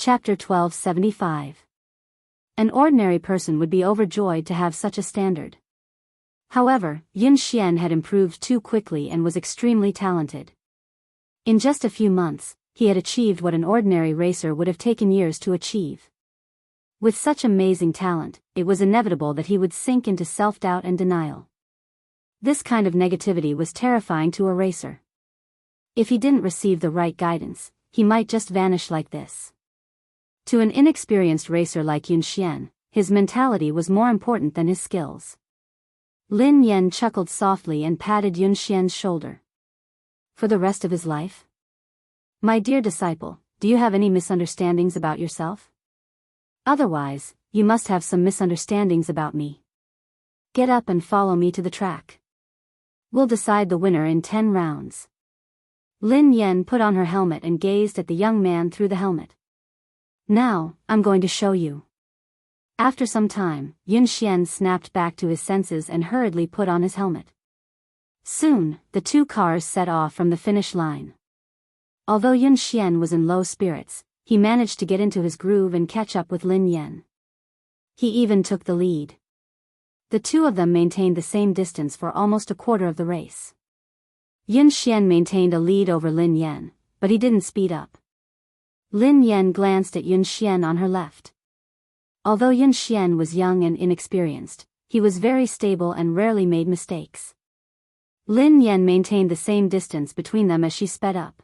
Chapter 1275. An ordinary person would be overjoyed to have such a standard. However, Yun Xian had improved too quickly and was extremely talented. In just a few months, he had achieved what an ordinary racer would have taken years to achieve. With such amazing talent, it was inevitable that he would sink into self-doubt and denial. This kind of negativity was terrifying to a racer. If he didn't receive the right guidance, he might just vanish like this. To an inexperienced racer like Yun Xian, his mentality was more important than his skills. Lin Yan chuckled softly and patted Yun Xian's shoulder. For the rest of his life? My dear disciple, do you have any misunderstandings about yourself? Otherwise, you must have some misunderstandings about me. Get up and follow me to the track. We'll decide the winner in 10 rounds. Lin Yan put on her helmet and gazed at the young man through the helmet. Now, I'm going to show you. After some time, Yun Xian snapped back to his senses and hurriedly put on his helmet. Soon, the two cars set off from the finish line. Although Yun Xian was in low spirits, he managed to get into his groove and catch up with Lin Yan. He even took the lead. The two of them maintained the same distance for almost a quarter of the race. Yun Xian maintained a lead over Lin Yan, but he didn't speed up. Lin Yan glanced at Yun Xian on her left. Although Yun Xian was young and inexperienced, he was very stable and rarely made mistakes. Lin Yan maintained the same distance between them as she sped up.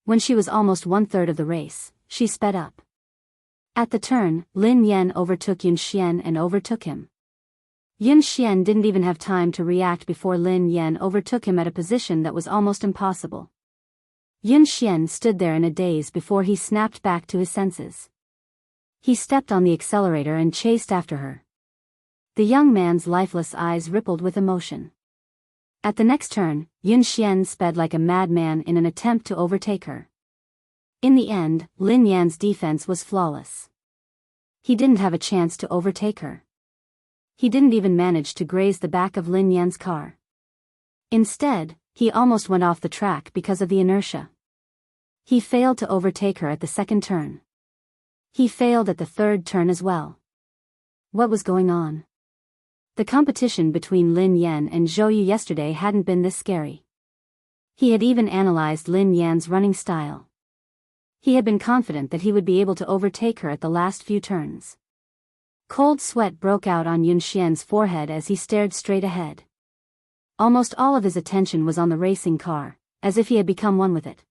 When she was almost 1/3 of the race, she sped up. At the turn, Lin Yan overtook Yun Xian and overtook him. Yun Xian didn't even have time to react before Lin Yan overtook him at a position that was almost impossible. Yun Xian stood there in a daze before he snapped back to his senses. He stepped on the accelerator and chased after her. The young man's lifeless eyes rippled with emotion. At the next turn, Yun Xian sped like a madman in an attempt to overtake her. In the end, Lin Yan's defense was flawless. He didn't have a chance to overtake her. He didn't even manage to graze the back of Lin Yan's car. Instead, he almost went off the track because of the inertia. He failed to overtake her at the second turn. He failed at the third turn as well. What was going on? The competition between Lin Yan and Zhou Yu yesterday hadn't been this scary. He had even analyzed Lin Yan's running style. He had been confident that he would be able to overtake her at the last few turns. Cold sweat broke out on Yun Xian's forehead as he stared straight ahead. Almost all of his attention was on the racing car, as if he had become one with it.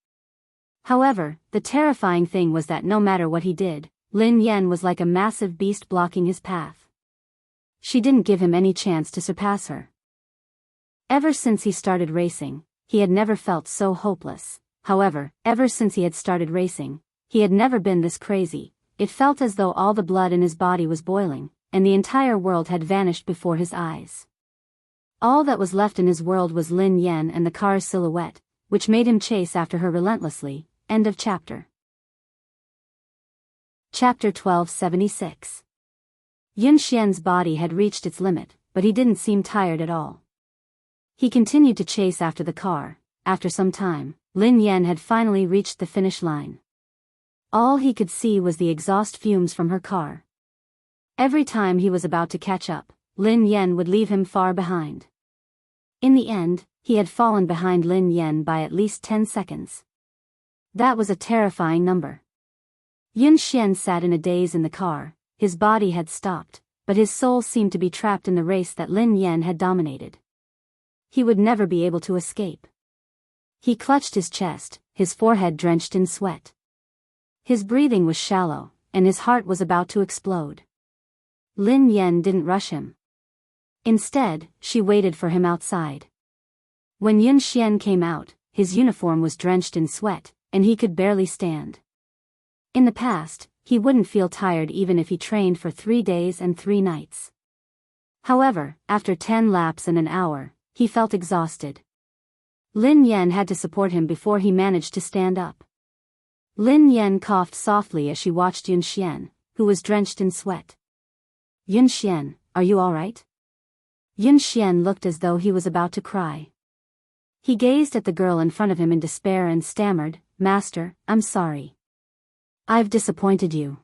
However, the terrifying thing was that no matter what he did, Lin Yan was like a massive beast blocking his path. She didn't give him any chance to surpass her. Ever since he started racing, he had never felt so hopeless. However, ever since he had started racing, he had never been this crazy. It felt as though all the blood in his body was boiling, and the entire world had vanished before his eyes. All that was left in his world was Lin Yan and the car's silhouette, which made him chase after her relentlessly. End of chapter. Chapter 1276. Yun Xian's body had reached its limit, but he didn't seem tired at all. He continued to chase after the car. After some time, Lin Yan had finally reached the finish line. All he could see was the exhaust fumes from her car. Every time he was about to catch up, Lin Yan would leave him far behind. In the end, he had fallen behind Lin Yan by at least 10 seconds. That was a terrifying number. Yun Xian sat in a daze in the car. His body had stopped, but his soul seemed to be trapped in the race that Lin Yan had dominated. He would never be able to escape. He clutched his chest, his forehead drenched in sweat. His breathing was shallow, and his heart was about to explode. Lin Yan didn't rush him. Instead, she waited for him outside. When Yun Xian came out, his uniform was drenched in sweat, and he could barely stand. In the past, he wouldn't feel tired even if he trained for 3 days and 3 nights. However, after 10 laps and an hour, he felt exhausted. Lin Yan had to support him before he managed to stand up. Lin Yan coughed softly as she watched Yun Xian, who was drenched in sweat. Yun Xian, are you all right? Yun Xian looked as though he was about to cry. He gazed at the girl in front of him in despair and stammered, "Master, I'm sorry." I've disappointed you.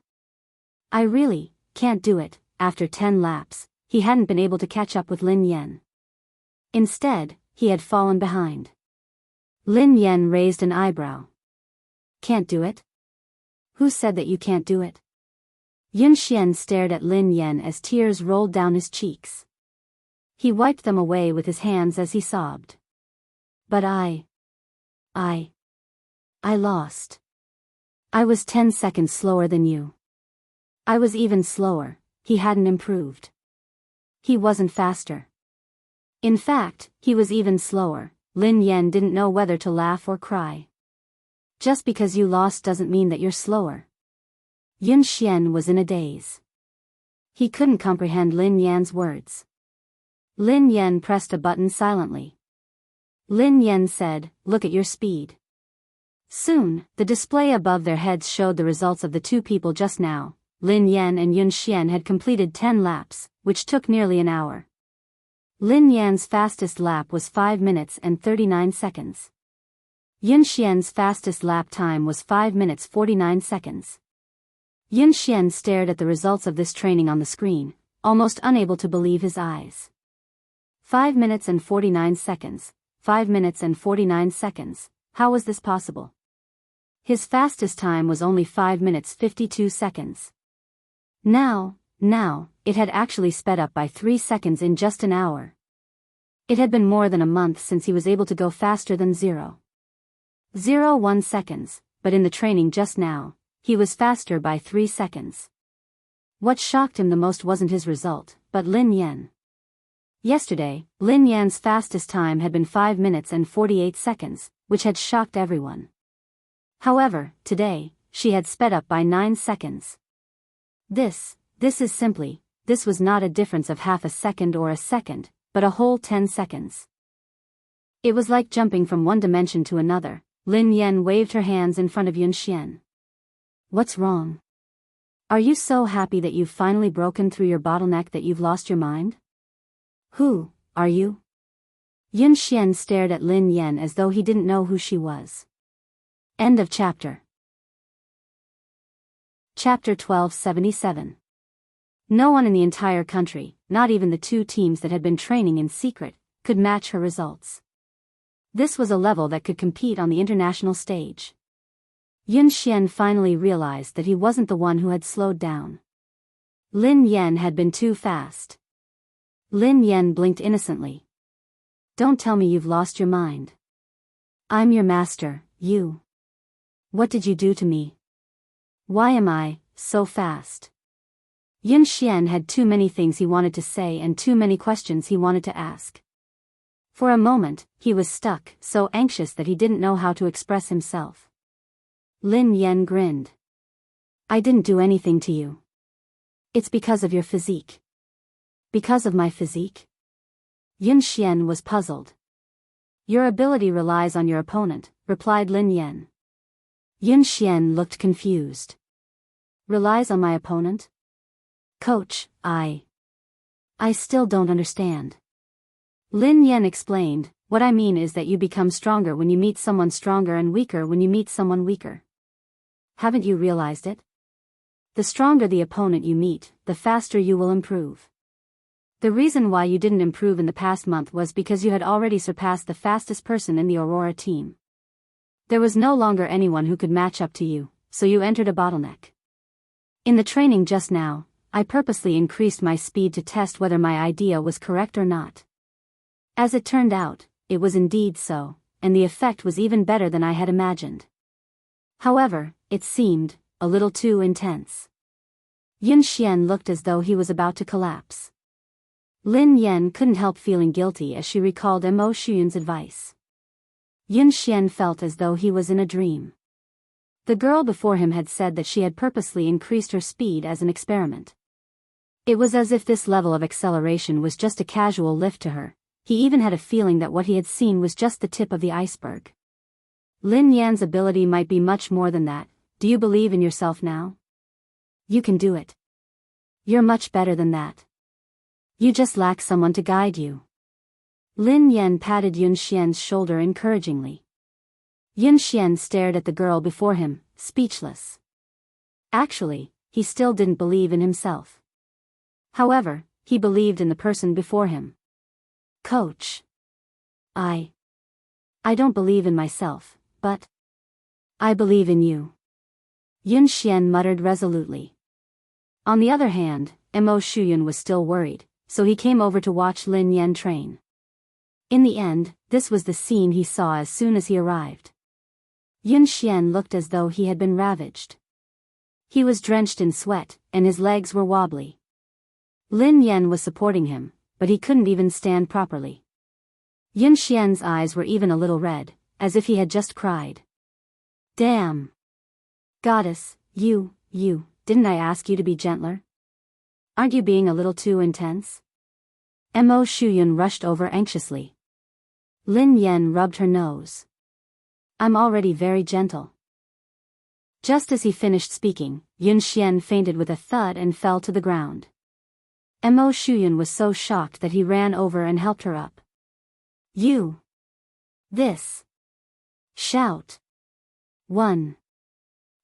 I really can't do it. After 10 laps, he hadn't been able to catch up with Lin Yan. Instead, he had fallen behind. Lin Yan raised an eyebrow. Can't do it? Who said that you can't do it? Yun Xian stared at Lin Yan as tears rolled down his cheeks. He wiped them away with his hands as he sobbed. But I lost. I was 10 seconds slower than you. I was even slower. He hadn't improved. He wasn't faster. In fact, he was even slower. Lin Yan didn't know whether to laugh or cry. Just because you lost doesn't mean that you're slower. Yun Xian was in a daze. He couldn't comprehend Lin Yan's words. Lin Yan pressed a button silently. Lin Yan said, "Look at your speed." Soon, the display above their heads showed the results of the two people just now. Lin Yan and Yun Xian had completed 10 laps, which took nearly an hour. Lin Yan's fastest lap was 5 minutes and 39 seconds. Yun Xian's fastest lap time was 5 minutes 49 seconds. Yun Xian stared at the results of this training on the screen, almost unable to believe his eyes. 5 minutes and 49 seconds, 5 minutes and 49 seconds, how was this possible? His fastest time was only 5 minutes 52 seconds. Now, it had actually sped up by 3 seconds in just an hour. It had been more than a month since he was able to go faster than 0.01 seconds, but in the training just now, he was faster by 3 seconds. What shocked him the most wasn't his result, but Lin Yan. Yesterday, Lin Yan's fastest time had been 5 minutes and 48 seconds, which had shocked everyone. However, today, she had sped up by 9 seconds. This was not a difference of half a second or a second, but a whole 10 seconds. It was like jumping from one dimension to another. Lin Yan waved her hands in front of Yun Xian. What's wrong? Are you so happy that you've finally broken through your bottleneck that you've lost your mind? Who are you? Yun Xian stared at Lin Yan as though he didn't know who she was. End of chapter. Chapter 1277. No one in the entire country, not even the two teams that had been training in secret, could match her results. This was a level that could compete on the international stage. Yun Xian finally realized that he wasn't the one who had slowed down. Lin Yan had been too fast. Lin Yan blinked innocently. Don't tell me you've lost your mind. I'm your master, you. What did you do to me? Why am I so fast? Yun Xian had too many things he wanted to say and too many questions he wanted to ask. For a moment, he was stuck, so anxious that he didn't know how to express himself. Lin Yan grinned. I didn't do anything to you. It's because of your physique. Because of my physique? Yun Xian was puzzled. Your ability relies on your opponent, replied Lin Yan. Yun Xian looked confused. Relies on my opponent? Coach, I still don't understand. Lin Yan explained, what I mean is that you become stronger when you meet someone stronger and weaker when you meet someone weaker. Haven't you realized it? The stronger the opponent you meet, the faster you will improve. The reason why you didn't improve in the past month was because you had already surpassed the fastest person in the Aurora team. There was no longer anyone who could match up to you, so you entered a bottleneck. In the training just now, I purposely increased my speed to test whether my idea was correct or not. As it turned out, it was indeed so, and the effect was even better than I had imagined. However, it seemed a little too intense. Yun Xian looked as though he was about to collapse. Lin Yan couldn't help feeling guilty as she recalled Mo Shuyun's advice. Yun Xian felt as though he was in a dream. The girl before him had said that she had purposely increased her speed as an experiment. It was as if this level of acceleration was just a casual lift to her. He even had a feeling that what he had seen was just the tip of the iceberg. Lin Yan's ability might be much more than that. Do you believe in yourself now? You can do it. You're much better than that. You just lack someone to guide you. Lin Yan patted Yun Xian's shoulder encouragingly. Yun Xian stared at the girl before him, speechless. Actually, he still didn't believe in himself. However, he believed in the person before him. Coach. I don't believe in myself, but I believe in you. Yun Xian muttered resolutely. On the other hand, Mo Shuyun was still worried, so he came over to watch Lin Yan train. In the end, this was the scene he saw as soon as he arrived. Yun Xian looked as though he had been ravaged. He was drenched in sweat, and his legs were wobbly. Lin Yan was supporting him, but he couldn't even stand properly. Yun Xian's eyes were even a little red, as if he had just cried. Damn! Goddess, you, didn't I ask you to be gentler? Aren't you being a little too intense? Mo Shuyun rushed over anxiously. Lin Yan rubbed her nose. I'm already very gentle. Just as he finished speaking, Yun Xian fainted with a thud and fell to the ground. Mo Shuyun was so shocked that he ran over and helped her up. You! This! Shout! 1.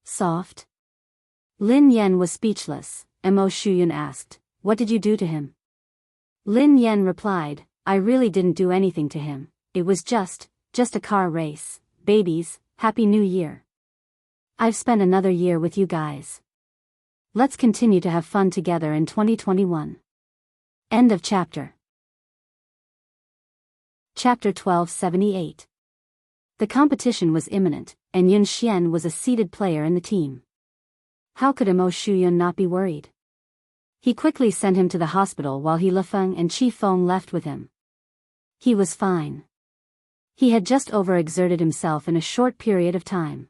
Soft? Lin Yan was speechless. Mo Shuyun asked, what did you do to him? Lin Yan replied, I really didn't do anything to him, it was just a car race. Babies, Happy New Year. I've spent another year with you guys. Let's continue to have fun together in 2021. End of chapter. Chapter 1278. The competition was imminent, and Yun Xian was a seeded player in the team. How could Mo Shuyun not be worried? He quickly sent him to the hospital while He Lifeng and Qi Feng left with him. He was fine. He had just overexerted himself in a short period of time.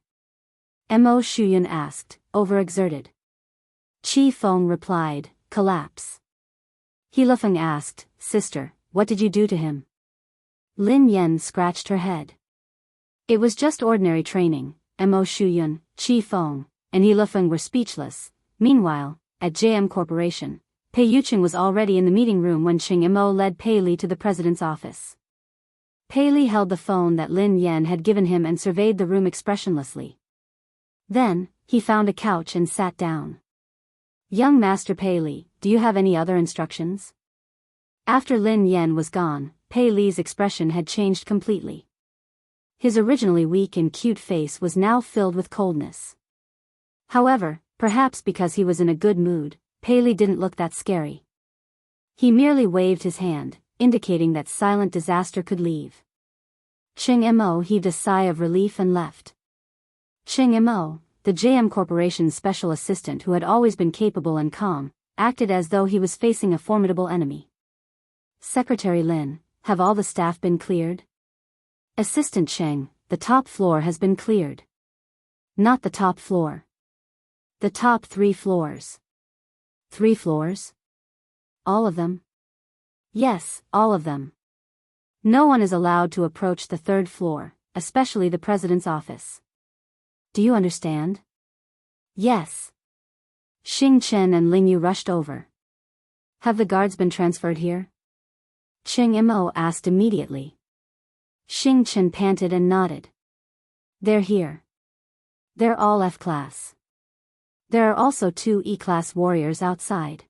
Mo Shuyun asked, overexerted? Qi Feng replied, collapse. He Lifeng asked, sister, what did you do to him? Lin Yan scratched her head. It was just ordinary training. Mo Shuyun, Qi Feng, and He Lifeng were speechless. Meanwhile, at JM Corporation, Pei Yuqing was already in the meeting room when Qing Mo led Pei Li to the president's office. Pei Li held the phone that Lin Yan had given him and surveyed the room expressionlessly. Then, he found a couch and sat down. Young Master Pei Li, do you have any other instructions? After Lin Yan was gone, Pei Li's expression had changed completely. His originally weak and cute face was now filled with coldness. However, perhaps because he was in a good mood, Pei Li didn't look that scary. He merely waved his hand, indicating that silent disaster could leave. Qing Mo heaved a sigh of relief and left. Qing Mo, the JM Corporation's special assistant who had always been capable and calm, acted as though he was facing a formidable enemy. Secretary Lin, have all the staff been cleared? Assistant Cheng, the top floor has been cleared. Not the top floor. The top 3 floors. 3 floors? All of them? Yes, all of them. No one is allowed to approach the 3rd floor, especially the president's office. Do you understand? Yes. Xing Chen and Ling Yu rushed over. Have the guards been transferred here? Qing Mo asked immediately. Xing Chen panted and nodded. They're here. They're all F-class. There are also 2 E-class warriors outside.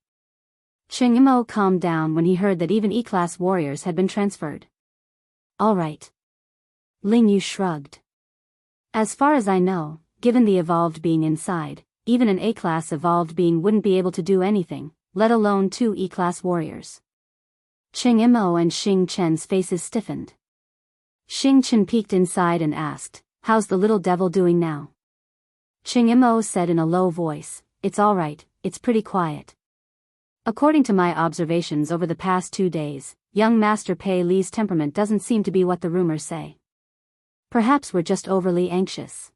Qing Mo calmed down when he heard that even E-class warriors had been transferred. All right. Ling Yu shrugged. As far as I know, given the evolved being inside, even an A-class evolved being wouldn't be able to do anything, let alone 2 E-class warriors. Qing Mo and Xing Chen's faces stiffened. Xing Chen peeked inside and asked, how's the little devil doing now? Qing Mo said in a low voice, it's all right, it's pretty quiet. According to my observations over the past 2 days, young Master Pei Li's temperament doesn't seem to be what the rumors say. Perhaps we're just overly anxious.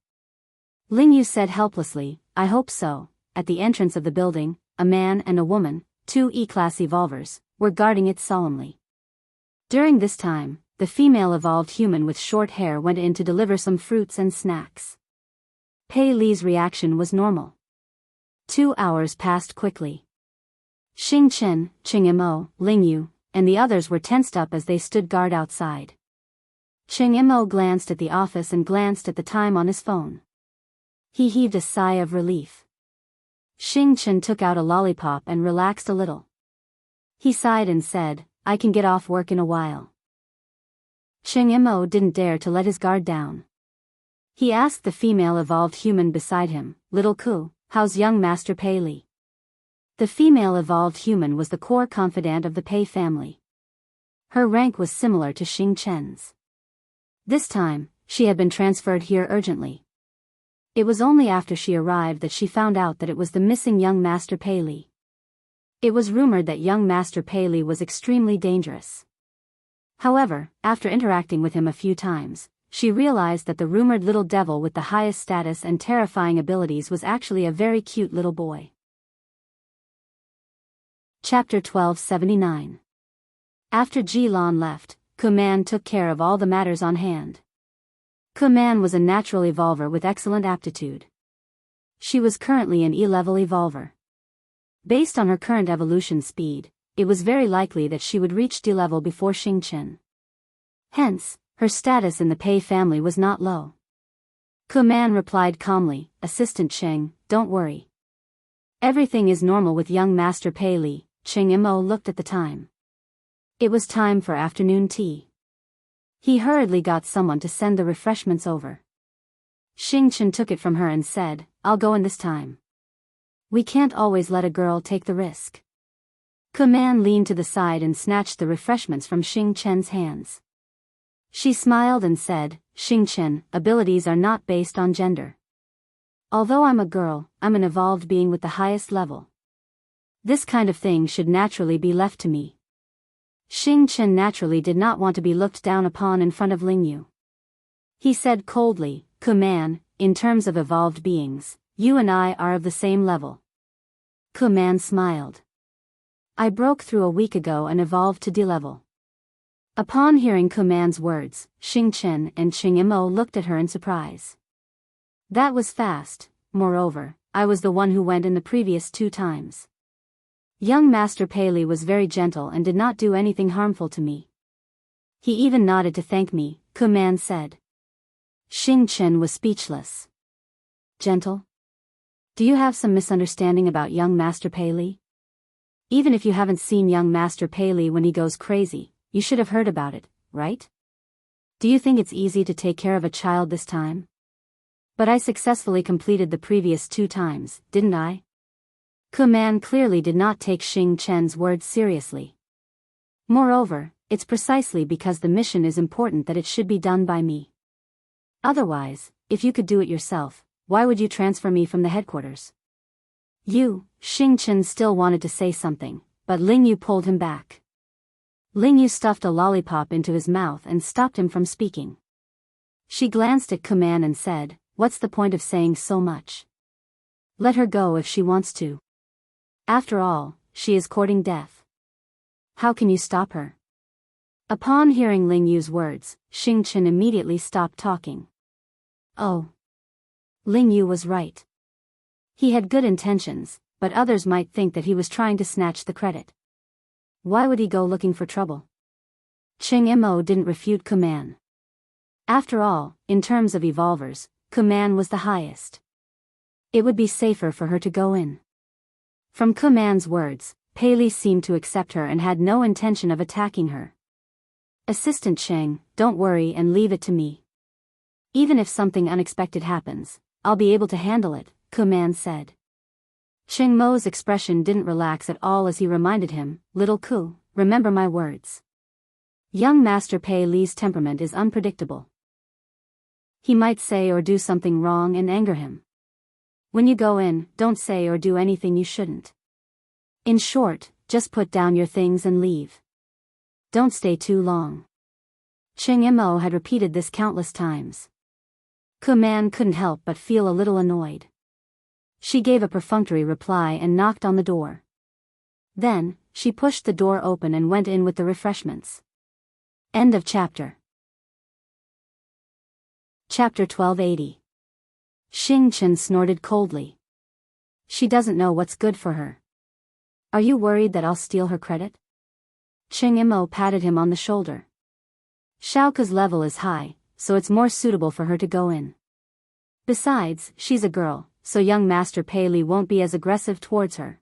Ling Yu said helplessly, I hope so. At the entrance of the building, a man and a woman, 2 E-class evolvers, were guarding it solemnly. During this time, the female evolved human with short hair went in to deliver some fruits and snacks. Pei Li's reaction was normal. 2 hours passed quickly. Xing Chen, Qing Mo, Ling Yu, and the others were tensed up as they stood guard outside. Qing Mo glanced at the office and glanced at the time on his phone. He heaved a sigh of relief. Xing Chen took out a lollipop and relaxed a little. He sighed and said, I can get off work in a while. Cheng Mo didn't dare to let his guard down. He asked the female evolved human beside him, Little Ku, how's young Master Pei Li? The female evolved human was the core confidant of the Pei family. Her rank was similar to Xing Chen's. This time, she had been transferred here urgently. It was only after she arrived that she found out that it was the missing young Master Pei Li. It was rumored that young Master Pei Li was extremely dangerous. However, after interacting with him a few times, she realized that the rumored little devil with the highest status and terrifying abilities was actually a very cute little boy. Chapter 1279. After Ji Lan left, Kuman took care of all the matters on hand. Kuman was a natural evolver with excellent aptitude. She was currently an E-level evolver. Based on her current evolution speed, it was very likely that she would reach D-level before Xing Chen. Hence, her status in the Pei family was not low. Kuman replied calmly, Assistant Cheng, don't worry. Everything is normal with young Master Pei Li. Cheng Mo looked at the time. It was time for afternoon tea. He hurriedly got someone to send the refreshments over. Xing Chen took it from her and said, I'll go in this time. We can't always let a girl take the risk. Kuman leaned to the side and snatched the refreshments from Xing Chen's hands. She smiled and said, Xing Chen, abilities are not based on gender. Although I'm a girl, I'm an evolved being with the highest level. This kind of thing should naturally be left to me. Xing Chen naturally did not want to be looked down upon in front of Lingyu. He said coldly, Kuman, in terms of evolved beings, you and I are of the same level. Kuman smiled. I broke through a week ago and evolved to D-level. Upon hearing Kuman's words, Xing Chen and Cheng Mo looked at her in surprise. That was fast. Moreover, I was the one who went in the previous 2 times. Young Master Pei Li was very gentle and did not do anything harmful to me. He even nodded to thank me, Kuman said. Xing Chen was speechless. Gentle? Do you have some misunderstanding about young Master Pei Li? Even if you haven't seen young Master Pei Li when he goes crazy, you should have heard about it, right? Do you think it's easy to take care of a child this time? But I successfully completed the previous 2 times, didn't I? Kuman clearly did not take Xing Chen's words seriously. Moreover, it's precisely because the mission is important that it should be done by me. Otherwise, if you could do it yourself, why would you transfer me from the headquarters? Xing Chen still wanted to say something, but Lingyu pulled him back. Lingyu stuffed a lollipop into his mouth and stopped him from speaking. She glanced at Kuman and said, What's the point of saying so much? Let her go if she wants to. After all, she is courting death. How can you stop her? Upon hearing Lingyu's words, Xing Chen immediately stopped talking. Oh. Lingyu was right. He had good intentions, but others might think that he was trying to snatch the credit. Why would he go looking for trouble? Cheng Mo didn't refute Kuman. After all, in terms of evolvers, Kuman was the highest. It would be safer for her to go in. From Kuman's words, Pei Li seemed to accept her and had no intention of attacking her. Assistant Cheng, don't worry and leave it to me. Even if something unexpected happens, I'll be able to handle it, Kuman said. Cheng Mo's expression didn't relax at all as he reminded him, Little Ku, remember my words. Young Master Pei Li's temperament is unpredictable. He might say or do something wrong and anger him. When you go in, don't say or do anything you shouldn't. In short, just put down your things and leave. Don't stay too long. Cheng Mo had repeated this countless times. Kuman couldn't help but feel a little annoyed. She gave a perfunctory reply and knocked on the door. Then, she pushed the door open and went in with the refreshments. End of chapter. Chapter 1280. Xing Chen snorted coldly. She doesn't know what's good for her. Are you worried that I'll steal her credit? Cheng Mo patted him on the shoulder. Xiaoke's level is high, so it's more suitable for her to go in. Besides, she's a girl, so young Master Pei Li won't be as aggressive towards her.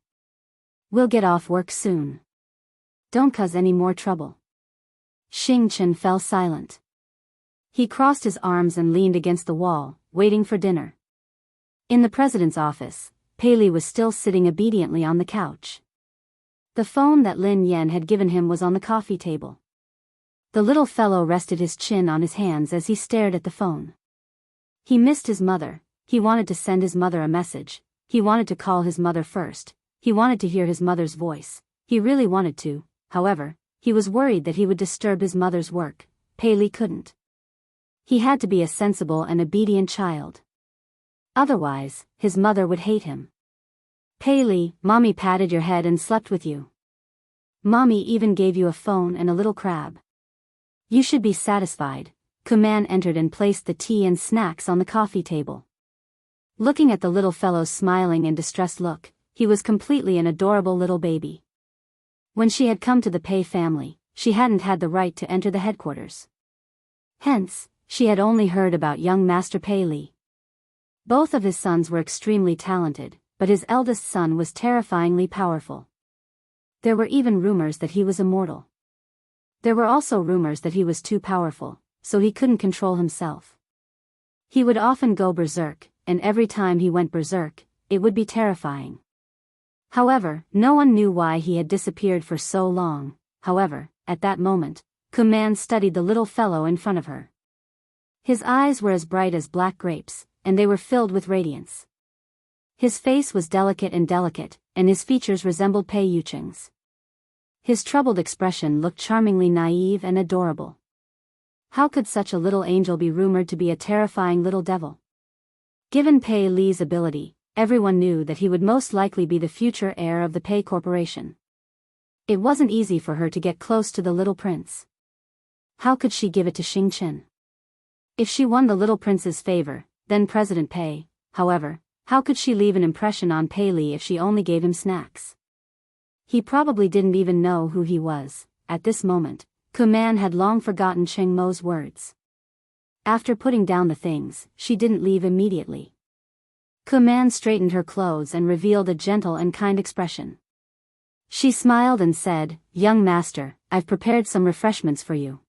We'll get off work soon. Don't cause any more trouble. Xing Chen fell silent. He crossed his arms and leaned against the wall, waiting for dinner. In the president's office, Pei Li was still sitting obediently on the couch. The phone that Lin Yan had given him was on the coffee table. The little fellow rested his chin on his hands as he stared at the phone. He missed his mother, he wanted to send his mother a message, he wanted to call his mother first, he wanted to hear his mother's voice, he really wanted to, however, he was worried that he would disturb his mother's work. Pei Li couldn't. He had to be a sensible and obedient child. Otherwise, his mother would hate him. Pei Li, Mommy patted your head and slept with you. Mommy even gave you a phone and a little crab. You should be satisfied. Kuman entered and placed the tea and snacks on the coffee table. Looking at the little fellow's smiling and distressed look, he was completely an adorable little baby. When she had come to the Pei family, she hadn't had the right to enter the headquarters. Hence, she had only heard about young Master Pei Li. Both of his sons were extremely talented, but his eldest son was terrifyingly powerful. There were even rumors that he was immortal. There were also rumors that he was too powerful, so he couldn't control himself. He would often go berserk, and every time he went berserk, it would be terrifying. However, no one knew why he had disappeared for so long. However, at that moment, Kuman studied the little fellow in front of her. His eyes were as bright as black grapes, and they were filled with radiance. His face was delicate, and his features resembled Pei Yucheng's. His troubled expression looked charmingly naive and adorable. How could such a little angel be rumored to be a terrifying little devil? Given Pei Li's ability, everyone knew that he would most likely be the future heir of the Pei Corporation. It wasn't easy for her to get close to the little prince. How could she give it to Xing Chen? If she won the little prince's favor, then President Pei, however, how could she leave an impression on Pei Li if she only gave him snacks? He probably didn't even know who he was. At this moment, Kuman had long forgotten Cheng Mo's words. After putting down the things, she didn't leave immediately. Kuman straightened her clothes and revealed a gentle and kind expression. She smiled and said, "Young master, I've prepared some refreshments for you.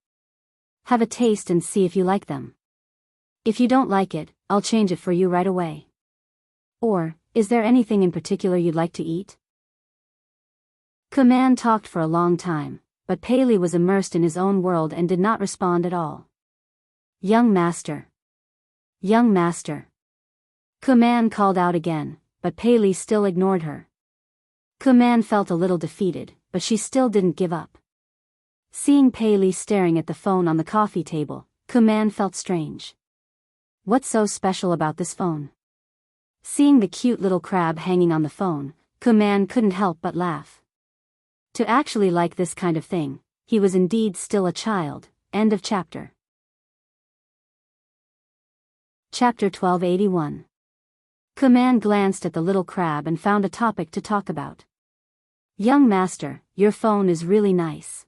Have a taste and see if you like them. If you don't like it, I'll change it for you right away. Or, is there anything in particular you'd like to eat?" Kuman talked for a long time, but Pei Li was immersed in his own world and did not respond at all. "Young master. Young master." Kuman called out again, but Pei Li still ignored her. Kuman felt a little defeated, but she still didn't give up. Seeing Pei Li staring at the phone on the coffee table, Kuman felt strange. What's so special about this phone? Seeing the cute little crab hanging on the phone, Kuman couldn't help but laugh. To actually like this kind of thing, he was indeed still a child. End of chapter. Chapter 1281. Kuman glanced at the little crab and found a topic to talk about. "Young master, your phone is really nice.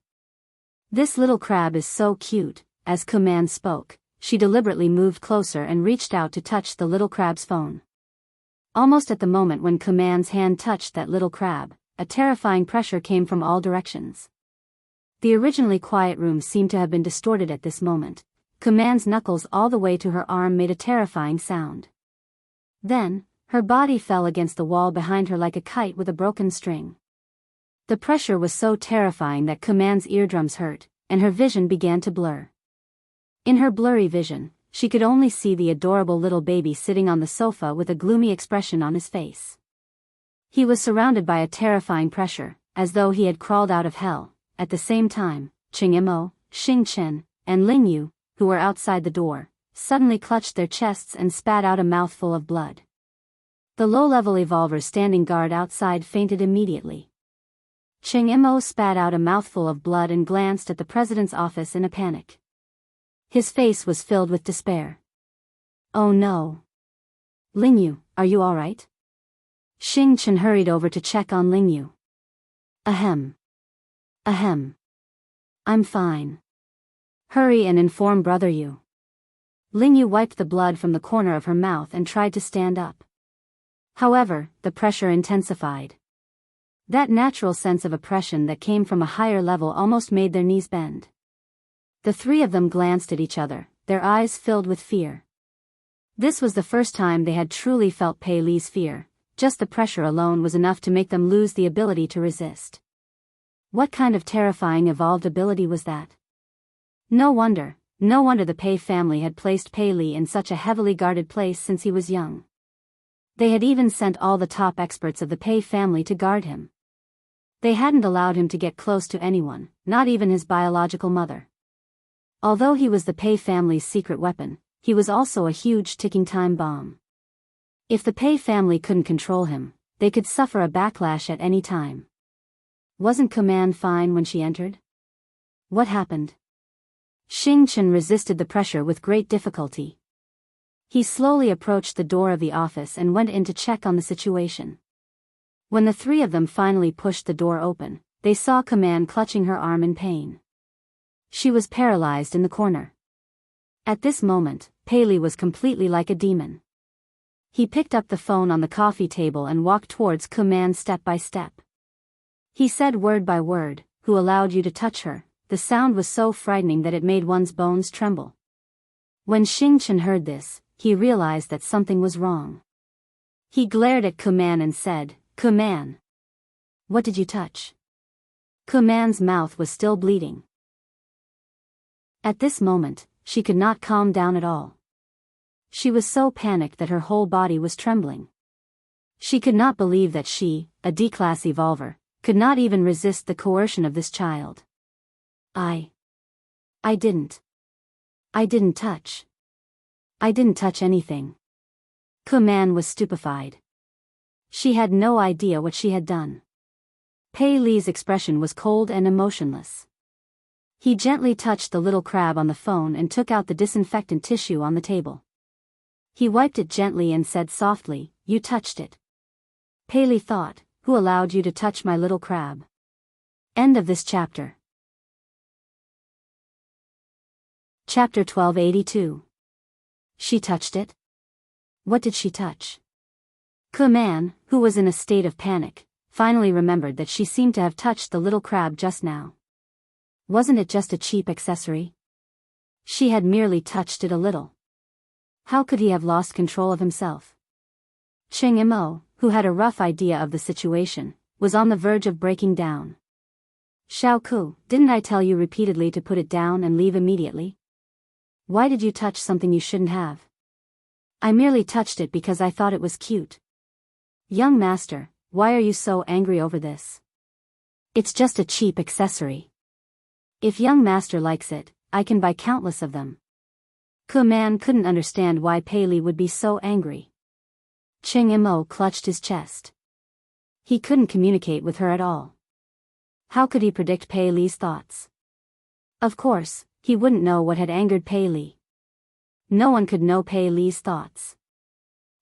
This little crab is so cute." As Kuman spoke, she deliberately moved closer and reached out to touch the little crab's phone. Almost at the moment when Kuman's hand touched that little crab, a terrifying pressure came from all directions. The originally quiet room seemed to have been distorted at this moment. Kuman's knuckles all the way to her arm made a terrifying sound. Then, her body fell against the wall behind her like a kite with a broken string. The pressure was so terrifying that Kuman's eardrums hurt, and her vision began to blur. In her blurry vision, she could only see the adorable little baby sitting on the sofa with a gloomy expression on his face. He was surrounded by a terrifying pressure, as though he had crawled out of hell. At the same time, Cheng Mo, Xing Chen, and Ling Yu, who were outside the door, suddenly clutched their chests and spat out a mouthful of blood. The low-level evolvers standing guard outside fainted immediately. Cheng Mo spat out a mouthful of blood and glanced at the president's office in a panic. His face was filled with despair. "Oh no. Ling Yu, are you all right?" Xing Chen hurried over to check on Ling Yu. Ahem. Ahem. I'm fine. Hurry and inform Brother Yu." Ling Yu wiped the blood from the corner of her mouth and tried to stand up. However, the pressure intensified. That natural sense of oppression that came from a higher level almost made their knees bend. The three of them glanced at each other, their eyes filled with fear. This was the first time they had truly felt Pei Li's fear. Just the pressure alone was enough to make them lose the ability to resist. What kind of terrifying evolved ability was that? No wonder the Pei family had placed Pei Li in such a heavily guarded place since he was young. They had even sent all the top experts of the Pei family to guard him. They hadn't allowed him to get close to anyone, not even his biological mother. Although he was the Pei family's secret weapon, he was also a huge ticking time bomb. If the Pei family couldn't control him, they could suffer a backlash at any time. Wasn't Kuman fine when she entered? What happened? Xing Chen resisted the pressure with great difficulty. He slowly approached the door of the office and went in to check on the situation. When the three of them finally pushed the door open, they saw Kuman clutching her arm in pain. She was paralyzed in the corner. At this moment, Pei Li was completely like a demon. He picked up the phone on the coffee table and walked towards Kuman step by step. He said word by word, "Who allowed you to touch her?" The sound was so frightening that it made one's bones tremble. When Xing Chen heard this, he realized that something was wrong. He glared at Kuman and said, "Kuman, what did you touch?" Kuman's mouth was still bleeding. At this moment, she could not calm down at all. She was so panicked that her whole body was trembling. She could not believe that she, a D-class evolver, could not even resist the coercion of this child. I didn't touch. I didn't touch anything. Kuman was stupefied. She had no idea what she had done. Pei Li's expression was cold and emotionless. He gently touched the little crab on the phone and took out the disinfectant tissue on the table. He wiped it gently and said softly, "You touched it." Pei Li thought, "Who allowed you to touch my little crab?" End of this chapter. Chapter 1282. She touched it? What did she touch? Kuman, who was in a state of panic, finally remembered that she seemed to have touched the little crab just now. Wasn't it just a cheap accessory? She had merely touched it a little. How could he have lost control of himself? Cheng Imo, who had a rough idea of the situation, was on the verge of breaking down. "Xiaoku, didn't I tell you repeatedly to put it down and leave immediately? Why did you touch something you shouldn't have?" "I merely touched it because I thought it was cute." "Young master, why are you so angry over this? It's just a cheap accessory. If young master likes it, I can buy countless of them." Kuman couldn't understand why Pei Li would be so angry. Cheng Imo clutched his chest. He couldn't communicate with her at all. How could he predict Pei Li's thoughts? Of course, he wouldn't know what had angered Pei Li. No one could know Pei Li's thoughts.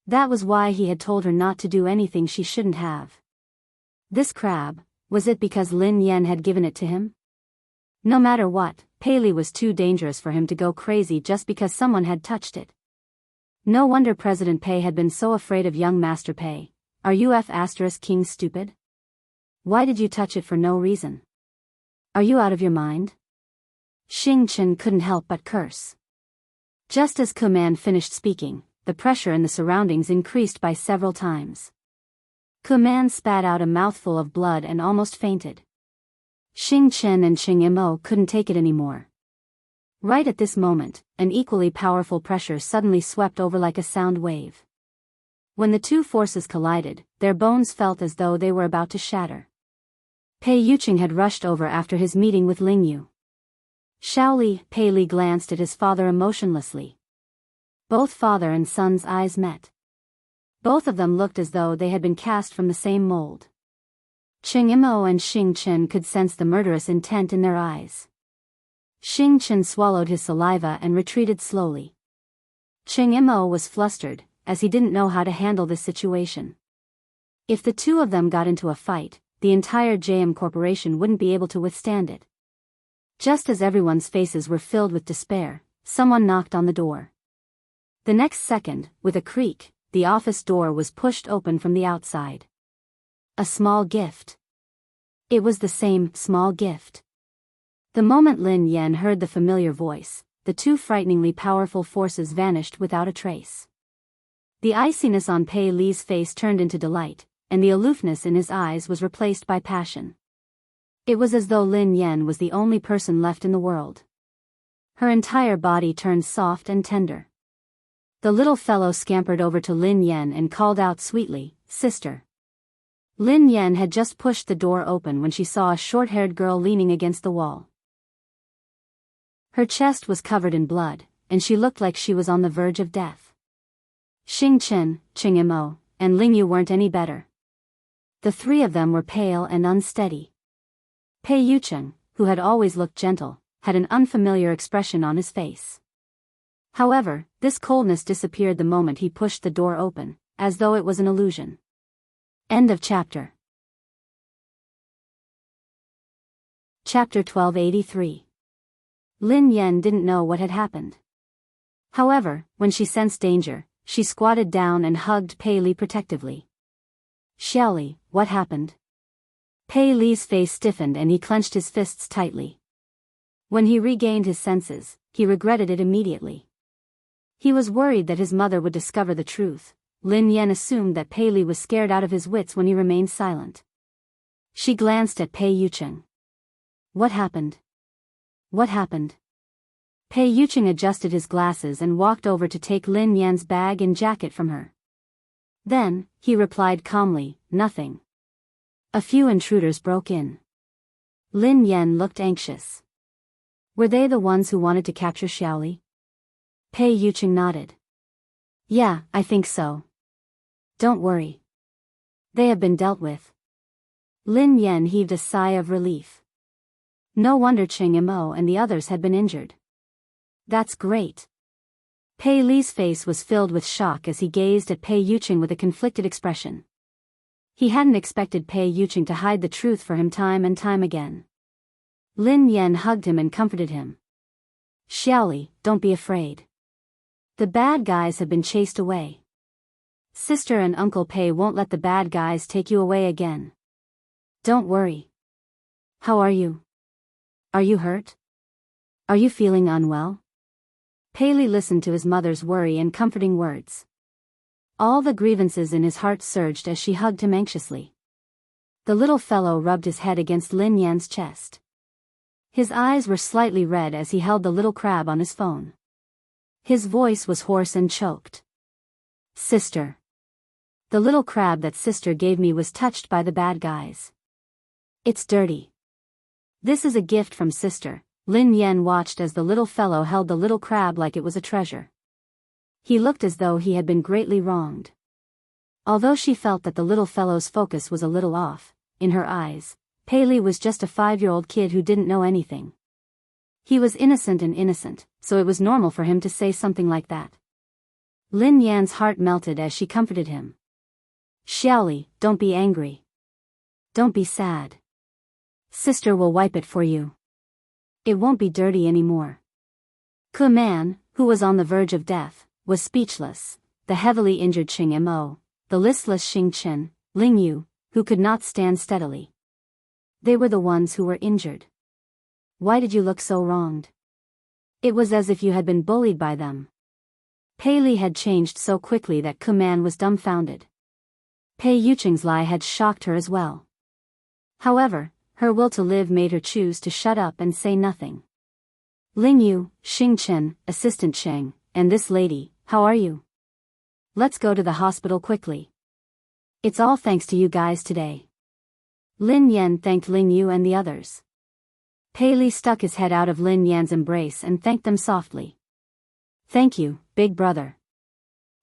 That was why he had told her not to do anything she shouldn't have. This crab, was it because Lin Yen had given it to him? No matter what, Pei Li was too dangerous for him to go crazy just because someone had touched it. No wonder President Pei had been so afraid of young Master Pei. Are you King stupid? Why did you touch it for no reason? Are you out of your mind? Xing Chen couldn't help but curse. Just as Kuman finished speaking, the pressure in the surroundings increased by several times. Kuman spat out a mouthful of blood and almost fainted. Xing Chen and Cheng Imo couldn't take it anymore. Right at this moment, an equally powerful pressure suddenly swept over like a sound wave. When the two forces collided, their bones felt as though they were about to shatter. Pei Yuqing had rushed over after his meeting with Ling Yu. Shaoli, Pei Li glanced at his father emotionlessly. Both father and son's eyes met. Both of them looked as though they had been cast from the same mold. Cheng Imo and Xing Chen could sense the murderous intent in their eyes. Xing Chen swallowed his saliva and retreated slowly. Cheng Imo was flustered, as he didn't know how to handle this situation. If the two of them got into a fight, the entire JM Corporation wouldn't be able to withstand it. Just as everyone's faces were filled with despair, someone knocked on the door. The next second, with a creak, the office door was pushed open from the outside. A small gift. It was the same small gift. The moment Lin Yan heard the familiar voice, the two frighteningly powerful forces vanished without a trace. The iciness on Pei Li's face turned into delight, and the aloofness in his eyes was replaced by passion. It was as though Lin Yan was the only person left in the world. Her entire body turned soft and tender. The little fellow scampered over to Lin Yan and called out sweetly, "Sister." Lin Yan had just pushed the door open when she saw a short-haired girl leaning against the wall. Her chest was covered in blood, and she looked like she was on the verge of death. Xing Chen, Ching Imo, and Ling Yu weren't any better. The three of them were pale and unsteady. Pei Yucheng, who had always looked gentle, had an unfamiliar expression on his face. However, this coldness disappeared the moment he pushed the door open, as though it was an illusion. End of chapter. Chapter 1283. Lin Yan didn't know what had happened. However, when she sensed danger, she squatted down and hugged Pei Li protectively. "Xiaoli, what happened?" Pei Li's face stiffened and he clenched his fists tightly. When he regained his senses, he regretted it immediately. He was worried that his mother would discover the truth. Lin Yan assumed that Pei Li was scared out of his wits when he remained silent. She glanced at Pei Yucheng. "What happened? What happened?" Pei Yucheng adjusted his glasses and walked over to take Lin Yan's bag and jacket from her. Then, he replied calmly, "Nothing. A few intruders broke in." Lin Yan looked anxious. "Were they the ones who wanted to capture Xiaoli?" Pei Yucheng nodded. "Yeah, I think so. Don't worry. They have been dealt with." Lin Yan heaved a sigh of relief. No wonder Cheng Imo and the others had been injured. "That's great." Pei Li's face was filled with shock as he gazed at Pei Yucheng with a conflicted expression. He hadn't expected Pei Yucheng to hide the truth for him time and time again. Lin Yan hugged him and comforted him. "Xiaoli, don't be afraid. The bad guys have been chased away. Sister and Uncle Pei won't let the bad guys take you away again. Don't worry. How are you? Are you hurt? Are you feeling unwell?" Pei Li listened to his mother's worry and comforting words. All the grievances in his heart surged as she hugged him anxiously. The little fellow rubbed his head against Lin Yan's chest. His eyes were slightly red as he held the little crab on his phone. His voice was hoarse and choked. "Sister. The little crab that sister gave me was touched by the bad guys. It's dirty. This is a gift from sister." Lin Yan watched as the little fellow held the little crab like it was a treasure. He looked as though he had been greatly wronged. Although she felt that the little fellow's focus was a little off, in her eyes, Pei Li was just a 5-year-old kid who didn't know anything. He was innocent, so it was normal for him to say something like that. Lin Yan's heart melted as she comforted him. "Xiaoli, don't be angry. Don't be sad. Sister will wipe it for you. It won't be dirty anymore." Ke Man, who was on the verge of death, was speechless. The heavily injured Cheng Imo, the listless Xing Chen, Ling Yu, who could not stand steadily. They were the ones who were injured. "Why did you look so wronged? It was as if you had been bullied by them." Pei Li had changed so quickly that Ke Man was dumbfounded. Pei Yucheng's lie had shocked her as well. However, her will to live made her choose to shut up and say nothing. "Ling Yu, Xing Chen, Assistant Cheng, and this lady, how are you? Let's go to the hospital quickly. It's all thanks to you guys today." Lin Yan thanked Ling Yu and the others. Pei Li stuck his head out of Lin Yan's embrace and thanked them softly. "Thank you, big brother.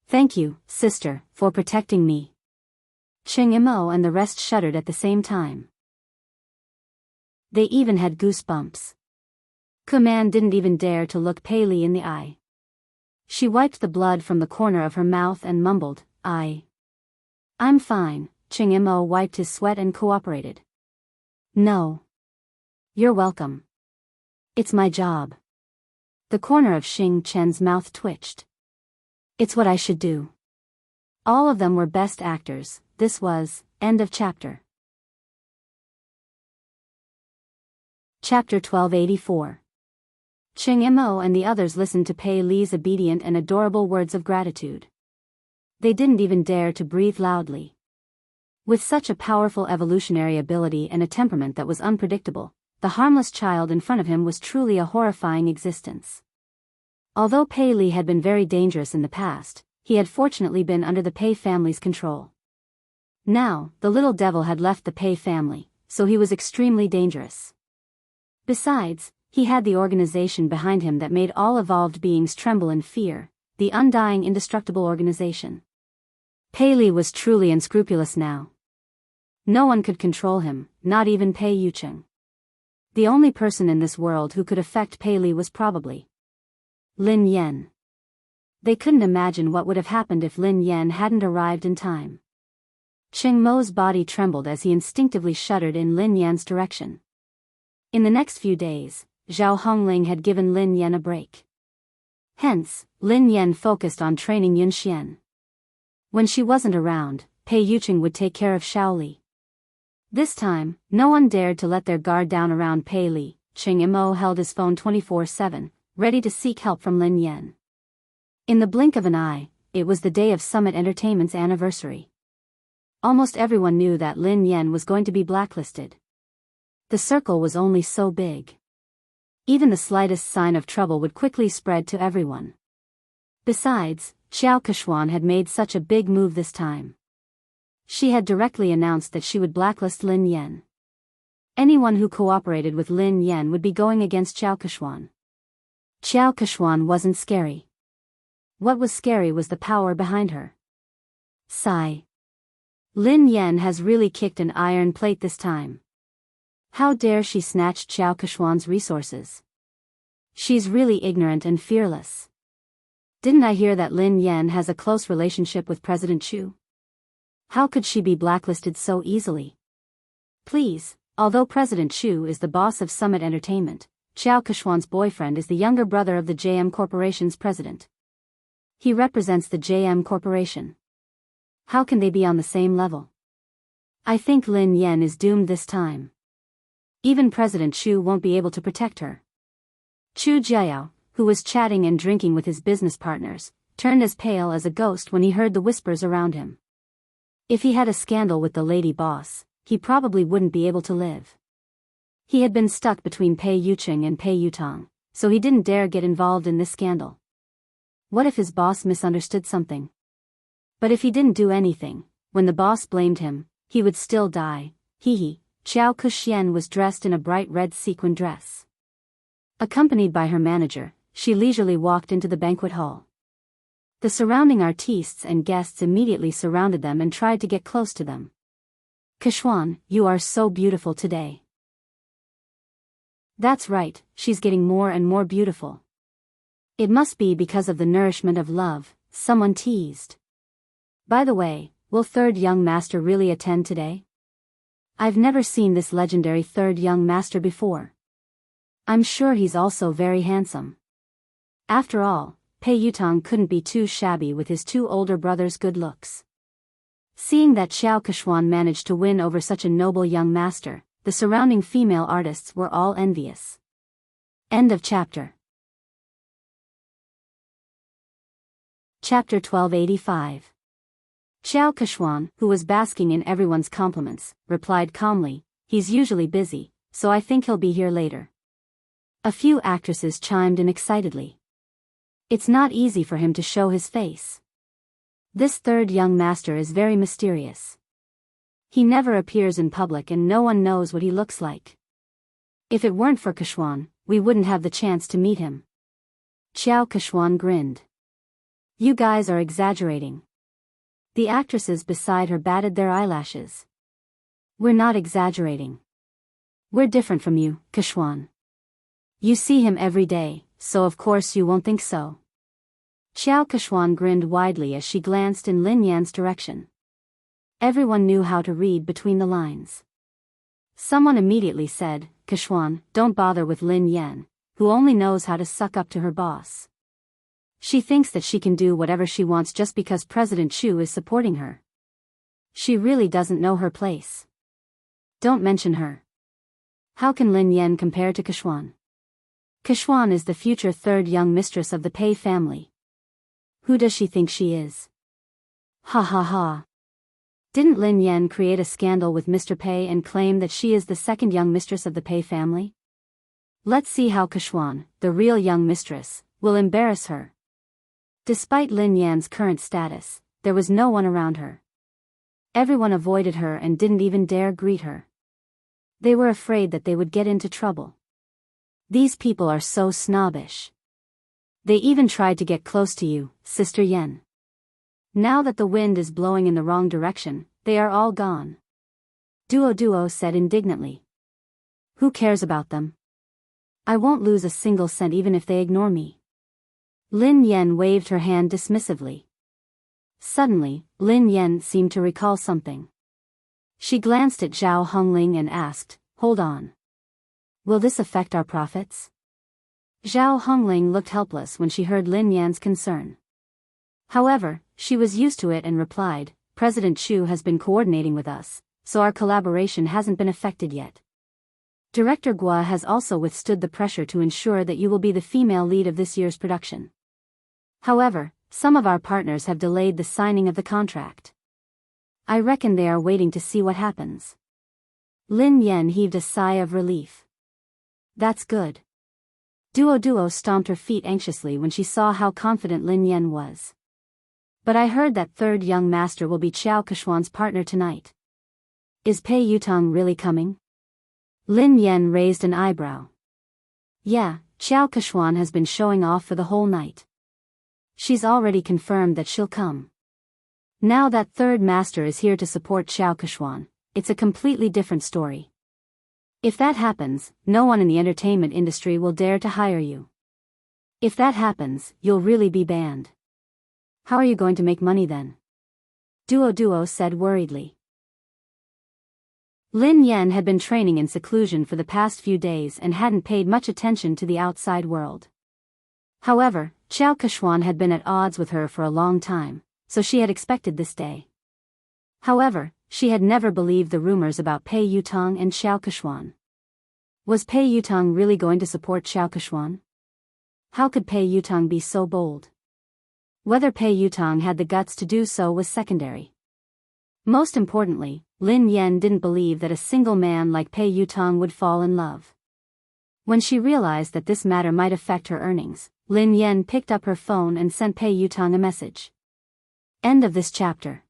Thank you, sister, for protecting me." Cheng Imo and the rest shuddered at the same time. They even had goosebumps. Ke Man didn't even dare to look Pei Li in the eye. She wiped the blood from the corner of her mouth and mumbled, I'm fine." Cheng Imo wiped his sweat and cooperated. "No. You're welcome. It's my job." The corner of Xing Chen's mouth twitched. "It's what I should do." All of them were best actors. This was, end of chapter. Chapter 1284. Ching Mo and the others listened to Pei Li's obedient and adorable words of gratitude. They didn't even dare to breathe loudly. With such a powerful evolutionary ability and a temperament that was unpredictable, the harmless child in front of him was truly a horrifying existence. Although Pei Li had been very dangerous in the past, he had fortunately been under the Pei family's control. Now, the little devil had left the Pei family, so he was extremely dangerous. Besides, he had the organization behind him that made all evolved beings tremble in fear, the undying indestructible organization. Pei Li was truly unscrupulous now. No one could control him, not even Pei Yucheng. The only person in this world who could affect Pei Li was probably Lin Yan. They couldn't imagine what would have happened if Lin Yan hadn't arrived in time. Cheng Mo's body trembled as he instinctively shuddered in Lin Yan's direction. In the next few days, Zhao Hongling had given Lin Yan a break. Hence, Lin Yan focused on training Yun Xian. When she wasn't around, Pei Yucheng would take care of Shaoli. This time, no one dared to let their guard down around Pei Li. Cheng Mo held his phone 24/7, ready to seek help from Lin Yan. In the blink of an eye, it was the day of Summit Entertainment's anniversary. Almost everyone knew that Lin Yan was going to be blacklisted. The circle was only so big. Even the slightest sign of trouble would quickly spread to everyone. Besides, Xiao Kechuan had made such a big move this time. She had directly announced that she would blacklist Lin Yan. Anyone who cooperated with Lin Yan would be going against Xiao Kechuan. Xiao Kechuan wasn't scary. What was scary was the power behind her. Sigh. Lin Yan has really kicked an iron plate this time. How dare she snatch Xiao Kechuan's resources? She's really ignorant and fearless. Didn't I hear that Lin Yan has a close relationship with President Chu? How could she be blacklisted so easily? Please, although President Chu is the boss of Summit Entertainment, Xiao Kechuan's boyfriend is the younger brother of the JM Corporation's president. He represents the JM Corporation. How can they be on the same level? I think Lin Yan is doomed this time. Even President Chu won't be able to protect her. Chu Jiao, who was chatting and drinking with his business partners, turned as pale as a ghost when he heard the whispers around him. If he had a scandal with the lady boss, he probably wouldn't be able to live. He had been stuck between Pei Yucheng and Pei Yutong, so he didn't dare get involved in this scandal. What if his boss misunderstood something? But if he didn't do anything, when the boss blamed him, he would still die. Hee. Xiao Kexian was dressed in a bright red sequin dress. Accompanied by her manager, she leisurely walked into the banquet hall. The surrounding artistes and guests immediately surrounded them and tried to get close to them. Kechuan, you are so beautiful today. That's right, she's getting more and more beautiful. It must be because of the nourishment of love, someone teased. By the way, will third young master really attend today? I've never seen this legendary third young master before. I'm sure he's also very handsome. After all, Pei Yutong couldn't be too shabby with his two older brothers' good looks. Seeing that Xiao Kechuan managed to win over such a noble young master, the surrounding female artists were all envious. End of chapter. Chapter 1285. Xiao Kechuan, who was basking in everyone's compliments, replied calmly, "He's usually busy, so I think he'll be here later." A few actresses chimed in excitedly. It's not easy for him to show his face. This third young master is very mysterious. He never appears in public and no one knows what he looks like. If it weren't for Kechuan, we wouldn't have the chance to meet him. Xiao Kechuan grinned. You guys are exaggerating. The actresses beside her batted their eyelashes. We're not exaggerating. We're different from you, Kechuan. You see him every day, so of course you won't think so. Xiao Kechuan grinned widely as she glanced in Lin Yan's direction. Everyone knew how to read between the lines. Someone immediately said, Kechuan, don't bother with Lin Yan, who only knows how to suck up to her boss. She thinks that she can do whatever she wants just because President Chu is supporting her. She really doesn't know her place. Don't mention her. How can Lin Yan compare to Keshuan? Keshuan is the future third young mistress of the Pei family. Who does she think she is? Ha ha ha. Didn't Lin Yan create a scandal with Mr. Pei and claim that she is the second young mistress of the Pei family? Let's see how Keshuan, the real young mistress, will embarrass her. Despite Lin Yan's current status, there was no one around her. Everyone avoided her and didn't even dare greet her. They were afraid that they would get into trouble. These people are so snobbish. They even tried to get close to you, Sister Yen. Now that the wind is blowing in the wrong direction, they are all gone. Duo said indignantly. Who cares about them? I won't lose a single cent even if they ignore me. Lin Yan waved her hand dismissively. Suddenly, Lin Yan seemed to recall something. She glanced at Zhao Hongling and asked, "Hold on. Will this affect our profits?" Zhao Hongling looked helpless when she heard Lin Yan's concern. However, she was used to it and replied, "President Chu has been coordinating with us, so our collaboration hasn't been affected yet. Director Gua has also withstood the pressure to ensure that you will be the female lead of this year's production. However, some of our partners have delayed the signing of the contract. I reckon they are waiting to see what happens." Lin Yan heaved a sigh of relief. That's good. Duo stomped her feet anxiously when she saw how confident Lin Yan was. But I heard that third young master will be Qiao Keshuan's partner tonight. Is Pei Yutong really coming? Lin Yan raised an eyebrow. Yeah, Qiao Keshuan has been showing off for the whole night. She's already confirmed that she'll come. Now that third master is here to support Qiao Keshuan, it's a completely different story. If that happens, no one in the entertainment industry will dare to hire you. If that happens, you'll really be banned. How are you going to make money then? Duo said worriedly. Lin Yan had been training in seclusion for the past few days and hadn't paid much attention to the outside world. However, Qiao Keshuan had been at odds with her for a long time, so she had expected this day. However, she had never believed the rumors about Pei Yutong and Qiao Keshuan. Was Pei Yutong really going to support Qiao Keshuan? How could Pei Yutong be so bold? Whether Pei Yutong had the guts to do so was secondary. Most importantly, Lin Yan didn't believe that a single man like Pei Yutong would fall in love. When she realized that this matter might affect her earnings, Lin Yan picked up her phone and sent Pei Yutong a message. End of this chapter.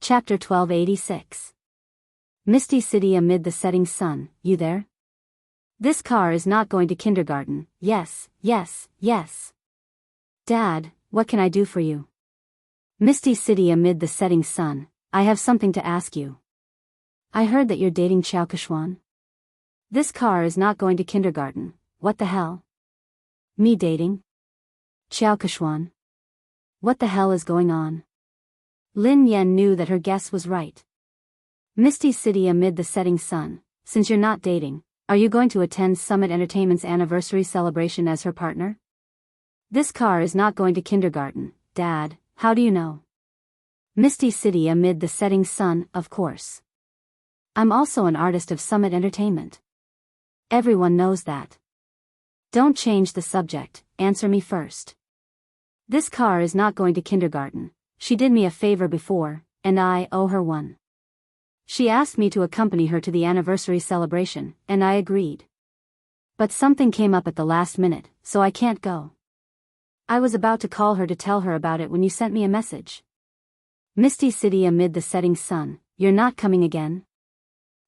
Chapter 1286. Misty City amid the setting sun, you there? This car is not going to kindergarten, yes. Dad, what can I do for you? Misty City amid the setting sun, I have something to ask you. I heard that you're dating Qiao Keshuan. This car is not going to kindergarten, what the hell? Me dating? Qiao Keshuan? What the hell is going on? Lin Yan knew that her guess was right. Misty City amid the setting sun, since you're not dating, are you going to attend Summit Entertainment's anniversary celebration as her partner? This car is not going to kindergarten, Dad, how do you know? Misty City amid the setting sun, of course. I'm also an artist of Summit Entertainment. Everyone knows that. Don't change the subject, answer me first. This car is not going to kindergarten. She did me a favor before, and I owe her one. She asked me to accompany her to the anniversary celebration, and I agreed. But something came up at the last minute, so I can't go. I was about to call her to tell her about it when you sent me a message. Misty City amid the setting sun, you're not coming again?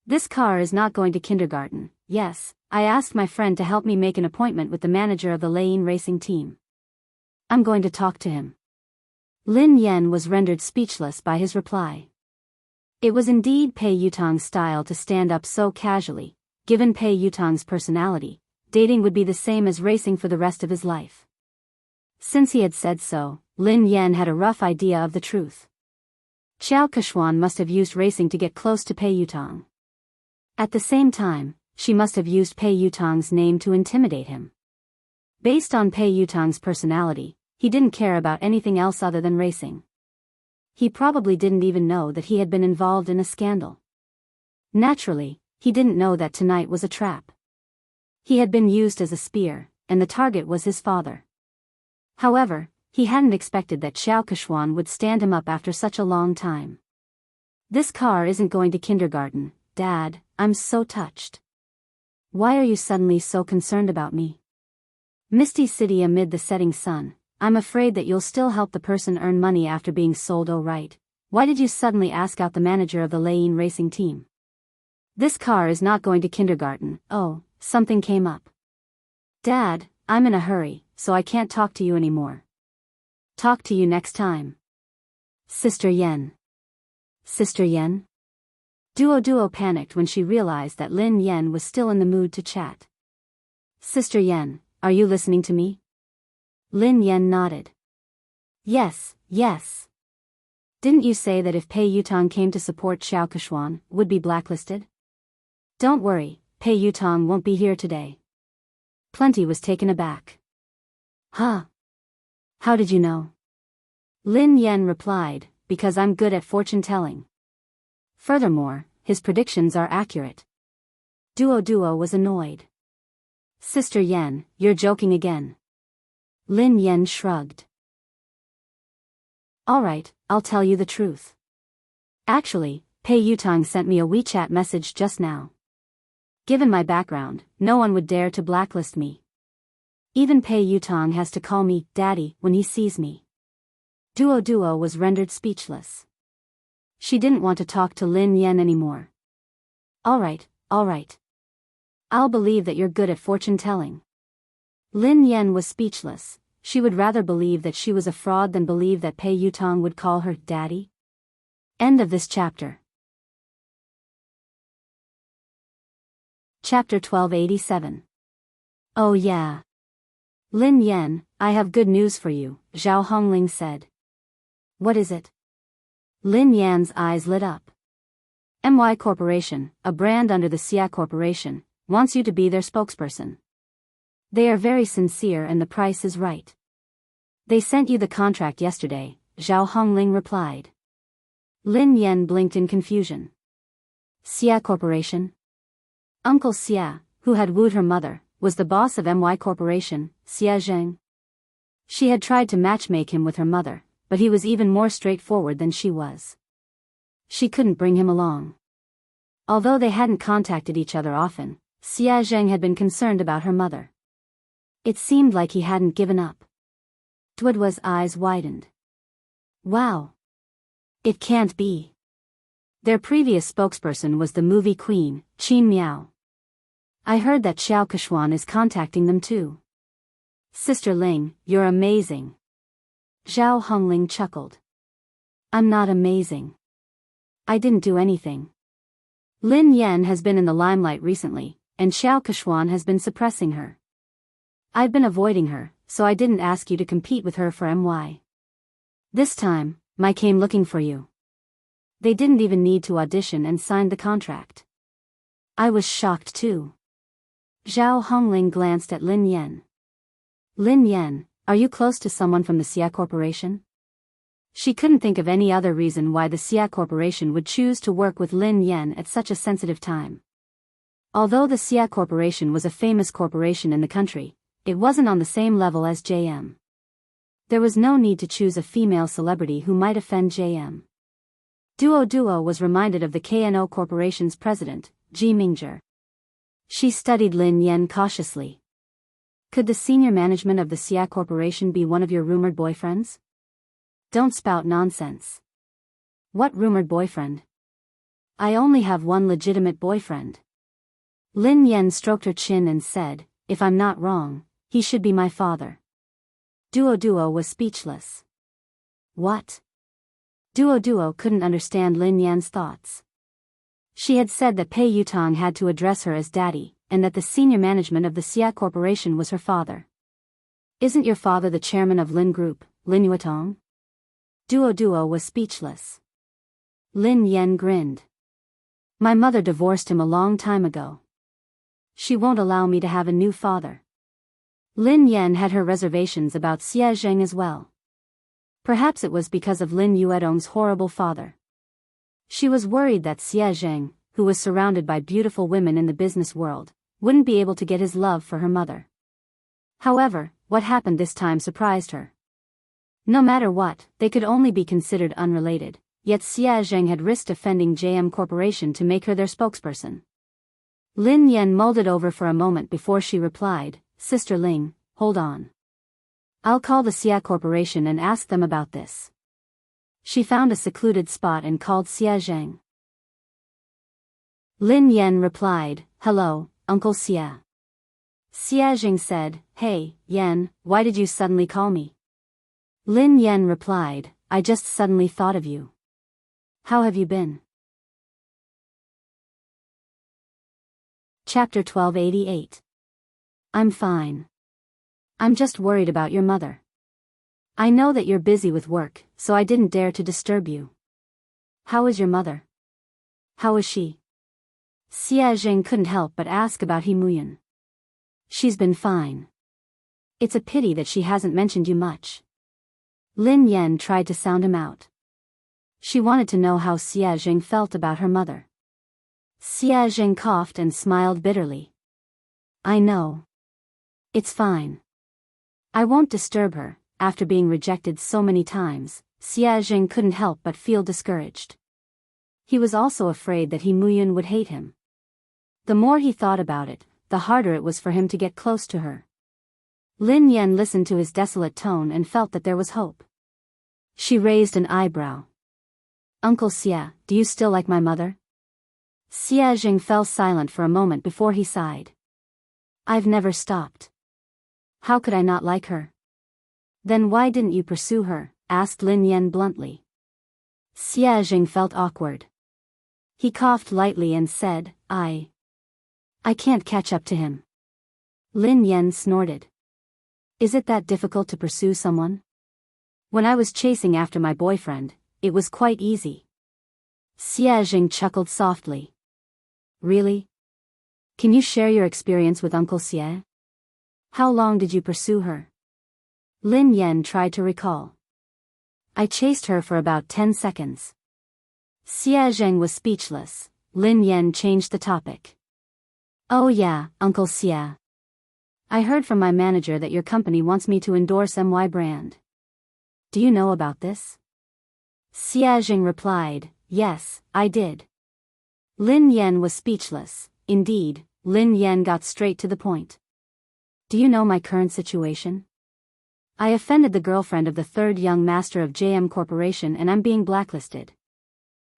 This car is not going to kindergarten, yes, I asked my friend to help me make an appointment with the manager of the Lane racing team. I'm going to talk to him. Lin Yan was rendered speechless by his reply. It was indeed Pei Yutong's style to stand up so casually. Given Pei Yutong's personality, dating would be the same as racing for the rest of his life. Since he had said so, Lin Yan had a rough idea of the truth. Qiao Keshuan must have used racing to get close to Pei Yutong. At the same time, she must have used Pei Yutong's name to intimidate him. Based on Pei Yutang's personality, he didn't care about anything else other than racing. He probably didn't even know that he had been involved in a scandal. Naturally, he didn't know that tonight was a trap. He had been used as a spear, and the target was his father. However, he hadn't expected that Xiao Keshuan would stand him up after such a long time. This car isn't going to kindergarten, Dad, I'm so touched. Why are you suddenly so concerned about me? Misty City amid the setting sun, I'm afraid that you'll still help the person earn money after being sold. Oh right, why did you suddenly ask out the manager of the Lane racing team? This car is not going to kindergarten. Oh, something came up. Dad, I'm in a hurry, so I can't talk to you anymore. Talk to you next time. Sister Yen. Sister Yen? Duo panicked when she realized that Lin Yen was still in the mood to chat. Sister Yen, are you listening to me? Lin Yen nodded. Yes. Didn't you say that if Pei Yutang came to support Xiao Keshuan, would be blacklisted? Don't worry, Pei Yutang won't be here today. Plenty was taken aback. Huh? How did you know? Lin Yen replied, because I'm good at fortune-telling. Furthermore, his predictions are accurate. Duo was annoyed. Sister Yen, you're joking again. Lin Yen shrugged. Alright, I'll tell you the truth. Actually, Pei Yutang sent me a WeChat message just now. Given my background, no one would dare to blacklist me. Even Pei Yutang has to call me Daddy when he sees me. Duo was rendered speechless. She didn't want to talk to Lin Yen anymore. Alright. I'll believe that you're good at fortune-telling. Lin Yen was speechless. She would rather believe that she was a fraud than believe that Pei Yutang would call her Daddy. End of this chapter. Chapter 1287. Oh yeah. Lin Yen, I have good news for you, Zhao Hongling said. What is it? Lin Yan's eyes lit up. MY Corporation, a brand under the Xia Corporation, wants you to be their spokesperson. They are very sincere and the price is right. They sent you the contract yesterday, Zhao Hongling replied. Lin Yen blinked in confusion. Xia Corporation? Uncle Xia, who had wooed her mother, was the boss of MY Corporation, Xia Zheng. She had tried to matchmake him with her mother, but he was even more straightforward than she was. She couldn't bring him along. Although they hadn't contacted each other often, Xia Zheng had been concerned about her mother. It seemed like he hadn't given up. Duoduo's eyes widened. Wow. It can't be. Their previous spokesperson was the movie queen, Qin Miao. I heard that Xiao Keshuan is contacting them too. Sister Ling, you're amazing. Zhao Hongling chuckled. I'm not amazing. I didn't do anything. Lin Yen has been in the limelight recently, and Xiao Keshuan has been suppressing her. I've been avoiding her, so I didn't ask you to compete with her for MY. This time, I came looking for you. They didn't even need to audition and signed the contract. I was shocked too. Zhao Hongling glanced at Lin Yen. Lin Yen, are you close to someone from the Xia Corporation? She couldn't think of any other reason why the Xia Corporation would choose to work with Lin Yen at such a sensitive time. Although the Xia Corporation was a famous corporation in the country, it wasn't on the same level as JM. There was no need to choose a female celebrity who might offend JM. Duo was reminded of the KNO Corporation's president, Ji Mingzhi. She studied Lin Yen cautiously. Could the senior management of the Xia Corporation be one of your rumored boyfriends? Don't spout nonsense. What rumored boyfriend? I only have one legitimate boyfriend. Lin Yen stroked her chin and said, if I'm not wrong, he should be my father. Duo was speechless. What? Duo couldn't understand Lin Yan's thoughts. She had said that Pei Yutang had to address her as daddy, and that the senior management of the Xia Corporation was her father. Isn't your father the chairman of Lin Group, Lin Yuetong? Duo was speechless. Lin Yen grinned. My mother divorced him a long time ago. She won't allow me to have a new father. Lin Yan had her reservations about Xie Zheng as well. Perhaps it was because of Lin Yuedong's horrible father. She was worried that Xie Zheng, who was surrounded by beautiful women in the business world, wouldn't be able to get his love for her mother. However, what happened this time surprised her. No matter what, they could only be considered unrelated, yet Xie Zheng had risked offending JM Corporation to make her their spokesperson. Lin Yan mulled it over for a moment before she replied, "Sister Ling, hold on. I'll call the Xia Corporation and ask them about this." She found a secluded spot and called Xie Zheng. Lin Yan replied, "Hello, Uncle Xie." Xie Zheng said, "Hey, Yan, why did you suddenly call me?" Lin Yan replied, "I just suddenly thought of you. How have you been?" Chapter 1288. I'm fine. I'm just worried about your mother. I know that you're busy with work, so I didn't dare to disturb you. How is your mother? How is she? Xie Zheng couldn't help but ask about He Muyan. She's been fine. It's a pity that she hasn't mentioned you much. Lin Yan tried to sound him out. She wanted to know how Xie Zheng felt about her mother. Xie Zheng coughed and smiled bitterly. I know. It's fine. I won't disturb her. After being rejected so many times, Xie Zheng couldn't help but feel discouraged. He was also afraid that He Muyan would hate him. The more he thought about it, the harder it was for him to get close to her. Lin Yan listened to his desolate tone and felt that there was hope. She raised an eyebrow. Uncle Xie, do you still like my mother? Xie Zheng fell silent for a moment before he sighed. I've never stopped. How could I not like her? Then why didn't you pursue her? Asked Lin Yan bluntly. Xie Zheng felt awkward. He coughed lightly and said, I can't catch up to him. Lin Yan snorted. Is it that difficult to pursue someone? When I was chasing after my boyfriend, it was quite easy. Xie Zheng chuckled softly. Really? Can you share your experience with Uncle Xie? How long did you pursue her? Lin Yan tried to recall. I chased her for about 10 seconds. Xie Zheng was speechless. Lin Yan changed the topic. Oh yeah, Uncle Xie. I heard from my manager that your company wants me to endorse MY brand. Do you know about this? Xie Zheng replied, yes, I did. Lin Yan was speechless. Indeed, Lin Yan got straight to the point. Do you know my current situation? I offended the girlfriend of the third young master of JM Corporation and I'm being blacklisted.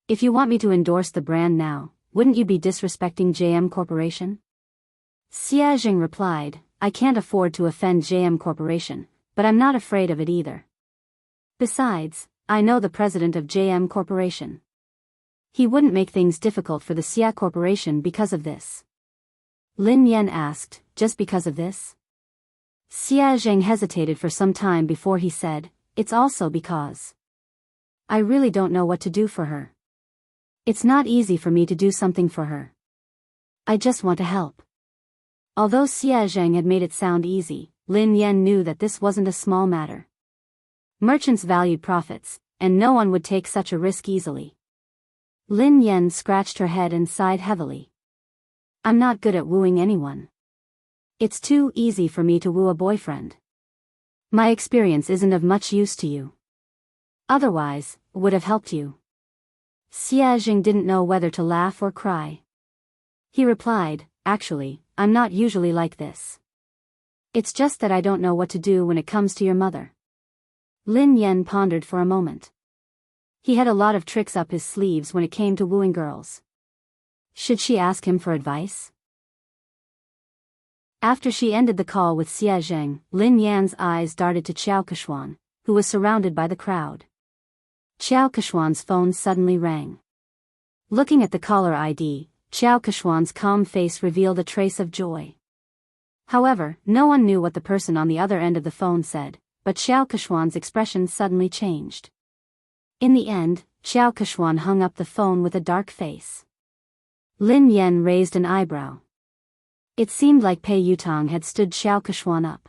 If you want me to endorse the brand now, wouldn't you be disrespecting JM Corporation? Xie Zheng replied, I can't afford to offend JM Corporation, but I'm not afraid of it either. Besides, I know the president of JM Corporation. He wouldn't make things difficult for the Xia Corporation because of this. Lin Yan asked, just because of this? Xie Zheng hesitated for some time before he said, it's also because I really don't know what to do for her. It's not easy for me to do something for her. I just want to help. Although Xie Zheng had made it sound easy, Lin Yan knew that this wasn't a small matter. Merchants valued profits, and no one would take such a risk easily. Lin Yan scratched her head and sighed heavily. I'm not good at wooing anyone. It's too easy for me to woo a boyfriend. My experience isn't of much use to you. Otherwise, would have helped you. Xie Zheng didn't know whether to laugh or cry. He replied, actually, I'm not usually like this. It's just that I don't know what to do when it comes to your mother. Lin Yan pondered for a moment. He had a lot of tricks up his sleeves when it came to wooing girls. Should she ask him for advice? After she ended the call with Xie Zheng, Lin Yan's eyes darted to Qiao Keshuan, who was surrounded by the crowd. Qiao Keshuan's phone suddenly rang. Looking at the caller ID, Qiao Keshuan's calm face revealed a trace of joy. However, no one knew what the person on the other end of the phone said, but Qiao Keshuan's expression suddenly changed. In the end, Qiao Keshuan hung up the phone with a dark face. Lin Yan raised an eyebrow. It seemed like Pei Yutong had stood Qiao Keshuan up.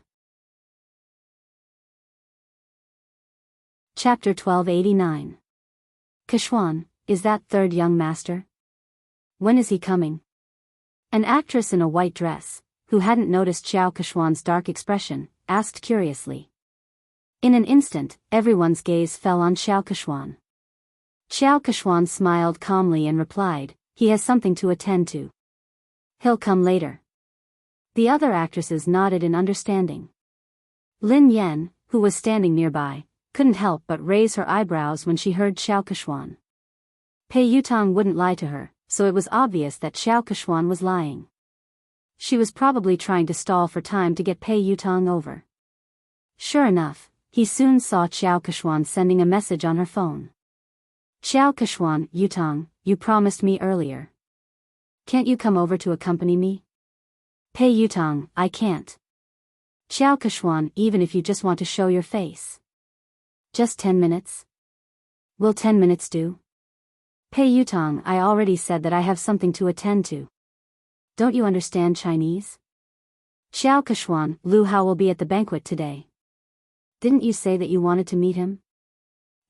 Chapter 1289. Kishwan, is that third young master? When is he coming? An actress in a white dress, who hadn't noticed Xiao Kishwan's dark expression, asked curiously. In an instant, everyone's gaze fell on Xiao Kishwan. Xiao Kishwan smiled calmly and replied, he has something to attend to. He'll come later. The other actresses nodded in understanding. Lin Yan, who was standing nearby, couldn't help but raise her eyebrows when she heard Xiao Kishwan. Pei Yutong wouldn't lie to her, so it was obvious that Xiao Kishwan was lying. She was probably trying to stall for time to get Pei Yutong over. Sure enough, he soon saw Xiao Kishwan sending a message on her phone. Xiao Kishwan, Yutong, you promised me earlier. Can't you come over to accompany me? Pei Yutong, I can't. Xiao Kishwan, even if you just want to show your face. Just 10 minutes? Will 10 minutes do? Pei Yutong, I already said that I have something to attend to. Don't you understand Chinese? Xiao Kishwan, Lu Hao will be at the banquet today. Didn't you say that you wanted to meet him?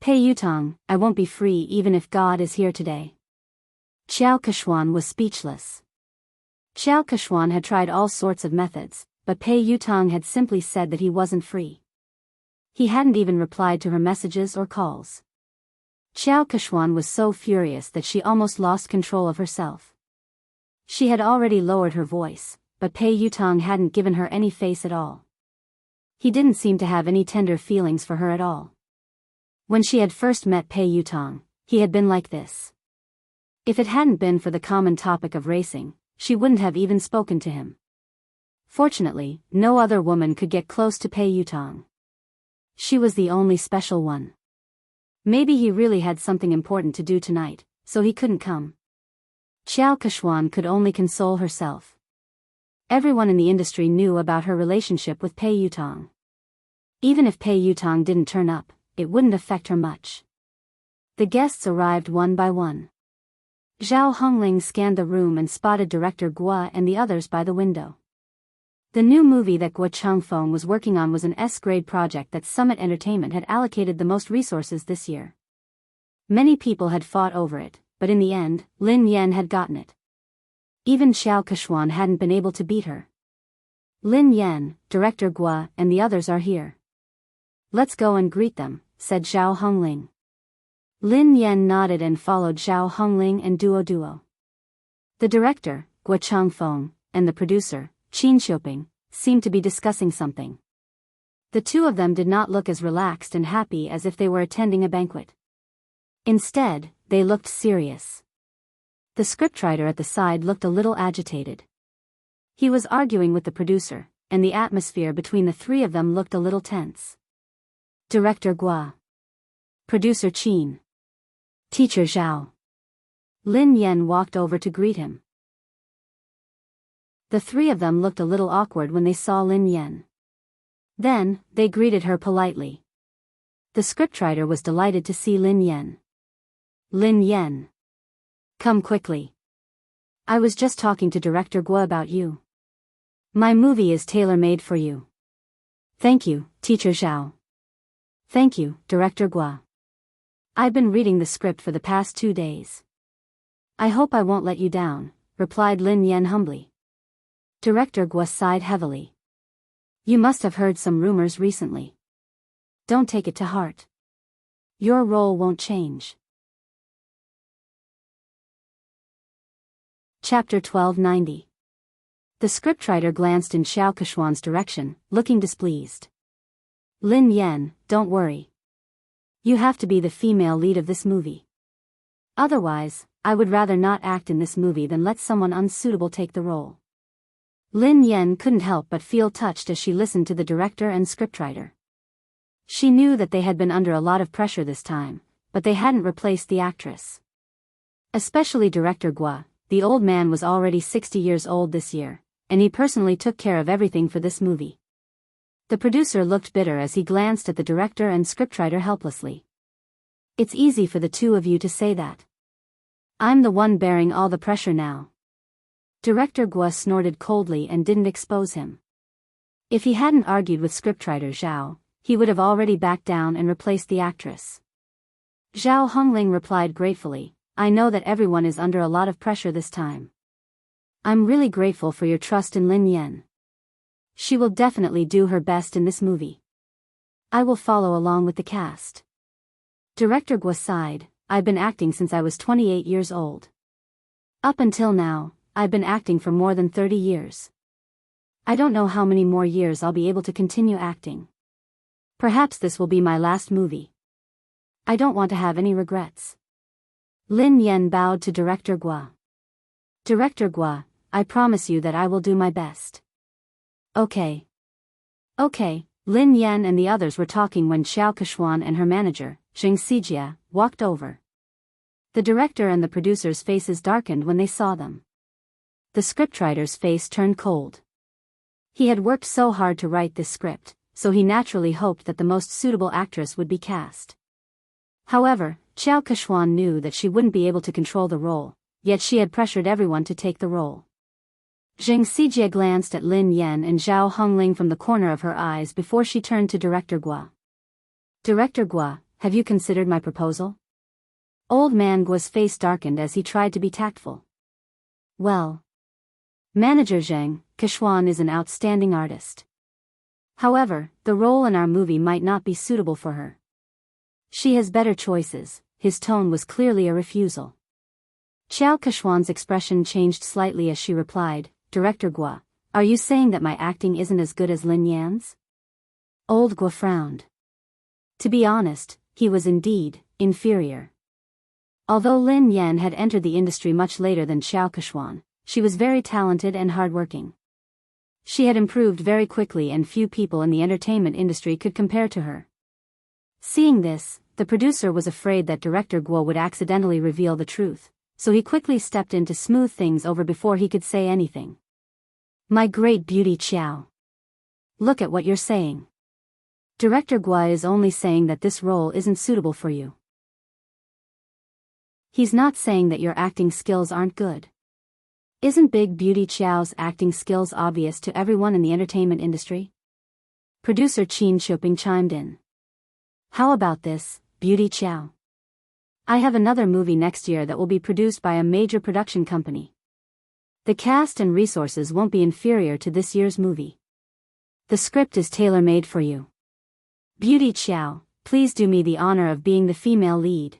Pei Yutong, I won't be free even if God is here today. Xiao Kishwan was speechless. Xiao Kishwan had tried all sorts of methods, but Pei Yutong had simply said that he wasn't free. He hadn't even replied to her messages or calls. Xiao Kishwan was so furious that she almost lost control of herself. She had already lowered her voice, but Pei Yutong hadn't given her any face at all. He didn't seem to have any tender feelings for her at all. When she had first met Pei Yutong, he had been like this. If it hadn't been for the common topic of racing, she wouldn't have even spoken to him. Fortunately, no other woman could get close to Pei Yutong. She was the only special one. Maybe he really had something important to do tonight, so he couldn't come. Xiao Kishwan could only console herself. Everyone in the industry knew about her relationship with Pei Yutong. Even if Pei Yutong didn't turn up, it wouldn't affect her much. The guests arrived one by one. Zhao Hongling scanned the room and spotted director Guo and the others by the window. The new movie that Guo Changfeng was working on was an S-grade project that Summit Entertainment had allocated the most resources this year. Many people had fought over it, but in the end, Lin Yan had gotten it. Even Xiao Kishwan hadn't been able to beat her. Lin Yan, director Guo, and the others are here. Let's go and greet them, said Zhao Hongling. Lin Yan nodded and followed Zhao Hongling and Duo. The director, Guo Changfeng, and the producer, Qin Xiuping, seemed to be discussing something. The two of them did not look as relaxed and happy as if they were attending a banquet. Instead, they looked serious. The scriptwriter at the side looked a little agitated. He was arguing with the producer, and the atmosphere between the three of them looked a little tense. Director Guo. Producer Qin. Teacher Zhao. Lin Yan walked over to greet him. The three of them looked a little awkward when they saw Lin Yan. Then, they greeted her politely. The scriptwriter was delighted to see Lin Yan. Lin Yan. Come quickly. I was just talking to Director Guo about you. My movie is tailor-made for you. Thank you, Teacher Zhao. Thank you, Director Guo. I've been reading the script for the past 2 days. I hope I won't let you down, replied Lin Yan humbly. Director Guo sighed heavily. You must have heard some rumors recently. Don't take it to heart. Your role won't change. Chapter 1290. The scriptwriter glanced in Xiao Kishwan's direction, looking displeased. Lin Yan, don't worry. You have to be the female lead of this movie. Otherwise, I would rather not act in this movie than let someone unsuitable take the role. Lin Yan couldn't help but feel touched as she listened to the director and scriptwriter. She knew that they had been under a lot of pressure this time, but they hadn't replaced the actress. Especially Director Guo. The old man was already 60 years old this year, and he personally took care of everything for this movie. The producer looked bitter as he glanced at the director and scriptwriter helplessly. It's easy for the two of you to say that. I'm the one bearing all the pressure now. Director Guo snorted coldly and didn't expose him. If he hadn't argued with scriptwriter Zhao, he would have already backed down and replaced the actress. Zhao Hongling replied gratefully, I know that everyone is under a lot of pressure this time. I'm really grateful for your trust in Lin Yan. She will definitely do her best in this movie. I will follow along with the cast. Director Guo sighed, I've been acting since I was 28 years old. Up until now, I've been acting for more than 30 years. I don't know how many more years I'll be able to continue acting. Perhaps this will be my last movie. I don't want to have any regrets. Lin Yan bowed to Director Guo. Director Guo, I promise you that I will do my best. Okay. Okay, Lin Yan and the others were talking when Xiao Kechuan and her manager, Zheng Xijie, walked over. The director and the producer's faces darkened when they saw them. The scriptwriter's face turned cold. He had worked so hard to write this script, so he naturally hoped that the most suitable actress would be cast. However, Xiao Kechuan knew that she wouldn't be able to control the role, yet she had pressured everyone to take the role. Zheng Xijie glanced at Lin Yan and Zhao Hongling from the corner of her eyes before she turned to Director Guo. Director Guo, have you considered my proposal? Old man Guo's face darkened as he tried to be tactful. Well, Manager Zheng, Kechuan is an outstanding artist. However, the role in our movie might not be suitable for her. She has better choices. His tone was clearly a refusal. Xiao Kechuan's expression changed slightly as she replied, Director Guo, are you saying that my acting isn't as good as Lin Yan's? Old Guo frowned. To be honest, he was indeed inferior. Although Lin Yan had entered the industry much later than Xiao Kechuan, she was very talented and hardworking. She had improved very quickly and few people in the entertainment industry could compare to her. Seeing this, the producer was afraid that Director Guo would accidentally reveal the truth, so he quickly stepped in to smooth things over before he could say anything. My great beauty Xiao. Look at what you're saying. Director Guo is only saying that this role isn't suitable for you. He's not saying that your acting skills aren't good. Isn't Big Beauty Xiao's acting skills obvious to everyone in the entertainment industry? Producer Qin Shuping chimed in. How about this, Beauty Xiao? I have another movie next year that will be produced by a major production company. The cast and resources won't be inferior to this year's movie. The script is tailor-made for you. Beauty Xiao, please do me the honor of being the female lead.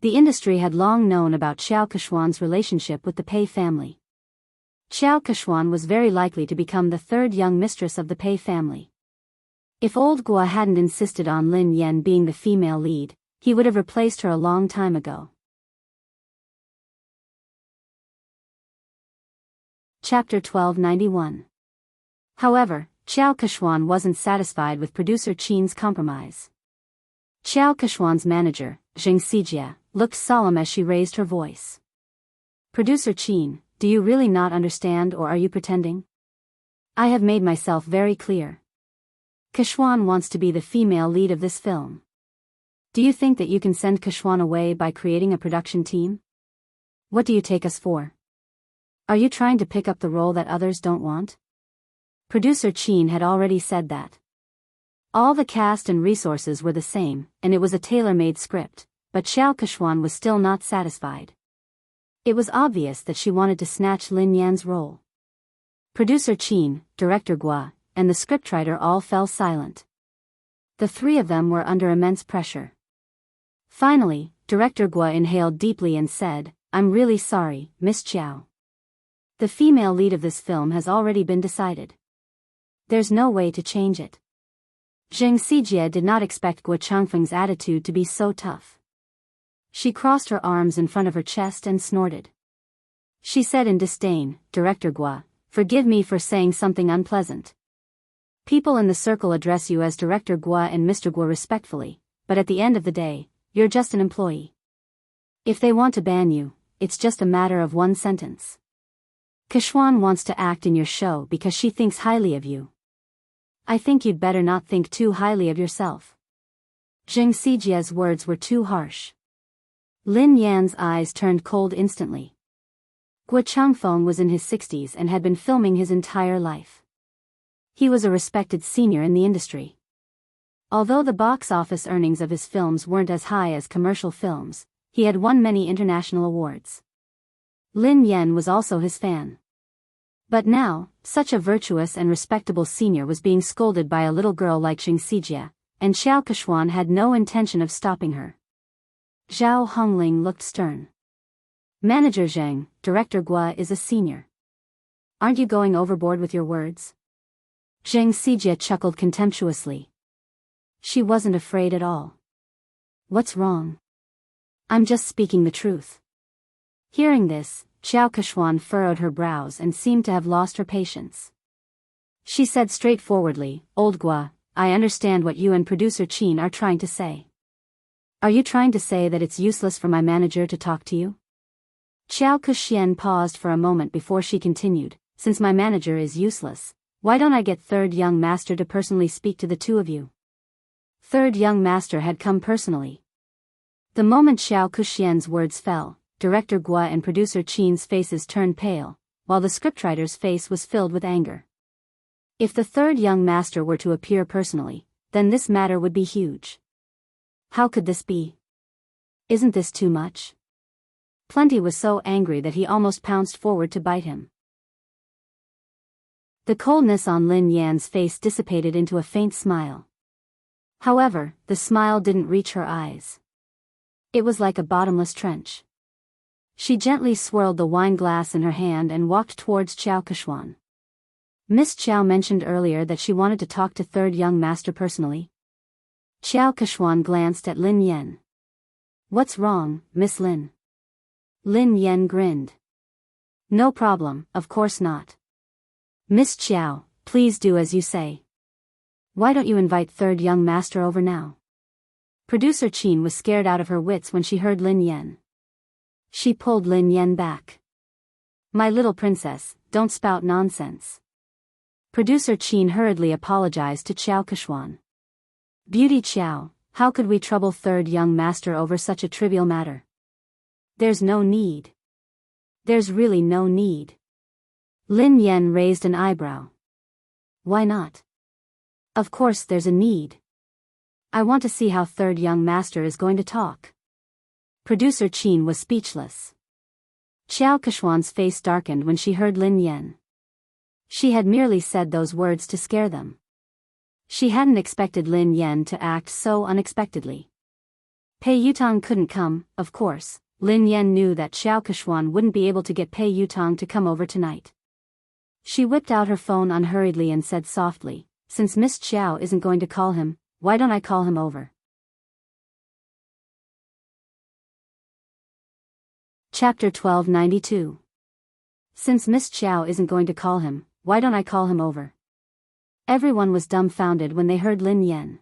The industry had long known about Xiao Kechuan's relationship with the Pei family. Xiao Kechuan was very likely to become the third young mistress of the Pei family. If old Guo hadn't insisted on Lin Yan being the female lead, he would have replaced her a long time ago. Chapter 1291. However, Xiao Kechuan wasn't satisfied with producer Qin's compromise. Xiao Kechuan's manager, Zheng Xijie, looked solemn as she raised her voice. Producer Qin, do you really not understand or are you pretending? I have made myself very clear. Kechuan wants to be the female lead of this film. Do you think that you can send Kechuan away by creating a production team? What do you take us for? Are you trying to pick up the role that others don't want? Producer Qin had already said that. All the cast and resources were the same, and it was a tailor-made script, but Xiao Kechuan was still not satisfied. It was obvious that she wanted to snatch Lin Yan's role. Producer Qin, Director Guo, and the scriptwriter all fell silent. The three of them were under immense pressure. Finally, Director Guo inhaled deeply and said, I'm really sorry, Miss Xiao. The female lead of this film has already been decided. There's no way to change it. Zheng Xijie did not expect Guo Changfeng's attitude to be so tough. She crossed her arms in front of her chest and snorted. She said in disdain, Director Guo, forgive me for saying something unpleasant. People in the circle address you as Director Guo and Mr. Guo respectfully, but at the end of the day, you're just an employee. If they want to ban you, it's just a matter of one sentence. Kechuan wants to act in your show because she thinks highly of you. I think you'd better not think too highly of yourself. Zheng Xijie's words were too harsh. Lin Yan's eyes turned cold instantly. Guo Changfeng was in his 60s and had been filming his entire life. He was a respected senior in the industry. Although the box office earnings of his films weren't as high as commercial films, he had won many international awards. Lin Yan was also his fan. But now, such a virtuous and respectable senior was being scolded by a little girl like Xing Xijie, and Xiao Keshuan had no intention of stopping her. Zhao Hongling looked stern. Manager Zheng, Director Gua is a senior. Aren't you going overboard with your words? Zheng Xijie chuckled contemptuously. She wasn't afraid at all. What's wrong? I'm just speaking the truth. Hearing this, Xiao Keshuan furrowed her brows and seemed to have lost her patience. She said straightforwardly, Old Gua, I understand what you and producer Qin are trying to say. Are you trying to say that it's useless for my manager to talk to you? Xiao Kexian paused for a moment before she continued, since my manager is useless, why don't I get Third Young Master to personally speak to the two of you? Third Young Master had come personally. The moment Xiao Kexian's words fell, Director Gua and producer Qin's faces turned pale, while the scriptwriter's face was filled with anger. If the Third Young Master were to appear personally, then this matter would be huge. How could this be? Isn't this too much? Plenty was so angry that he almost pounced forward to bite him. The coldness on Lin Yan's face dissipated into a faint smile. However, the smile didn't reach her eyes. It was like a bottomless trench. She gently swirled the wine glass in her hand and walked towards Xiao Keshuan. Miss Xiao mentioned earlier that she wanted to talk to Third Young Master personally. Xiao Keshuan glanced at Lin Yan. What's wrong, Miss Lin? Lin Yan grinned. No problem, of course not. Miss Xiao, please do as you say. Why don't you invite Third Young Master over now? Producer Qin was scared out of her wits when she heard Lin Yan. She pulled Lin Yan back. My little princess, don't spout nonsense. Producer Qin hurriedly apologized to Xiao Keshuan. Beauty Xiao, how could we trouble Third Young Master over such a trivial matter? There's no need. There's really no need. Lin Yan raised an eyebrow. Why not? Of course there's a need. I want to see how Third Young Master is going to talk. Producer Qin was speechless. Xiao Keshuan's face darkened when she heard Lin Yan. She had merely said those words to scare them. She hadn't expected Lin Yan to act so unexpectedly. Pei Yutang couldn't come, of course. Lin Yan knew that Xiao Keshuan wouldn't be able to get Pei Yutang to come over tonight. She whipped out her phone unhurriedly and said softly, since Miss Xiao isn't going to call him, why don't I call him over? Chapter 1292. Since Miss Xiao isn't going to call him, why don't I call him over? Everyone was dumbfounded when they heard Lin Yan.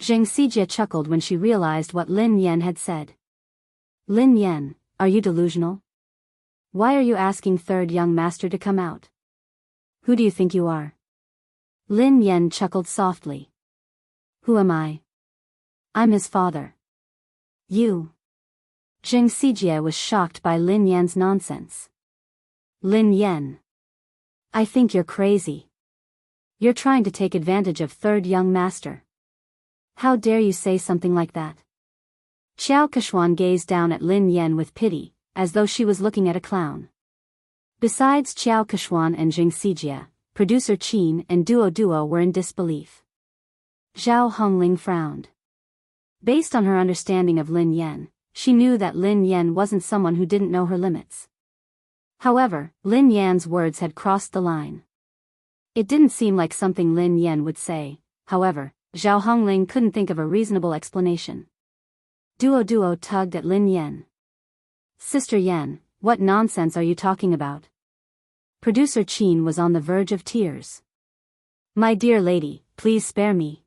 Zheng Xijie chuckled when she realized what Lin Yan had said. Lin Yan, are you delusional? Why are you asking Third Young Master to come out? Who do you think you are? Lin Yan chuckled softly. Who am I? I'm his father. You. Zheng Xijie was shocked by Lin Yan's nonsense. Lin Yan. I think you're crazy. You're trying to take advantage of Third Young Master. How dare you say something like that? Xiao Keshuan gazed down at Lin Yan with pity, as though she was looking at a clown. Besides Xiao Keshuan and Zheng Xijie, producer Qin and Duo were in disbelief. Zhao Hongling frowned. Based on her understanding of Lin Yan, she knew that Lin Yan wasn't someone who didn't know her limits. However, Lin Yan's words had crossed the line. It didn't seem like something Lin Yan would say. However, Zhao Hongling couldn't think of a reasonable explanation. Duo tugged at Lin Yan. Sister Yan, what nonsense are you talking about? Producer Qin was on the verge of tears. My dear lady, please spare me.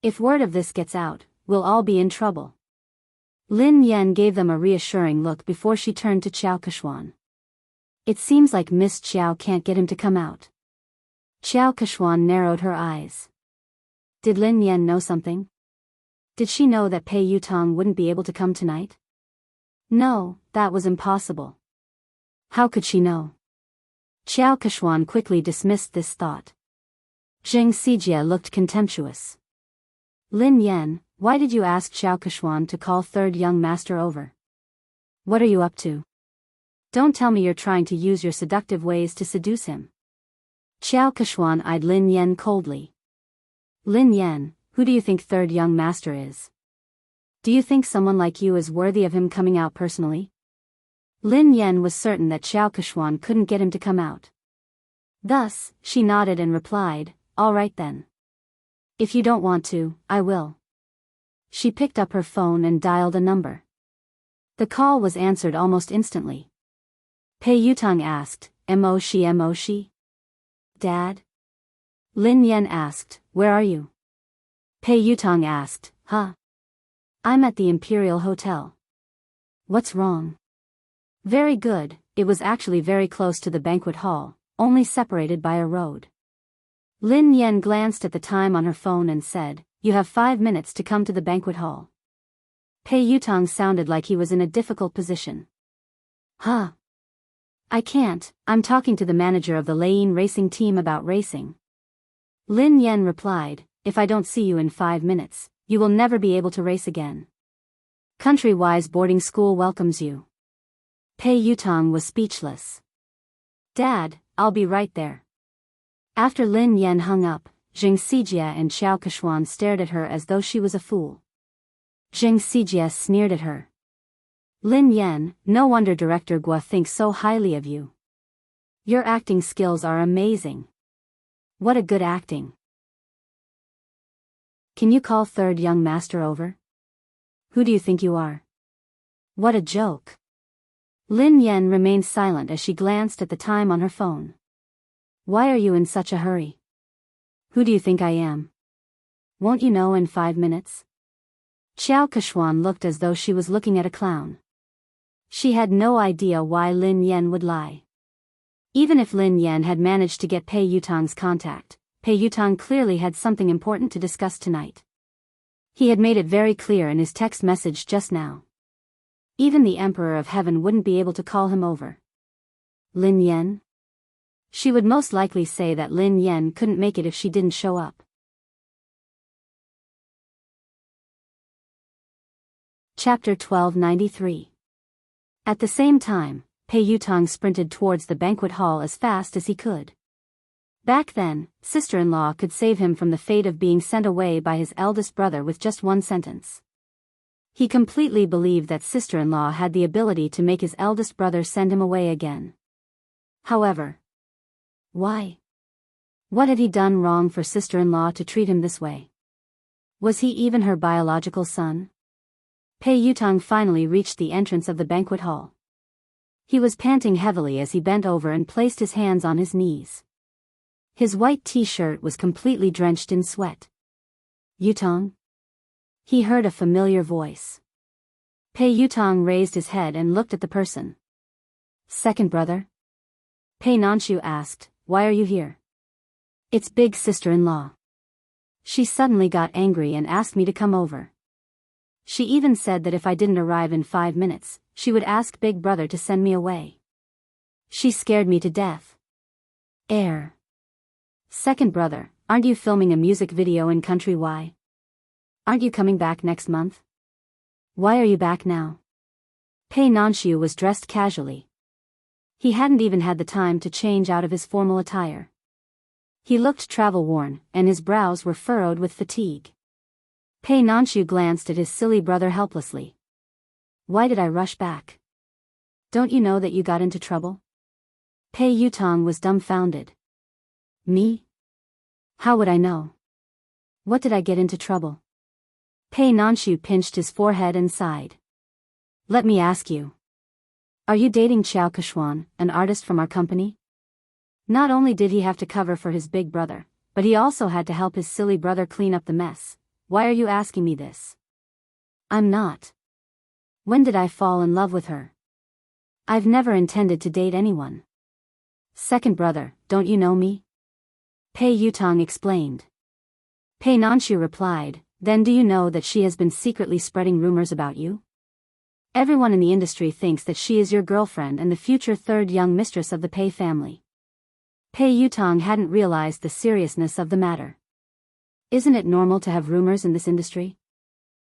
If word of this gets out, we'll all be in trouble. Lin Yan gave them a reassuring look before she turned to Xiao Keshuan. It seems like Miss Xiao can't get him to come out. Xiao Keshuan narrowed her eyes. Did Lin Yan know something? Did she know that Pei Yutang wouldn't be able to come tonight? No, that was impossible. How could she know? Xiao Keshuan quickly dismissed this thought. Zheng Xijie looked contemptuous. Lin Yan, why did you ask Xiao Keshuan to call third young master over? What are you up to? Don't tell me you're trying to use your seductive ways to seduce him. Xiao Keshuan eyed Lin Yan coldly. Lin Yan, who do you think third young master is? Do you think someone like you is worthy of him coming out personally? Lin Yan was certain that Xiao Keshuan couldn't get him to come out. Thus, she nodded and replied, all right then. If you don't want to, I will. She picked up her phone and dialed a number. The call was answered almost instantly. Pei Yutang asked, Mo shi? Dad? Lin Yan asked, where are you? Pei Yutang asked, huh? I'm at the Imperial Hotel. What's wrong? Very good, it was actually very close to the banquet hall, only separated by a road. Lin Yan glanced at the time on her phone and said, you have 5 minutes to come to the banquet hall. Pei Yutang sounded like he was in a difficult position. Huh? I can't, I'm talking to the manager of the Lane racing team about racing. Lin Yan replied, if I don't see you in 5 minutes, you will never be able to race again. Country-wise boarding school welcomes you. Pei Yutang was speechless. Dad, I'll be right there. After Lin Yan hung up, Zheng Xijie and Xiao Keshuan stared at her as though she was a fool. Zheng Xijie sneered at her. Lin Yan, no wonder Director Guo thinks so highly of you. Your acting skills are amazing. What a good acting. Can you call third young master over? Who do you think you are? What a joke. Lin Yan remained silent as she glanced at the time on her phone. Why are you in such a hurry? Who do you think I am? Won't you know in 5 minutes? Xiao Keshuan looked as though she was looking at a clown. She had no idea why Lin Yan would lie. Even if Lin Yan had managed to get Pei Yutang's contact, Pei Yutang clearly had something important to discuss tonight. He had made it very clear in his text message just now. Even the Emperor of Heaven wouldn't be able to call him over. Lin Yan? She would most likely say that Lin Yan couldn't make it if she didn't show up. Chapter 1293. At the same time, Pei Yutang sprinted towards the banquet hall as fast as he could. Back then, sister-in-law could save him from the fate of being sent away by his eldest brother with just one sentence. He completely believed that sister-in-law had the ability to make his eldest brother send him away again. However, why? What had he done wrong for sister-in-law to treat him this way? Was he even her biological son? Pei Yutang finally reached the entrance of the banquet hall. He was panting heavily as he bent over and placed his hands on his knees. His white t-shirt was completely drenched in sweat. Yutang? He heard a familiar voice. Pei Yutang raised his head and looked at the person. Second brother? Pei Nanshu asked, why are you here? It's big sister-in-law. She suddenly got angry and asked me to come over. She even said that if I didn't arrive in 5 minutes, she would ask big brother to send me away. She scared me to death. Second brother, aren't you filming a music video in Country Y? Aren't you coming back next month? Why are you back now? Pei Nanshu was dressed casually. He hadn't even had the time to change out of his formal attire. He looked travel-worn, and his brows were furrowed with fatigue. Pei Nanshu glanced at his silly brother helplessly. Why did I rush back? Don't you know that you got into trouble? Pei Yutang was dumbfounded. Me? How would I know? What did I get into trouble? Pei Nanshu pinched his forehead and sighed. Let me ask you. Are you dating Xiao Keshuan, an artist from our company? Not only did he have to cover for his big brother, but he also had to help his silly brother clean up the mess. Why are you asking me this? I'm not. When did I fall in love with her? I've never intended to date anyone. Second brother, don't you know me? Pei Yutang explained. Pei Nanshu replied, then do you know that she has been secretly spreading rumors about you? Everyone in the industry thinks that she is your girlfriend and the future third young mistress of the Pei family. Pei Yutang hadn't realized the seriousness of the matter. Isn't it normal to have rumors in this industry?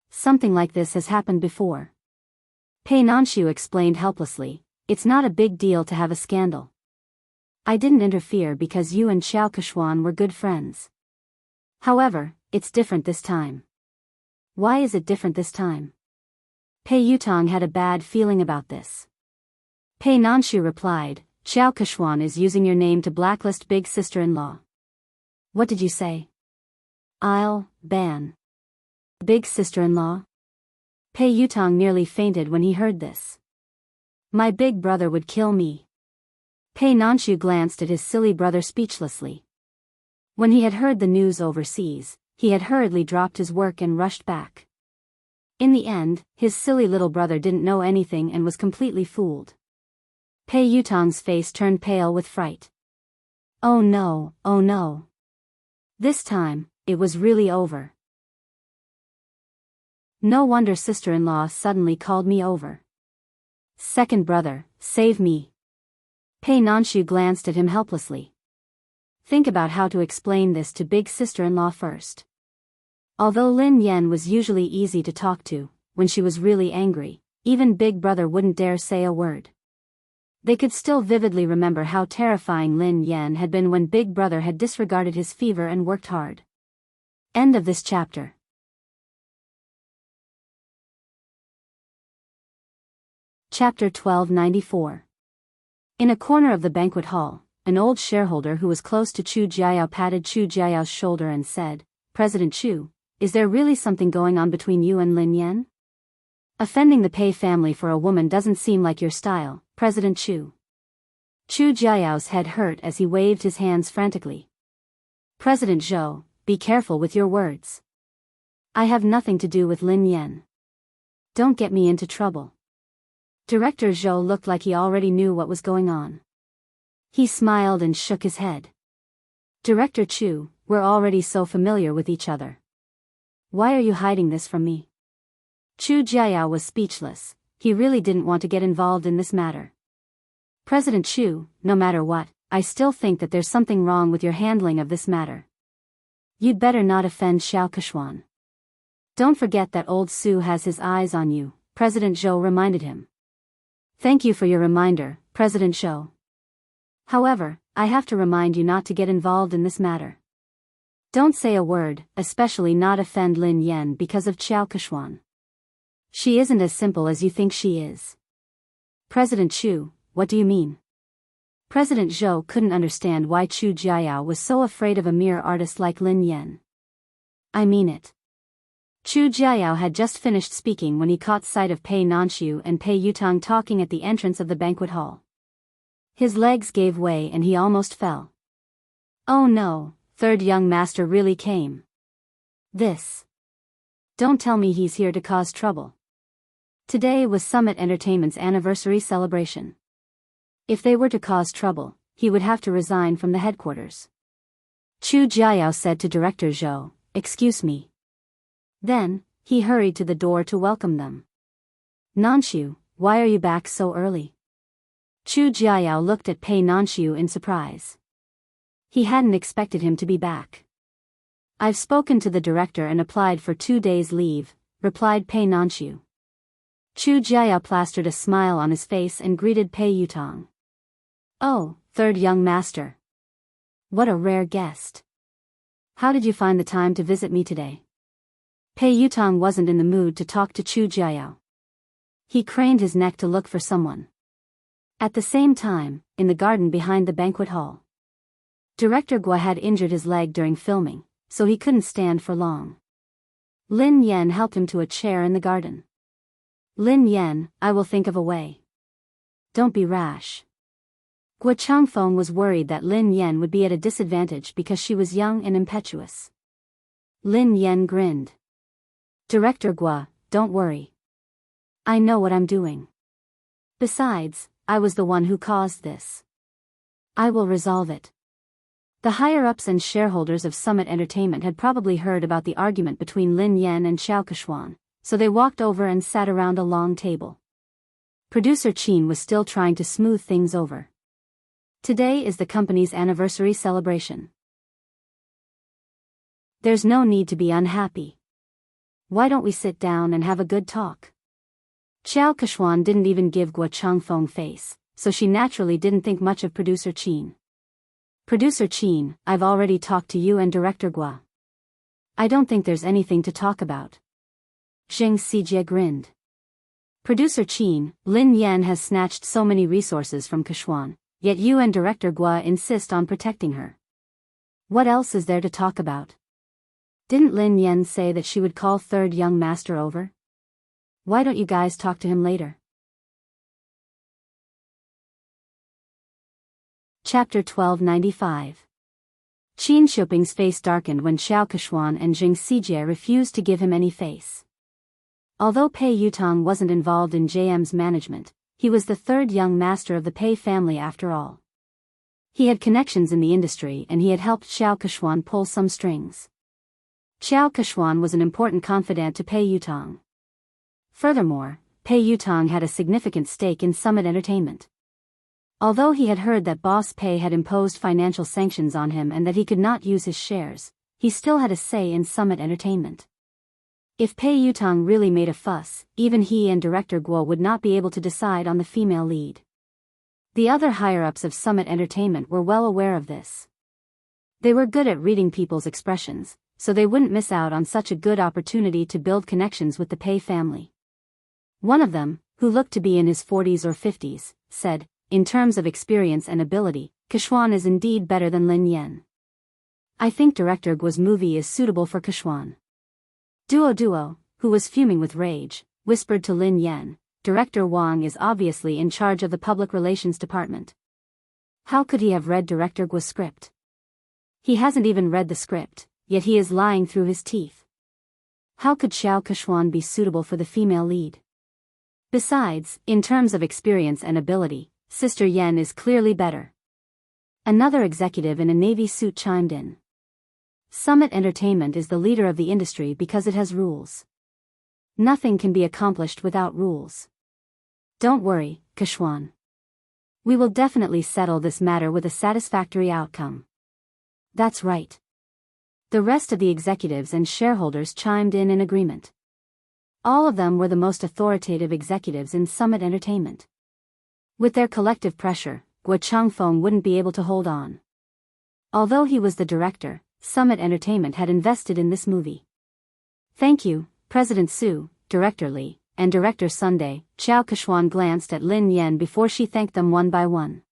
Something like this has happened before. Pei Nanshu explained helplessly, it's not a big deal to have a scandal. I didn't interfere because you and Xiao Keshuan were good friends. However, it's different this time. Why is it different this time? Pei Yutong had a bad feeling about this. Pei Nanshu replied, Xiao Keshuan is using your name to blacklist big sister-in-law. What did you say? I'll ban big sister-in-law? Pei Yutong nearly fainted when he heard this. My big brother would kill me. Pei Nanshu glanced at his silly brother speechlessly. When he had heard the news overseas, he had hurriedly dropped his work and rushed back. In the end, his silly little brother didn't know anything and was completely fooled. Pei Yutong's face turned pale with fright. Oh no, oh no. This time, it was really over. No wonder sister-in-law suddenly called me over. Second brother, save me. Pei Nanshu glanced at him helplessly. Think about how to explain this to big sister-in-law first. Although Lin Yan was usually easy to talk to, when she was really angry, even big brother wouldn't dare say a word. They could still vividly remember how terrifying Lin Yan had been when big brother had disregarded his fever and worked hard. End of this chapter. Chapter 1294. In a corner of the banquet hall, an old shareholder who was close to Chu Jiayao patted Chu Jiayao's shoulder and said, President Chu, is there really something going on between you and Lin Yan? Offending the Pei family for a woman doesn't seem like your style, President Chu. Chu Jiayao's head hurt as he waved his hands frantically. President Zhou, be careful with your words. I have nothing to do with Lin Yan. Don't get me into trouble. Director Zhou looked like he already knew what was going on. He smiled and shook his head. Director Chu, we're already so familiar with each other. Why are you hiding this from me? Chu Jiayao was speechless. He really didn't want to get involved in this matter. President Chu, no matter what, I still think that there's something wrong with your handling of this matter. You'd better not offend Xiao Keshuan. Don't forget that old Su has his eyes on you, President Zhou reminded him. Thank you for your reminder, President Zhou. However, I have to remind you not to get involved in this matter. Don't say a word, especially not offend Lin Yan because of Xiao Keshuan. She isn't as simple as you think she is. President Chu, what do you mean? President Zhou couldn't understand why Chu Jiayao was so afraid of a mere artist like Lin Yan. I mean it. Chu Jiayao had just finished speaking when he caught sight of Pei Nanshu and Pei Yutong talking at the entrance of the banquet hall. His legs gave way and he almost fell. Oh no, third young master really came. This. Don't tell me he's here to cause trouble. Today was Summit Entertainment's anniversary celebration. If they were to cause trouble, he would have to resign from the headquarters. Chu Jiayao said to Director Zhou, Excuse me. Then, he hurried to the door to welcome them. Nanshu, why are you back so early? Chu Jiayao looked at Pei Nanshu in surprise. He hadn't expected him to be back. I've spoken to the director and applied for 2 days leave, replied Pei Nanshu. Chu Jiayao plastered a smile on his face and greeted Pei Yutong. Oh, third young master. What a rare guest. How did you find the time to visit me today? Pei Yutong wasn't in the mood to talk to Chu Jiayao. He craned his neck to look for someone. At the same time, in the garden behind the banquet hall, Director Gua had injured his leg during filming, so he couldn't stand for long. Lin Yan helped him to a chair in the garden. Lin Yan, I will think of a way. Don't be rash. Gua Changfeng was worried that Lin Yan would be at a disadvantage because she was young and impetuous. Lin Yan grinned. Director Gua, don't worry. I know what I'm doing. Besides, I was the one who caused this. I will resolve it. The higher-ups and shareholders of Summit Entertainment had probably heard about the argument between Lin Yan and Xiao Keshuan, so they walked over and sat around a long table. Producer Qin was still trying to smooth things over. Today is the company's anniversary celebration. There's no need to be unhappy. Why don't we sit down and have a good talk? Xiao Keshuan didn't even give Guo Changfeng face, so she naturally didn't think much of Producer Qin. Producer Qin, I've already talked to you and Director Guo. I don't think there's anything to talk about. Zheng Xijie grinned. Producer Qin, Lin Yan has snatched so many resources from Keshuan, yet you and Director Guo insist on protecting her. What else is there to talk about? Didn't Lin Yan say that she would call third young master over? Why don't you guys talk to him later? Chapter 1295. Qin Shuping's face darkened when Xiao Keshuan and Zheng Xijie refused to give him any face. Although Pei Yutong wasn't involved in JM's management, he was the third young master of the Pei family after all. He had connections in the industry and he had helped Xiao Keshuan pull some strings. Xiao Keshuan was an important confidant to Pei Yutong. Furthermore, Pei Yutong had a significant stake in Summit Entertainment. Although he had heard that Boss Pei had imposed financial sanctions on him and that he could not use his shares, he still had a say in Summit Entertainment. If Pei Yutong really made a fuss, even he and Director Guo would not be able to decide on the female lead. The other higher-ups of Summit Entertainment were well aware of this. They were good at reading people's expressions, so they wouldn't miss out on such a good opportunity to build connections with the Pei family. One of them, who looked to be in his 40s or 50s, said, in terms of experience and ability, Keshuan is indeed better than Lin Yan. I think Director Guo's movie is suitable for Keshuan. Duo, who was fuming with rage, whispered to Lin Yan, Director Wang is obviously in charge of the public relations department. How could he have read Director Guo's script? He hasn't even read the script, yet he is lying through his teeth. How could Xiao Keshuan be suitable for the female lead? Besides, in terms of experience and ability, Sister Yen is clearly better. Another executive in a navy suit chimed in. Summit Entertainment is the leader of the industry because it has rules. Nothing can be accomplished without rules. Don't worry, Keshuan. We will definitely settle this matter with a satisfactory outcome. That's right. The rest of the executives and shareholders chimed in agreement. All of them were the most authoritative executives in Summit Entertainment. With their collective pressure, Guo Changfeng wouldn't be able to hold on. Although he was the director, Summit Entertainment had invested in this movie. Thank you, President Su, Director Li, and Director Sunday. Xiao Keshuan glanced at Lin Yan before she thanked them one by one.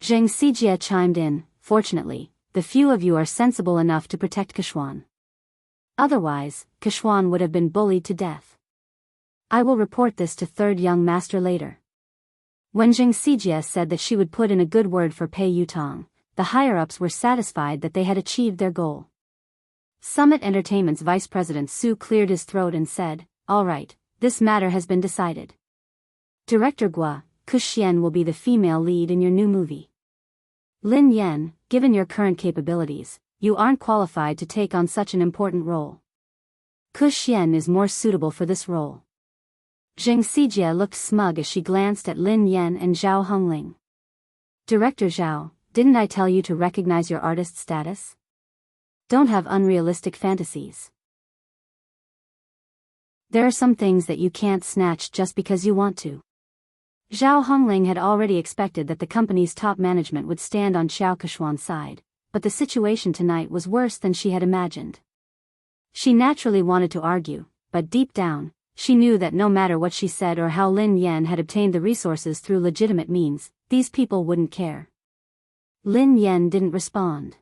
Zheng Xijie chimed in, fortunately, the few of you are sensible enough to protect Keshuan. Otherwise, Keshuan would have been bullied to death. I will report this to third young master later. When Zheng Xijie said that she would put in a good word for Pei Yutong, the higher-ups were satisfied that they had achieved their goal. Summit Entertainment's Vice President Su cleared his throat and said, all right, this matter has been decided. Director Guo, Kuxian will be the female lead in your new movie. Lin Yan, given your current capabilities, you aren't qualified to take on such an important role. Kuxian is more suitable for this role. Zheng Xijie looked smug as she glanced at Lin Yan and Zhao Hongling. Director Zhao, didn't I tell you to recognize your artist status? Don't have unrealistic fantasies. There are some things that you can't snatch just because you want to. Zhao Hongling had already expected that the company's top management would stand on Xiao Keshuan's side, but the situation tonight was worse than she had imagined. She naturally wanted to argue, but deep down, she knew that no matter what she said or how Lin Yan had obtained the resources through legitimate means, these people wouldn't care. Lin Yan didn't respond.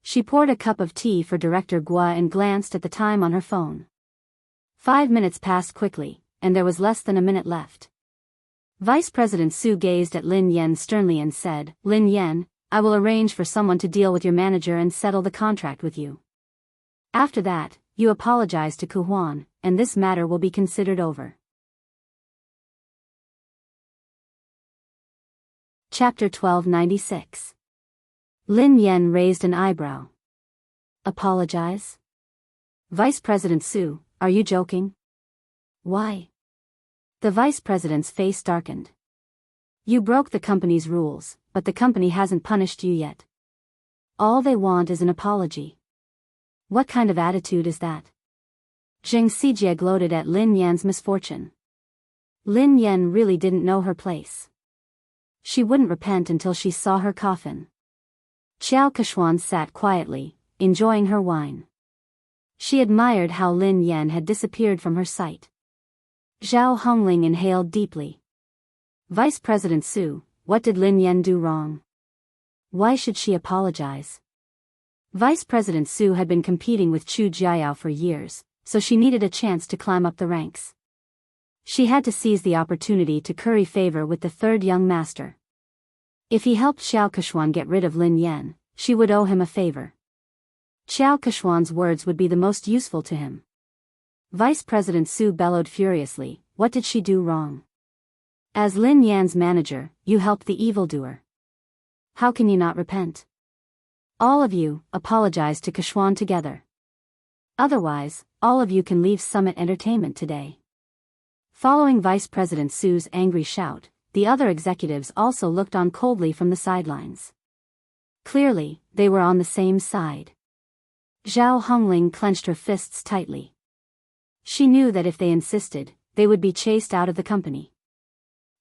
She poured a cup of tea for Director Guo and glanced at the time on her phone. 5 minutes passed quickly, and there was less than a minute left. Vice President Su gazed at Lin Yan sternly and said, Lin Yan, I will arrange for someone to deal with your manager and settle the contract with you. After that, you apologize to Kuhuan, and this matter will be considered over. Chapter 1296. Lin Yan raised an eyebrow. Apologize? Vice President Su, are you joking? Why? The Vice President's face darkened. You broke the company's rules, but the company hasn't punished you yet. All they want is an apology. What kind of attitude is that? Zheng Xijie gloated at Lin Yan's misfortune. Lin Yan really didn't know her place. She wouldn't repent until she saw her coffin. Xiao Kechuan sat quietly, enjoying her wine. She admired how Lin Yan had disappeared from her sight. Zhao Hongling inhaled deeply. Vice President Su, what did Lin Yan do wrong? Why should she apologize? Vice President Su had been competing with Chu Jiayao for years, so she needed a chance to climb up the ranks. She had to seize the opportunity to curry favor with the third young master. If he helped Xiao Kechuan get rid of Lin Yan, she would owe him a favor. Xiao Kechuan's words would be the most useful to him. Vice President Su bellowed furiously, what did she do wrong? As Lin Yan's manager, you helped the evildoer. How can you not repent? All of you, apologize to Kechuan together. Otherwise, all of you can leave Summit Entertainment today. Following Vice President Su's angry shout, the other executives also looked on coldly from the sidelines. Clearly, they were on the same side. Zhao Hongling clenched her fists tightly. She knew that if they insisted, they would be chased out of the company.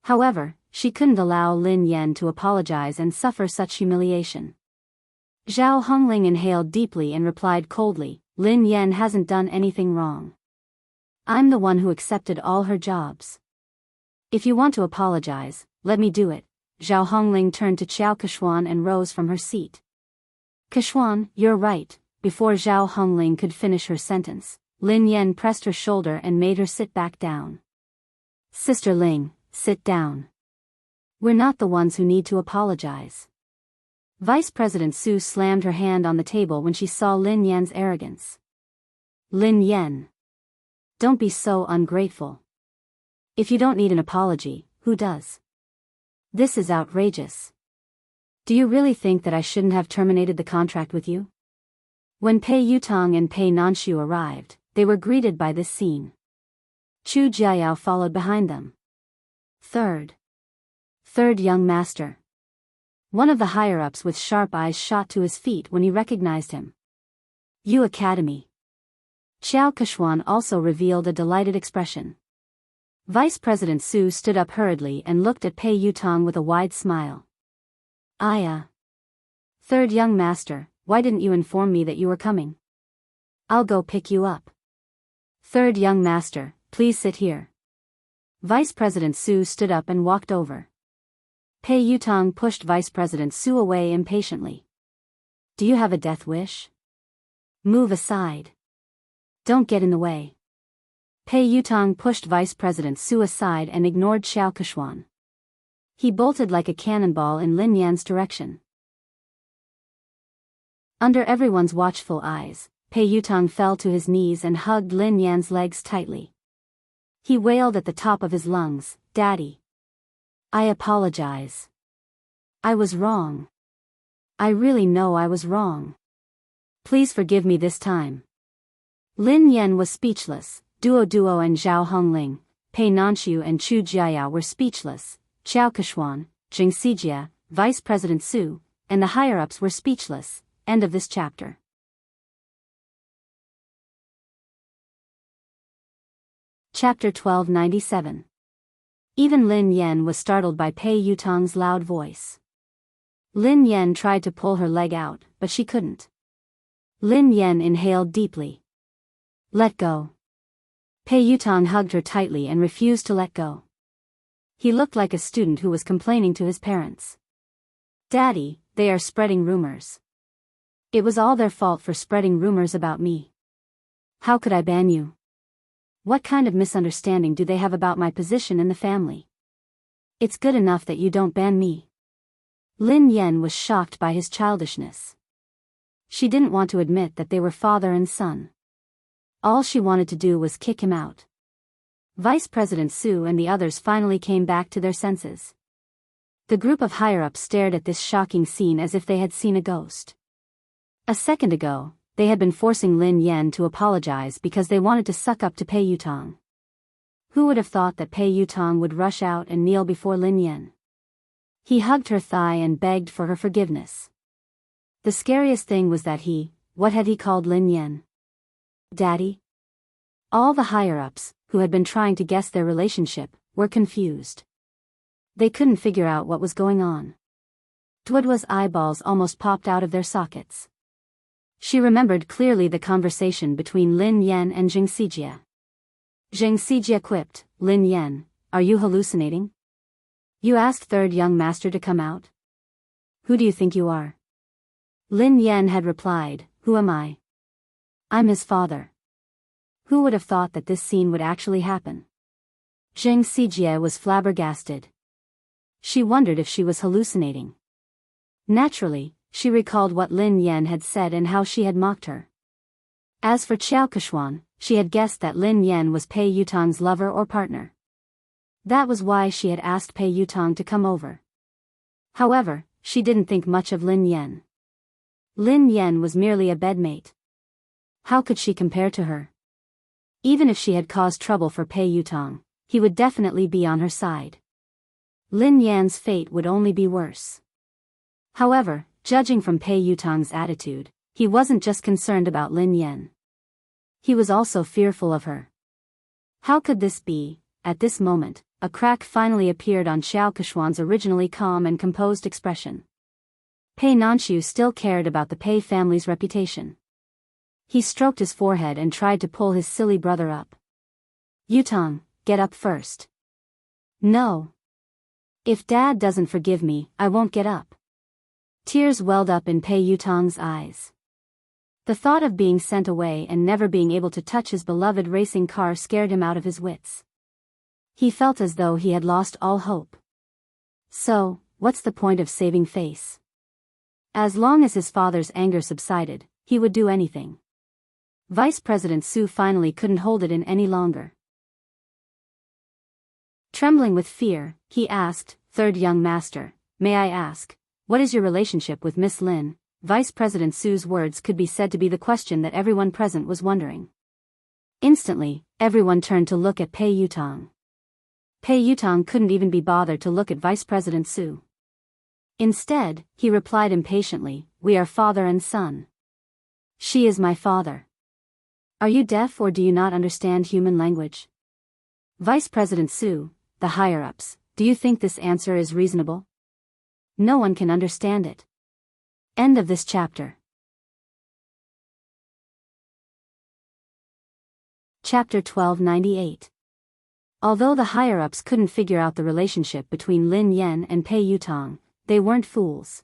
However, she couldn't allow Lin Yan to apologize and suffer such humiliation. Zhao Hongling inhaled deeply and replied coldly, Lin Yan hasn't done anything wrong. I'm the one who accepted all her jobs. If you want to apologize, let me do it. Zhao Hongling turned to Xiao Kechuan and rose from her seat. Kechuan, you're right. Before Zhao Hongling could finish her sentence, Lin Yan pressed her shoulder and made her sit back down. Sister Ling, sit down. We're not the ones who need to apologize. Vice President Su slammed her hand on the table when she saw Lin Yan's arrogance. Lin Yan. Don't be so ungrateful. If you don't need an apology, who does? This is outrageous. Do you really think that I shouldn't have terminated the contract with you? When Pei Yutong and Pei Nanshu arrived, they were greeted by this scene. Chu Jiayao followed behind them. Third young master. One of the higher-ups with sharp eyes shot to his feet when he recognized him. Yu Academy. Xiao Kechuan also revealed a delighted expression. Vice President Su stood up hurriedly and looked at Pei Yutong with a wide smile. Third young master, why didn't you inform me that you were coming? I'll go pick you up. Third young master, please sit here. Vice President Su stood up and walked over. Pei Yutong pushed Vice President Su away impatiently. Do you have a death wish? Move aside. Don't get in the way. Pei Yutong pushed Vice President Su aside and ignored Xiao Kechuan. He bolted like a cannonball in Lin Yan's direction. Under everyone's watchful eyes, Pei Yutong fell to his knees and hugged Lin Yan's legs tightly. He wailed at the top of his lungs, Daddy. I apologize. I was wrong. I really know I was wrong. Please forgive me this time. Lin Yan was speechless. Duo and Zhao Hongling, Pei Nanshu and Chu Jiayao were speechless. Xiao Kechuan, Zheng Xijie, Vice President Su, and the higher-ups were speechless. End of this chapter. Chapter 1297. Even Lin Yan was startled by Pei Yutong's loud voice. Lin Yan tried to pull her leg out, but she couldn't. Lin Yan inhaled deeply. Let go. Pei Yutong hugged her tightly and refused to let go. He looked like a student who was complaining to his parents. Daddy, they are spreading rumors. It was all their fault for spreading rumors about me. How could I ban you? What kind of misunderstanding do they have about my position in the family? It's good enough that you don't ban me. Lin Yan was shocked by his childishness. She didn't want to admit that they were father and son. All she wanted to do was kick him out. Vice President Su and the others finally came back to their senses. The group of higher-ups stared at this shocking scene as if they had seen a ghost. A second ago, they had been forcing Lin Yan to apologize because they wanted to suck up to Pei Yutong. Who would have thought that Pei Yutong would rush out and kneel before Lin Yan? He hugged her thigh and begged for her forgiveness. The scariest thing was that he, what had he called Lin Yan? Daddy? All the higher-ups, who had been trying to guess their relationship, were confused. They couldn't figure out what was going on. Duodwa's eyeballs almost popped out of their sockets. She remembered clearly the conversation between Lin Yan and Zheng Xijie. Zheng Xijie quipped, "Lin Yan, are you hallucinating? You asked third young master to come out? Who do you think you are?" Lin Yan had replied, "Who am I? I'm his father." Who would have thought that this scene would actually happen? Zheng Xijie was flabbergasted. She wondered if she was hallucinating. Naturally, she recalled what Lin Yan had said and how she had mocked her. As for Xiao Kechuan, she had guessed that Lin Yan was Pei Yutong's lover or partner. That was why she had asked Pei Yutong to come over. However, she didn't think much of Lin Yan. Lin Yan was merely a bedmate. How could she compare to her? Even if she had caused trouble for Pei Yutong, he would definitely be on her side. Lin Yan's fate would only be worse. However, judging from Pei Yutong's attitude, he wasn't just concerned about Lin Yan. He was also fearful of her. How could this be? At this moment, a crack finally appeared on Xiao Kechuan's originally calm and composed expression. Pei Nanxiu still cared about the Pei family's reputation. He stroked his forehead and tried to pull his silly brother up. "Yutong, get up first." "No. If Dad doesn't forgive me, I won't get up." Tears welled up in Pei Yutong's eyes. The thought of being sent away and never being able to touch his beloved racing car scared him out of his wits. He felt as though he had lost all hope. So, what's the point of saving face? As long as his father's anger subsided, he would do anything. Vice President Su finally couldn't hold it in any longer. Trembling with fear, he asked, "Third young master, may I ask, what is your relationship with Miss Lin?" Vice President Su's words could be said to be the question that everyone present was wondering. Instantly, everyone turned to look at Pei Yutong. Pei Yutong couldn't even be bothered to look at Vice President Su. Instead, he replied impatiently, "We are father and son. She is my father. Are you deaf or do you not understand human language?" Vice President Su, the higher-ups, do you think this answer is reasonable? No one can understand it. End of this chapter. Chapter 1298. Although the higher-ups couldn't figure out the relationship between Lin Yan and Pei Yutong, they weren't fools.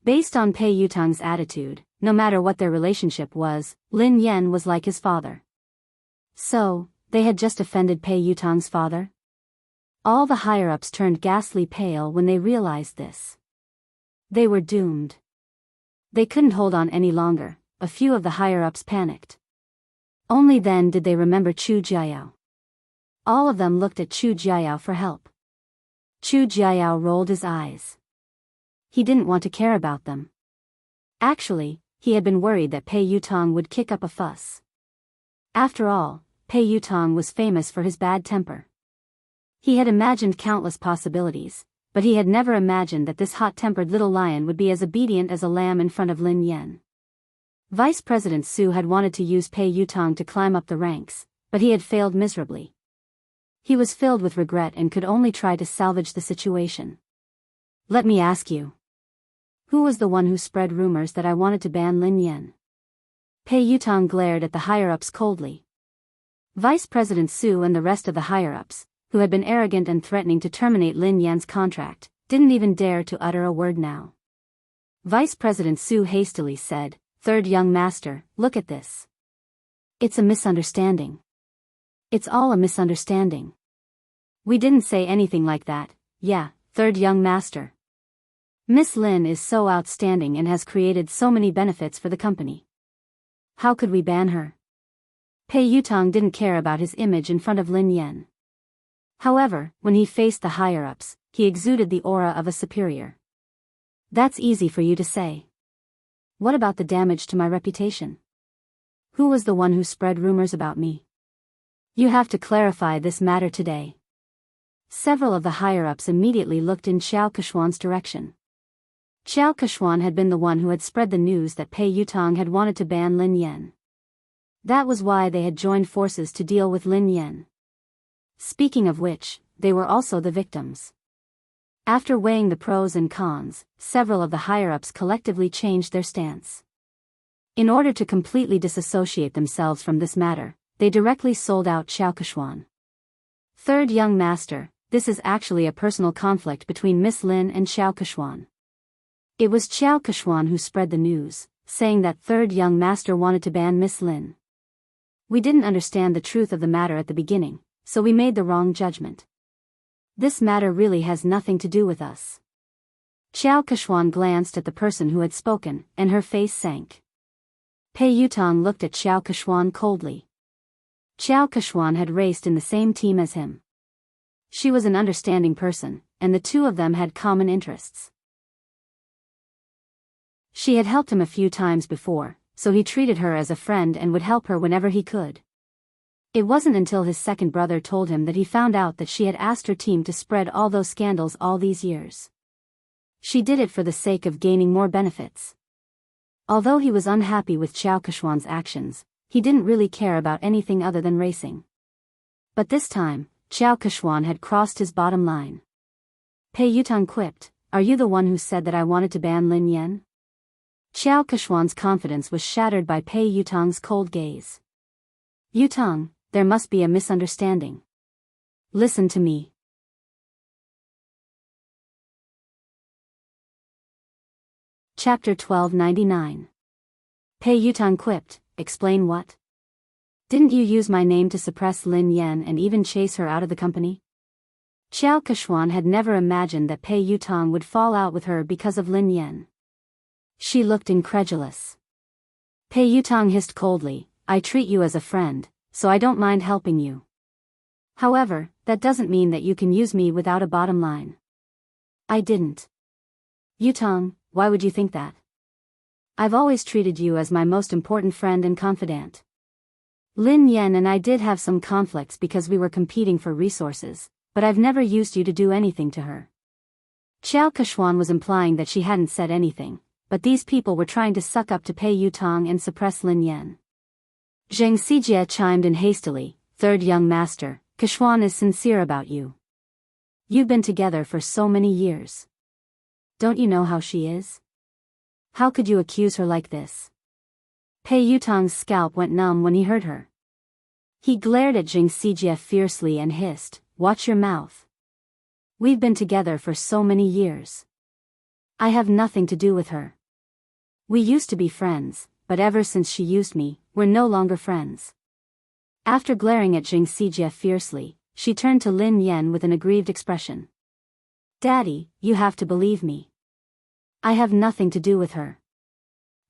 Based on Pei Yutong's attitude, no matter what their relationship was, Lin Yan was like his father. So, they had just offended Pei Yutong's father? All the higher-ups turned ghastly pale when they realized this. They were doomed. They couldn't hold on any longer. A few of the higher-ups panicked. Only then did they remember Chu Jiayao. All of them looked at Chu Jiayao for help. Chu Jiayao rolled his eyes. He didn't want to care about them. Actually, he had been worried that Pei Yutong would kick up a fuss. After all, Pei Yutong was famous for his bad temper. He had imagined countless possibilities, but he had never imagined that this hot-tempered little lion would be as obedient as a lamb in front of Lin Yan. Vice President Su had wanted to use Pei Yutong to climb up the ranks, but he had failed miserably. He was filled with regret and could only try to salvage the situation. "Let me ask you. Who was the one who spread rumors that I wanted to ban Lin Yan?" Pei Yutong glared at the higher-ups coldly. Vice President Su and the rest of the higher-ups, who had been arrogant and threatening to terminate Lin Yan's contract, didn't even dare to utter a word now. Vice President Su hastily said, "Third young master, look at this. It's a misunderstanding. It's all a misunderstanding. We didn't say anything like that, yeah, third young master. Miss Lin is so outstanding and has created so many benefits for the company. How could we ban her?" Pei Yutong didn't care about his image in front of Lin Yan. However, when he faced the higher-ups, he exuded the aura of a superior. "That's easy for you to say. What about the damage to my reputation? Who was the one who spread rumors about me? You have to clarify this matter today." Several of the higher-ups immediately looked in Xiao Kechuan's direction. Xiao Keshuan had been the one who had spread the news that Pei Yutong had wanted to ban Lin Yan. That was why they had joined forces to deal with Lin Yan. Speaking of which, they were also the victims. After weighing the pros and cons, several of the higher-ups collectively changed their stance. In order to completely disassociate themselves from this matter, they directly sold out Xiao Keshuan. Third young master, this is actually a personal conflict between Miss Lin and Xiao Keshuan. It was Xiao Keshuan who spread the news, saying that third young master wanted to ban Miss Lin. We didn't understand the truth of the matter at the beginning, so we made the wrong judgment. This matter really has nothing to do with us. Xiao Keshuan glanced at the person who had spoken, and her face sank. Pei Yutong looked at Xiao Keshuan coldly. Xiao Keshuan had raced in the same team as him. She was an understanding person, and the two of them had common interests. She had helped him a few times before, so he treated her as a friend and would help her whenever he could. It wasn't until his second brother told him that he found out that she had asked her team to spread all those scandals all these years. She did it for the sake of gaining more benefits. Although he was unhappy with Xiao Keshuan's actions, he didn't really care about anything other than racing. But this time, Xiao Keshuan had crossed his bottom line. Pei Yutong quipped, "Are you the one who said that I wanted to ban Lin Yan?" Xiao Keshuan's confidence was shattered by Pei Yutong's cold gaze. "Yutong, there must be a misunderstanding. Listen to me." Chapter 1299. Pei Yutong quipped, "Explain what? Didn't you use my name to suppress Lin Yan and even chase her out of the company?" Xiao Keshuan had never imagined that Pei Yutong would fall out with her because of Lin Yan. She looked incredulous. Pei Yutong hissed coldly, "I treat you as a friend, so I don't mind helping you. However, that doesn't mean that you can use me without a bottom line." "I didn't." "Yutong, why would you think that? I've always treated you as my most important friend and confidant. Lin Yan and I did have some conflicts because we were competing for resources, but I've never used you to do anything to her." Xiao Keshuan was implying that she hadn't said anything, but these people were trying to suck up to Pei Yutong and suppress Lin Yan. Zheng Xijie chimed in hastily, "Third young master, Keshuan is sincere about you. You've been together for so many years. Don't you know how she is? How could you accuse her like this?" Pei Yutong's scalp went numb when he heard her. He glared at Zheng Xijie fiercely and hissed, "Watch your mouth. We've been together for so many years. I have nothing to do with her. We used to be friends, but ever since she used me, we're no longer friends." After glaring at Zheng Xijie fiercely, she turned to Lin Yan with an aggrieved expression. "Daddy, you have to believe me. I have nothing to do with her.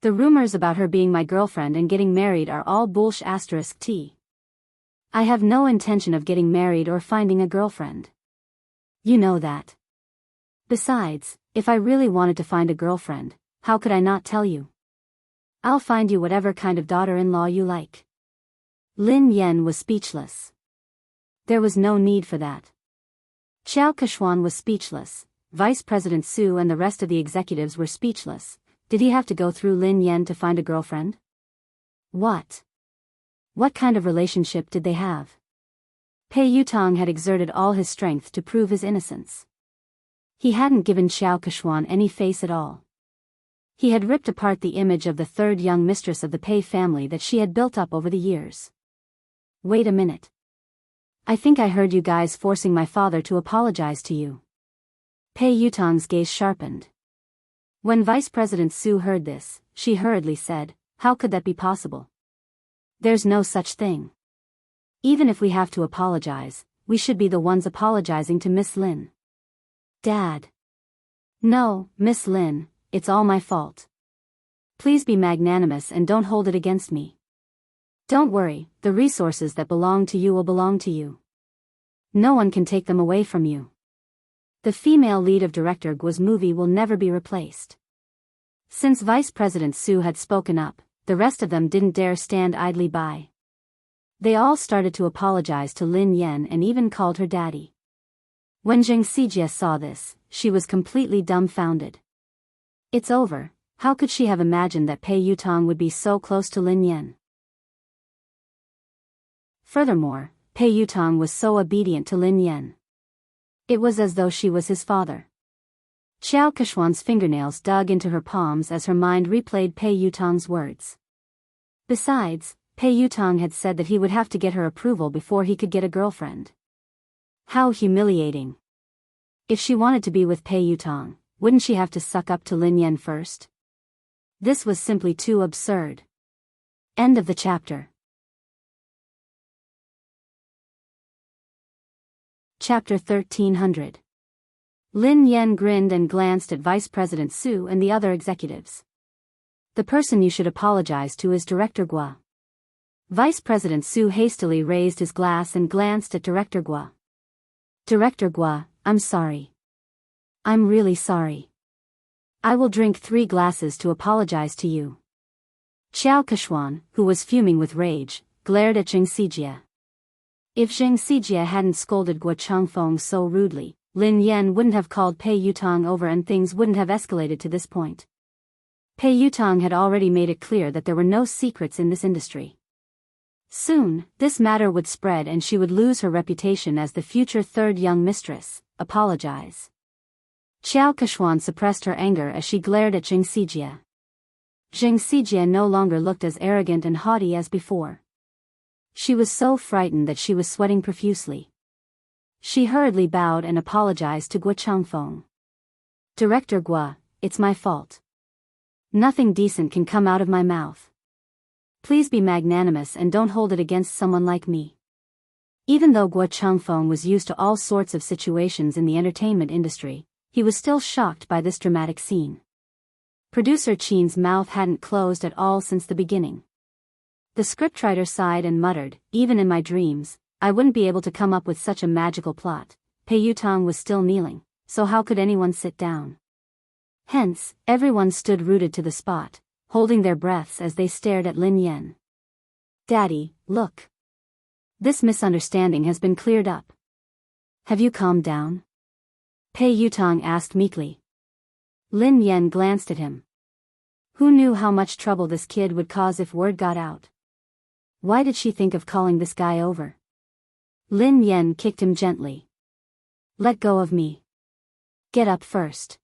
The rumors about her being my girlfriend and getting married are all bullsh*t. I have no intention of getting married or finding a girlfriend. You know that. Besides, if I really wanted to find a girlfriend, how could I not tell you? I'll find you whatever kind of daughter-in-law you like." Lin Yan was speechless. There was no need for that. Xiao Keshuan was speechless, Vice President Su and the rest of the executives were speechless. Did he have to go through Lin Yan to find a girlfriend? What kind of relationship did they have? Pei Yutong had exerted all his strength to prove his innocence. He hadn't given Xiao Keshuan any face at all. He had ripped apart the image of the third young mistress of the Pei family that she had built up over the years. "Wait a minute. I think I heard you guys forcing my father to apologize to you." Pei Yutong's gaze sharpened. When Vice President Su heard this, she hurriedly said, "How could that be possible? There's no such thing. Even if we have to apologize, we should be the ones apologizing to Miss Lin." "Dad." "No, Miss Lin, it's all my fault. Please be magnanimous and don't hold it against me. Don't worry, the resources that belong to you will belong to you. No one can take them away from you. The female lead of Director Guo's movie will never be replaced." Since Vice President Su had spoken up, the rest of them didn't dare stand idly by. They all started to apologize to Lin Yan and even called her daddy. When Zheng Xijie saw this, she was completely dumbfounded. It's over. How could she have imagined that Pei Yutong would be so close to Lin Yan? Furthermore, Pei Yutong was so obedient to Lin Yan. It was as though she was his father. Xiao Keshuan's fingernails dug into her palms as her mind replayed Pei Yutong's words. Besides, Pei Yutong had said that he would have to get her approval before he could get a girlfriend. How humiliating. If she wanted to be with Pei Yutong, wouldn't she have to suck up to Lin Yan first? This was simply too absurd. End of the chapter. Chapter 1300. Lin Yan grinned and glanced at Vice President Su and the other executives. The person you should apologize to is Director Gua. Vice President Su hastily raised his glass and glanced at Director Gua. Director Gua, I'm sorry. I'm really sorry. I will drink 3 glasses to apologize to you. Xiao Keshuan, who was fuming with rage, glared at Zheng Sijie. If Zheng Sijie hadn't scolded Gua Changfeng so rudely, Lin Yan wouldn't have called Pei Yutong over and things wouldn't have escalated to this point. Pei Yutong had already made it clear that there were no secrets in this industry. Soon, this matter would spread and she would lose her reputation as the future third young mistress. Apologize. Xiao Keshuan suppressed her anger as she glared at Zheng Sijie. Zheng Sijie no longer looked as arrogant and haughty as before. She was so frightened that she was sweating profusely. She hurriedly bowed and apologized to Gua Changfeng. Director Gua, it's my fault. Nothing decent can come out of my mouth. Please be magnanimous and don't hold it against someone like me. Even though Gua Changfeng was used to all sorts of situations in the entertainment industry, he was still shocked by this dramatic scene. Producer Qin's mouth hadn't closed at all since the beginning. The scriptwriter sighed and muttered, even in my dreams, I wouldn't be able to come up with such a magical plot. Pei Yutong was still kneeling, so how could anyone sit down? Hence, everyone stood rooted to the spot, holding their breaths as they stared at Lin Yan. Daddy, look. This misunderstanding has been cleared up. Have you calmed down? Pei Yutong asked meekly. Lin Yan glanced at him. Who knew how much trouble this kid would cause if word got out? Why did she think of calling this guy over? Lin Yan kicked him gently. Let go of me. Get up first.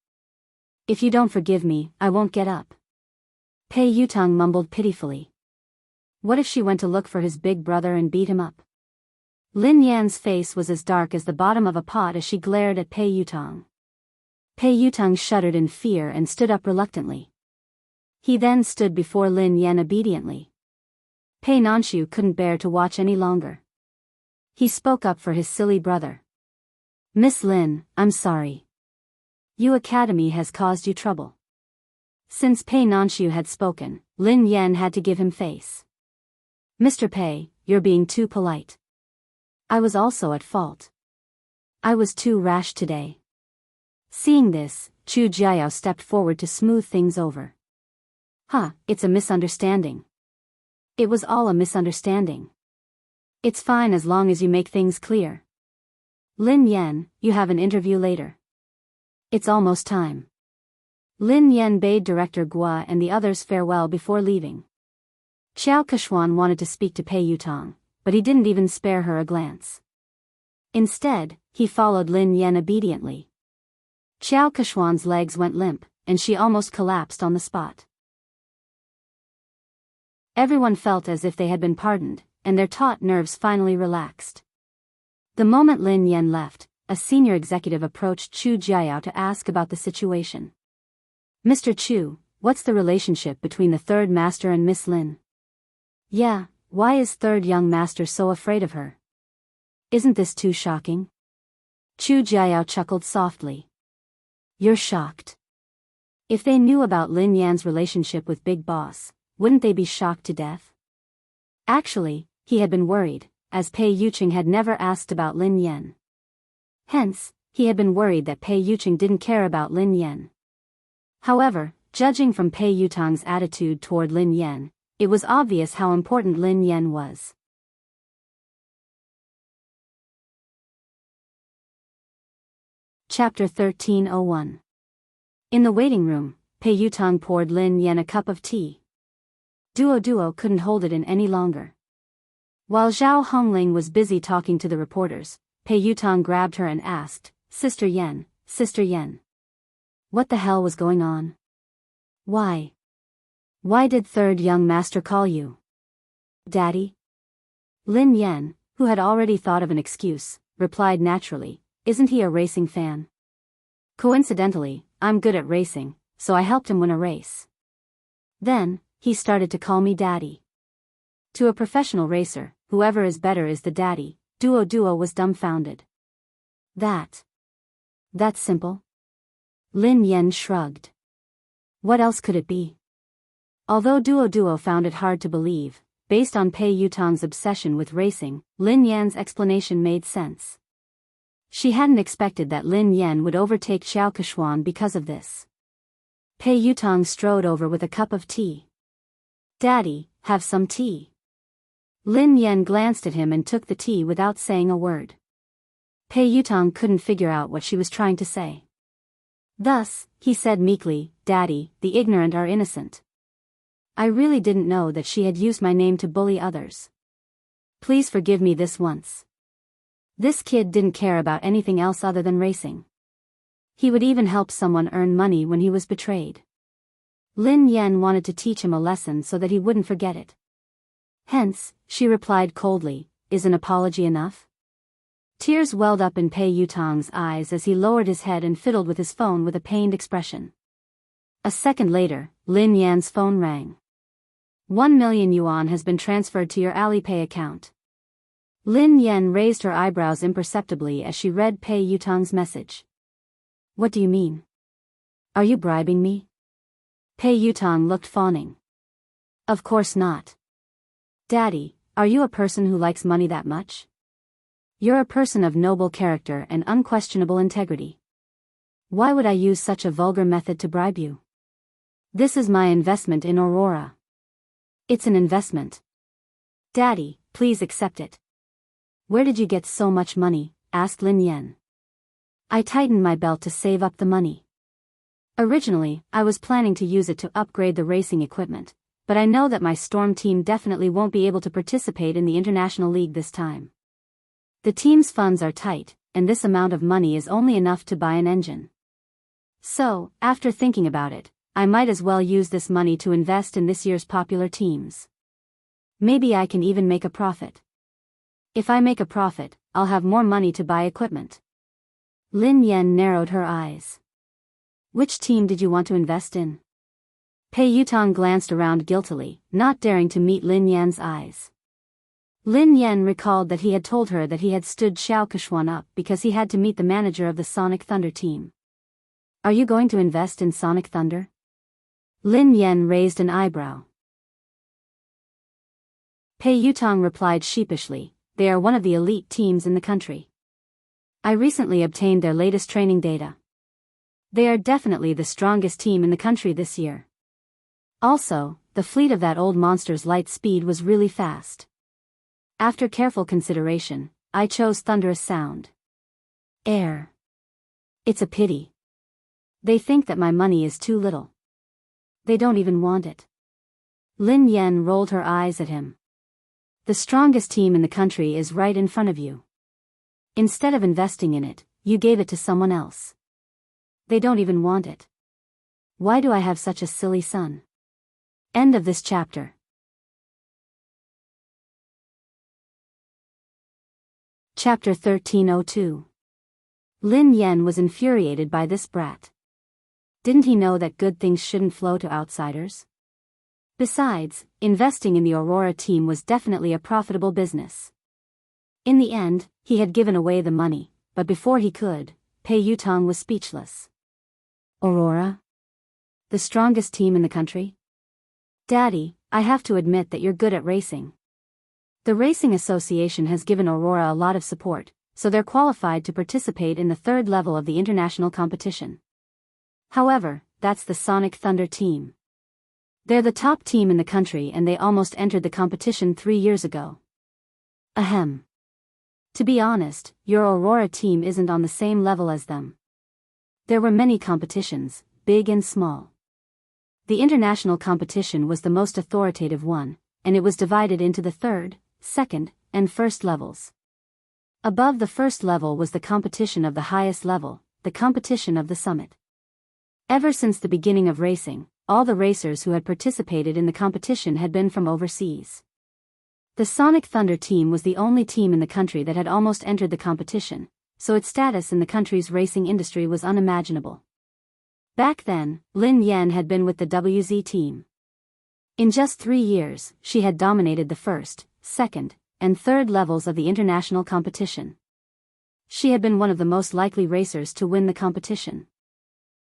If you don't forgive me, I won't get up. Pei Yutong mumbled pitifully. What if she went to look for his big brother and beat him up? Lin Yan's face was as dark as the bottom of a pot as she glared at Pei Yutong. Pei Yutong shuddered in fear and stood up reluctantly. He then stood before Lin Yan obediently. Pei Nanshu couldn't bear to watch any longer. He spoke up for his silly brother. Miss Lin, I'm sorry. Yu Academy has caused you trouble. Since Pei Nanshu had spoken, Lin Yan had to give him face. Mr. Pei, you're being too polite. I was also at fault. I was too rash today. Seeing this, Chu Jiao stepped forward to smooth things over. It's a misunderstanding. It was all a misunderstanding. It's fine as long as you make things clear. Lin Yan, you have an interview later. It's almost time. Lin Yan bade Director Gua and the others farewell before leaving. Xiao Keshuan wanted to speak to Pei Yutong, but he didn't even spare her a glance. Instead, he followed Lin Yan obediently. Xiao Keshuan's legs went limp, and she almost collapsed on the spot. Everyone felt as if they had been pardoned, and their taut nerves finally relaxed. The moment Lin Yan left, a senior executive approached Chu Jiao to ask about the situation. Mr. Chu, what's the relationship between the third master and Miss Lin? Yeah, why is third young master so afraid of her? Isn't this too shocking? Chu Jiao chuckled softly. You're shocked. If they knew about Lin Yan's relationship with Big Boss, wouldn't they be shocked to death? Actually, he had been worried, as Pei Yuqing had never asked about Lin Yan. Hence, he had been worried that Pei Yuqing didn't care about Lin Yan. However, judging from Pei Yutong's attitude toward Lin Yan, it was obvious how important Lin Yan was. Chapter 1301. In the waiting room, Pei Yutong poured Lin Yan a cup of tea. Duo couldn't hold it in any longer. While Zhao Hongling was busy talking to the reporters, Pei Yutong grabbed her and asked, Sister Yen. What the hell was going on? Why did third young master call you? Daddy? Lin Yan, who had already thought of an excuse, replied naturally, isn't he a racing fan? Coincidentally, I'm good at racing, so I helped him win a race. Then, he started to call me daddy. To a professional racer, whoever is better is the daddy. Duo was dumbfounded. That's simple? Lin Yan shrugged. What else could it be? Although Duo found it hard to believe, based on Pei Yutong's obsession with racing, Lin Yan's explanation made sense. She hadn't expected that Lin Yan would overtake Xiao Keshuan because of this. Pei Yutong strode over with a cup of tea. Daddy, have some tea. Lin Yan glanced at him and took the tea without saying a word. Pei Yutong couldn't figure out what she was trying to say. Thus, he said meekly, Daddy, the ignorant are innocent. I really didn't know that she had used my name to bully others. Please forgive me this once. This kid didn't care about anything else other than racing. He would even help someone earn money when he was betrayed. Lin Yan wanted to teach him a lesson so that he wouldn't forget it. Hence, she replied coldly, is an apology enough? Tears welled up in Pei Yutong's eyes as he lowered his head and fiddled with his phone with a pained expression. A second later, Lin Yan's phone rang. 1 million yuan has been transferred to your Alipay account. Lin Yan raised her eyebrows imperceptibly as she read Pei Yutong's message. What do you mean? Are you bribing me? Pei Yutong looked fawning. Of course not. Daddy, are you a person who likes money that much? You're a person of noble character and unquestionable integrity. Why would I use such a vulgar method to bribe you? This is my investment in Aurora. It's an investment. Daddy, please accept it. Where did you get so much money? Asked Lin Yan. I tightened my belt to save up the money. Originally, I was planning to use it to upgrade the racing equipment, but I know that my Storm team definitely won't be able to participate in the International League this time. The team's funds are tight, and this amount of money is only enough to buy an engine. So, after thinking about it, I might as well use this money to invest in this year's popular teams. Maybe I can even make a profit. If I make a profit, I'll have more money to buy equipment. Lin Yan narrowed her eyes. Which team did you want to invest in? Pei Yutong glanced around guiltily, not daring to meet Lin Yan's eyes. Lin Yan recalled that he had told her that he had stood Xiao Keshuan up because he had to meet the manager of the Sonic Thunder team. Are you going to invest in Sonic Thunder? Lin Yan raised an eyebrow. Pei Yutong replied sheepishly, they are one of the elite teams in the country. I recently obtained their latest training data. They are definitely the strongest team in the country this year. Also, the fleet of that old monster's light speed was really fast. After careful consideration, I chose Thunderous Sound. Air. It's a pity. They think that my money is too little. They don't even want it. Lin Yan rolled her eyes at him. The strongest team in the country is right in front of you. Instead of investing in it, you gave it to someone else. They don't even want it. Why do I have such a silly son? End of this chapter. Chapter 1302. Lin Yan was infuriated by this brat. Didn't he know that good things shouldn't flow to outsiders? Besides, investing in the Aurora team was definitely a profitable business. In the end, he had given away the money, but before he could, Pei Yutong was speechless. Aurora? The strongest team in the country? Daddy, I have to admit that you're good at racing. The Racing Association has given Aurora a lot of support, so they're qualified to participate in the third level of the international competition. However, that's the Sonic Thunder team. They're the top team in the country and they almost entered the competition 3 years ago. Ahem. To be honest, your Aurora team isn't on the same level as them. There were many competitions, big and small. The international competition was the most authoritative one, and it was divided into the third, second, and first levels. Above the first level was the competition of the highest level, the competition of the summit. Ever since the beginning of racing, all the racers who had participated in the competition had been from overseas. The Sonic Thunder team was the only team in the country that had almost entered the competition, so its status in the country's racing industry was unimaginable. Back then, Lin Yan had been with the WZ team. In just 3 years, she had dominated the first, second, and third levels of the international competition. She had been one of the most likely racers to win the competition.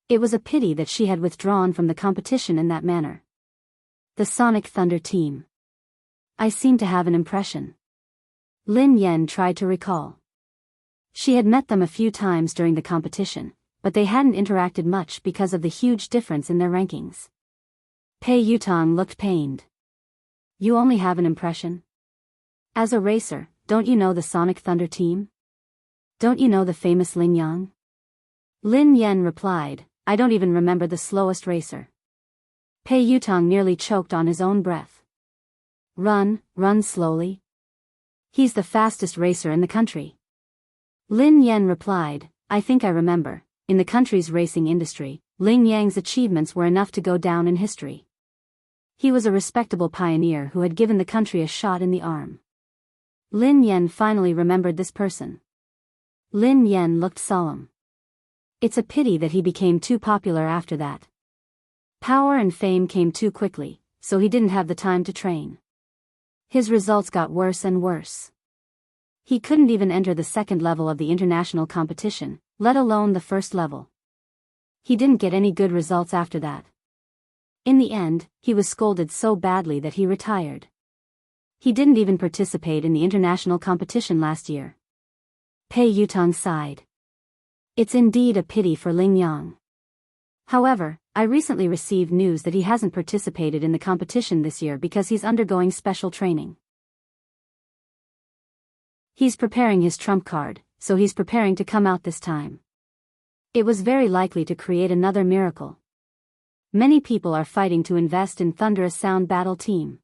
It was a pity that she had withdrawn from the competition in that manner. The Sonic Thunder team. I seem to have an impression. Lin Yan tried to recall. She had met them a few times during the competition, but they hadn't interacted much because of the huge difference in their rankings. Pei Yutong looked pained. You only have an impression? As a racer, don't you know the Sonic Thunder team? Don't you know the famous Lin Yang? Lin Yan replied, I don't even remember the slowest racer. Pei Yutong nearly choked on his own breath. Run slowly. He's the fastest racer in the country. Lin Yan replied, I think I remember. In the country's racing industry, Lin Yang's achievements were enough to go down in history. He was a respectable pioneer who had given the country a shot in the arm. Lin Yan finally remembered this person. Lin Yan looked solemn. It's a pity that he became too popular after that. Power and fame came too quickly, so he didn't have the time to train. His results got worse and worse. He couldn't even enter the second level of the international competition, let alone the first level. He didn't get any good results after that. In the end, he was scolded so badly that he retired. He didn't even participate in the international competition last year. Pei Yutong sighed. It's indeed a pity for Lin Yang. However, I recently received news that he hasn't participated in the competition this year because he's undergoing special training. He's preparing his trump card, so he's preparing to come out this time. It was very likely to create another miracle. Many people are fighting to invest in Thunderous Sound Battle Team.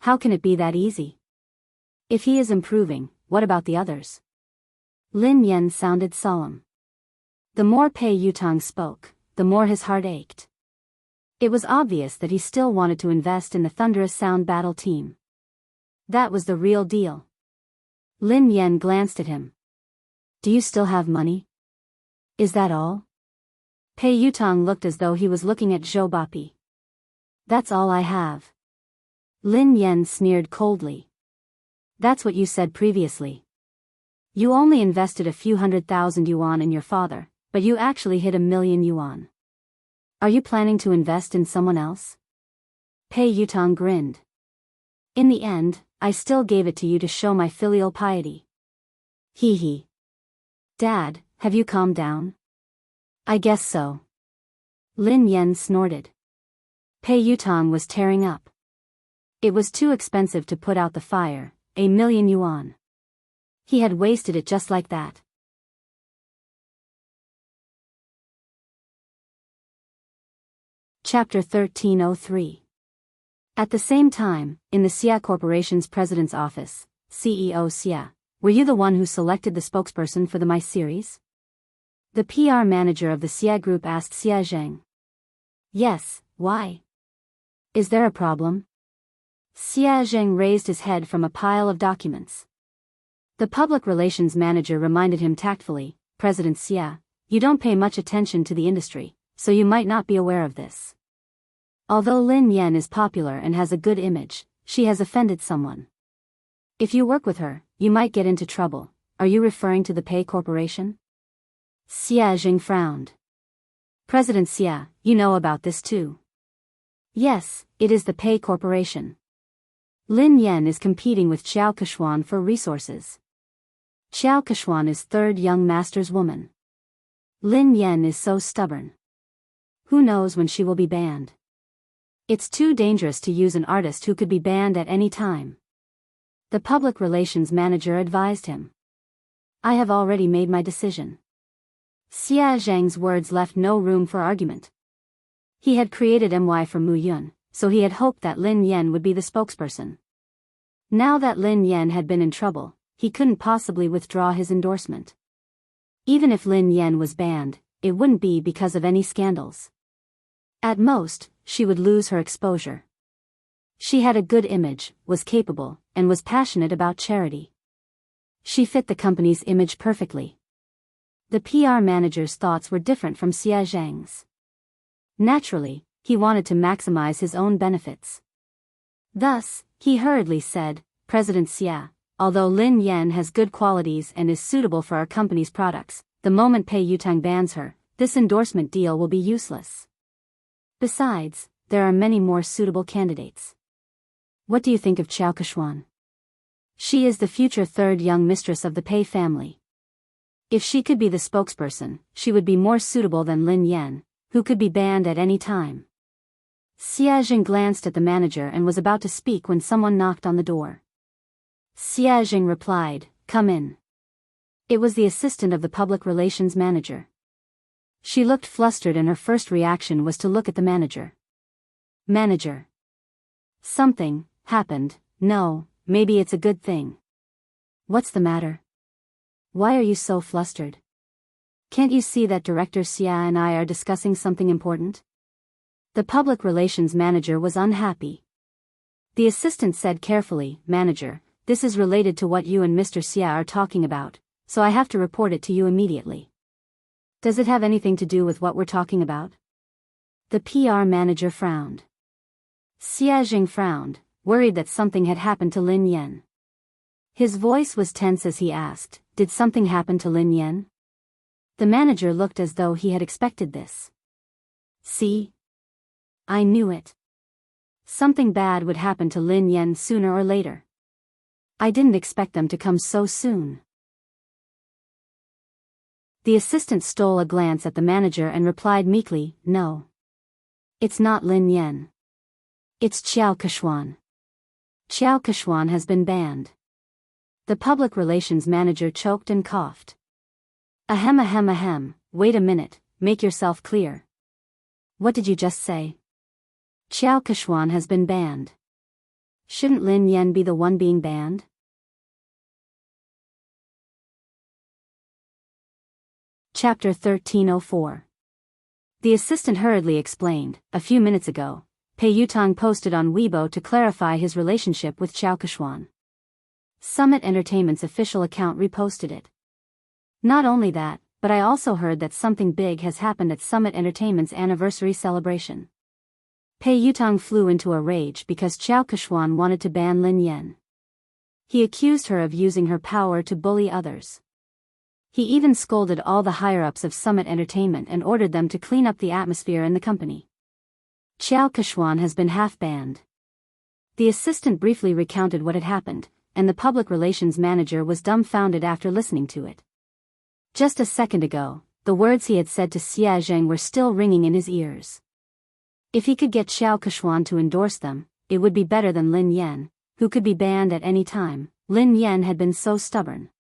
How can it be that easy? If he is improving, what about the others? Lin Yan sounded solemn. The more Pei Yutong spoke, the more his heart ached. It was obvious that he still wanted to invest in the Thunderous Sound Battle Team. That was the real deal. Lin Yan glanced at him. Do you still have money? Is that all? Pei Yutong looked as though he was looking at Zhou Bapi. That's all I have. Lin Yan sneered coldly. That's what you said previously. You only invested a few 100,000 yuan in your father, but you actually hit 1,000,000 yuan. Are you planning to invest in someone else? Pei Yutong grinned. In the end, I still gave it to you to show my filial piety. Hee hee. Dad, have you calmed down? I guess so. Lin Yan snorted. Pei Yutong was tearing up. It was too expensive to put out the fire, 1,000,000 yuan. He had wasted it just like that. Chapter 1303. At the same time, in the Xia Corporation's president's office, CEO Xia, were you the one who selected the spokesperson for the My series? The PR manager of the Xia Group asked Xia Zheng. Yes, why? Is there a problem? Xia Zheng raised his head from a pile of documents. The public relations manager reminded him tactfully, President Xia, you don't pay much attention to the industry, so you might not be aware of this. Although Lin Yan is popular and has a good image, she has offended someone. If you work with her, you might get into trouble. Are you referring to the Pei Corporation? Xia Zheng frowned. President Xia, you know about this too. Yes, it is the Pei Corporation. Lin Yan is competing with Xiao Keshuan for resources. Xiao Keshuan is third young master's woman. Lin Yan is so stubborn. Who knows when she will be banned? It's too dangerous to use an artist who could be banned at any time. The public relations manager advised him. I have already made my decision. Xia Zheng's words left no room for argument. He had created MY for Mu Yun, so he had hoped that Lin Yan would be the spokesperson. Now that Lin Yan had been in trouble, he couldn't possibly withdraw his endorsement. Even if Lin Yan was banned, it wouldn't be because of any scandals. At most, she would lose her exposure. She had a good image, was capable, and was passionate about charity. She fit the company's image perfectly. The PR manager's thoughts were different from Xia Zhang's. Naturally, he wanted to maximize his own benefits. Thus, he hurriedly said, President Xia, although Lin Yan has good qualities and is suitable for our company's products, the moment Pei Yutang bans her, this endorsement deal will be useless. Besides, there are many more suitable candidates. What do you think of Qiao Keshuan? She is the future third young mistress of the Pei family. If she could be the spokesperson, she would be more suitable than Lin Yan, who could be banned at any time. Xia Jing glanced at the manager and was about to speak when someone knocked on the door. Xia Jing replied, "Come in." It was the assistant of the public relations manager. She looked flustered and her first reaction was to look at the manager. Manager. Something happened. No, maybe it's a good thing. What's the matter? Why are you so flustered? Can't you see that Director Xia and I are discussing something important? The public relations manager was unhappy. The assistant said carefully, Manager, this is related to what you and Mr. Xia are talking about, so I have to report it to you immediately. Does it have anything to do with what we're talking about? The PR manager frowned. Xia Jing frowned, worried that something had happened to Lin Yan. His voice was tense as he asked, Did something happen to Lin Yan? The manager looked as though he had expected this. See? I knew it. Something bad would happen to Lin Yan sooner or later. I didn't expect them to come so soon. The assistant stole a glance at the manager and replied meekly, No. It's not Lin Yan. It's Qiao Keshuan. Qiao Keshuan has been banned. The public relations manager choked and coughed. Ahem ahem ahem, wait a minute, make yourself clear. What did you just say? Qiao Keshuan has been banned. Shouldn't Lin Yan be the one being banned? Chapter 1304. The assistant hurriedly explained, a few minutes ago, Pei Yutang posted on Weibo to clarify his relationship with Qiao Keshuan. Summit Entertainment's official account reposted it. Not only that, but I also heard that something big has happened at Summit Entertainment's anniversary celebration. Pei Yutang flew into a rage because Qiao Keshuan wanted to ban Lin Yan. He accused her of using her power to bully others. He even scolded all the higher-ups of Summit Entertainment and ordered them to clean up the atmosphere in the company. Qiao Keshuan has been half-banned. The assistant briefly recounted what had happened, and the public relations manager was dumbfounded after listening to it. Just a second ago, the words he had said to Xia Zheng were still ringing in his ears. If he could get Qiao Keshuan to endorse them, it would be better than Lin Yan, who could be banned at any time. Lin Yan had been so stubborn.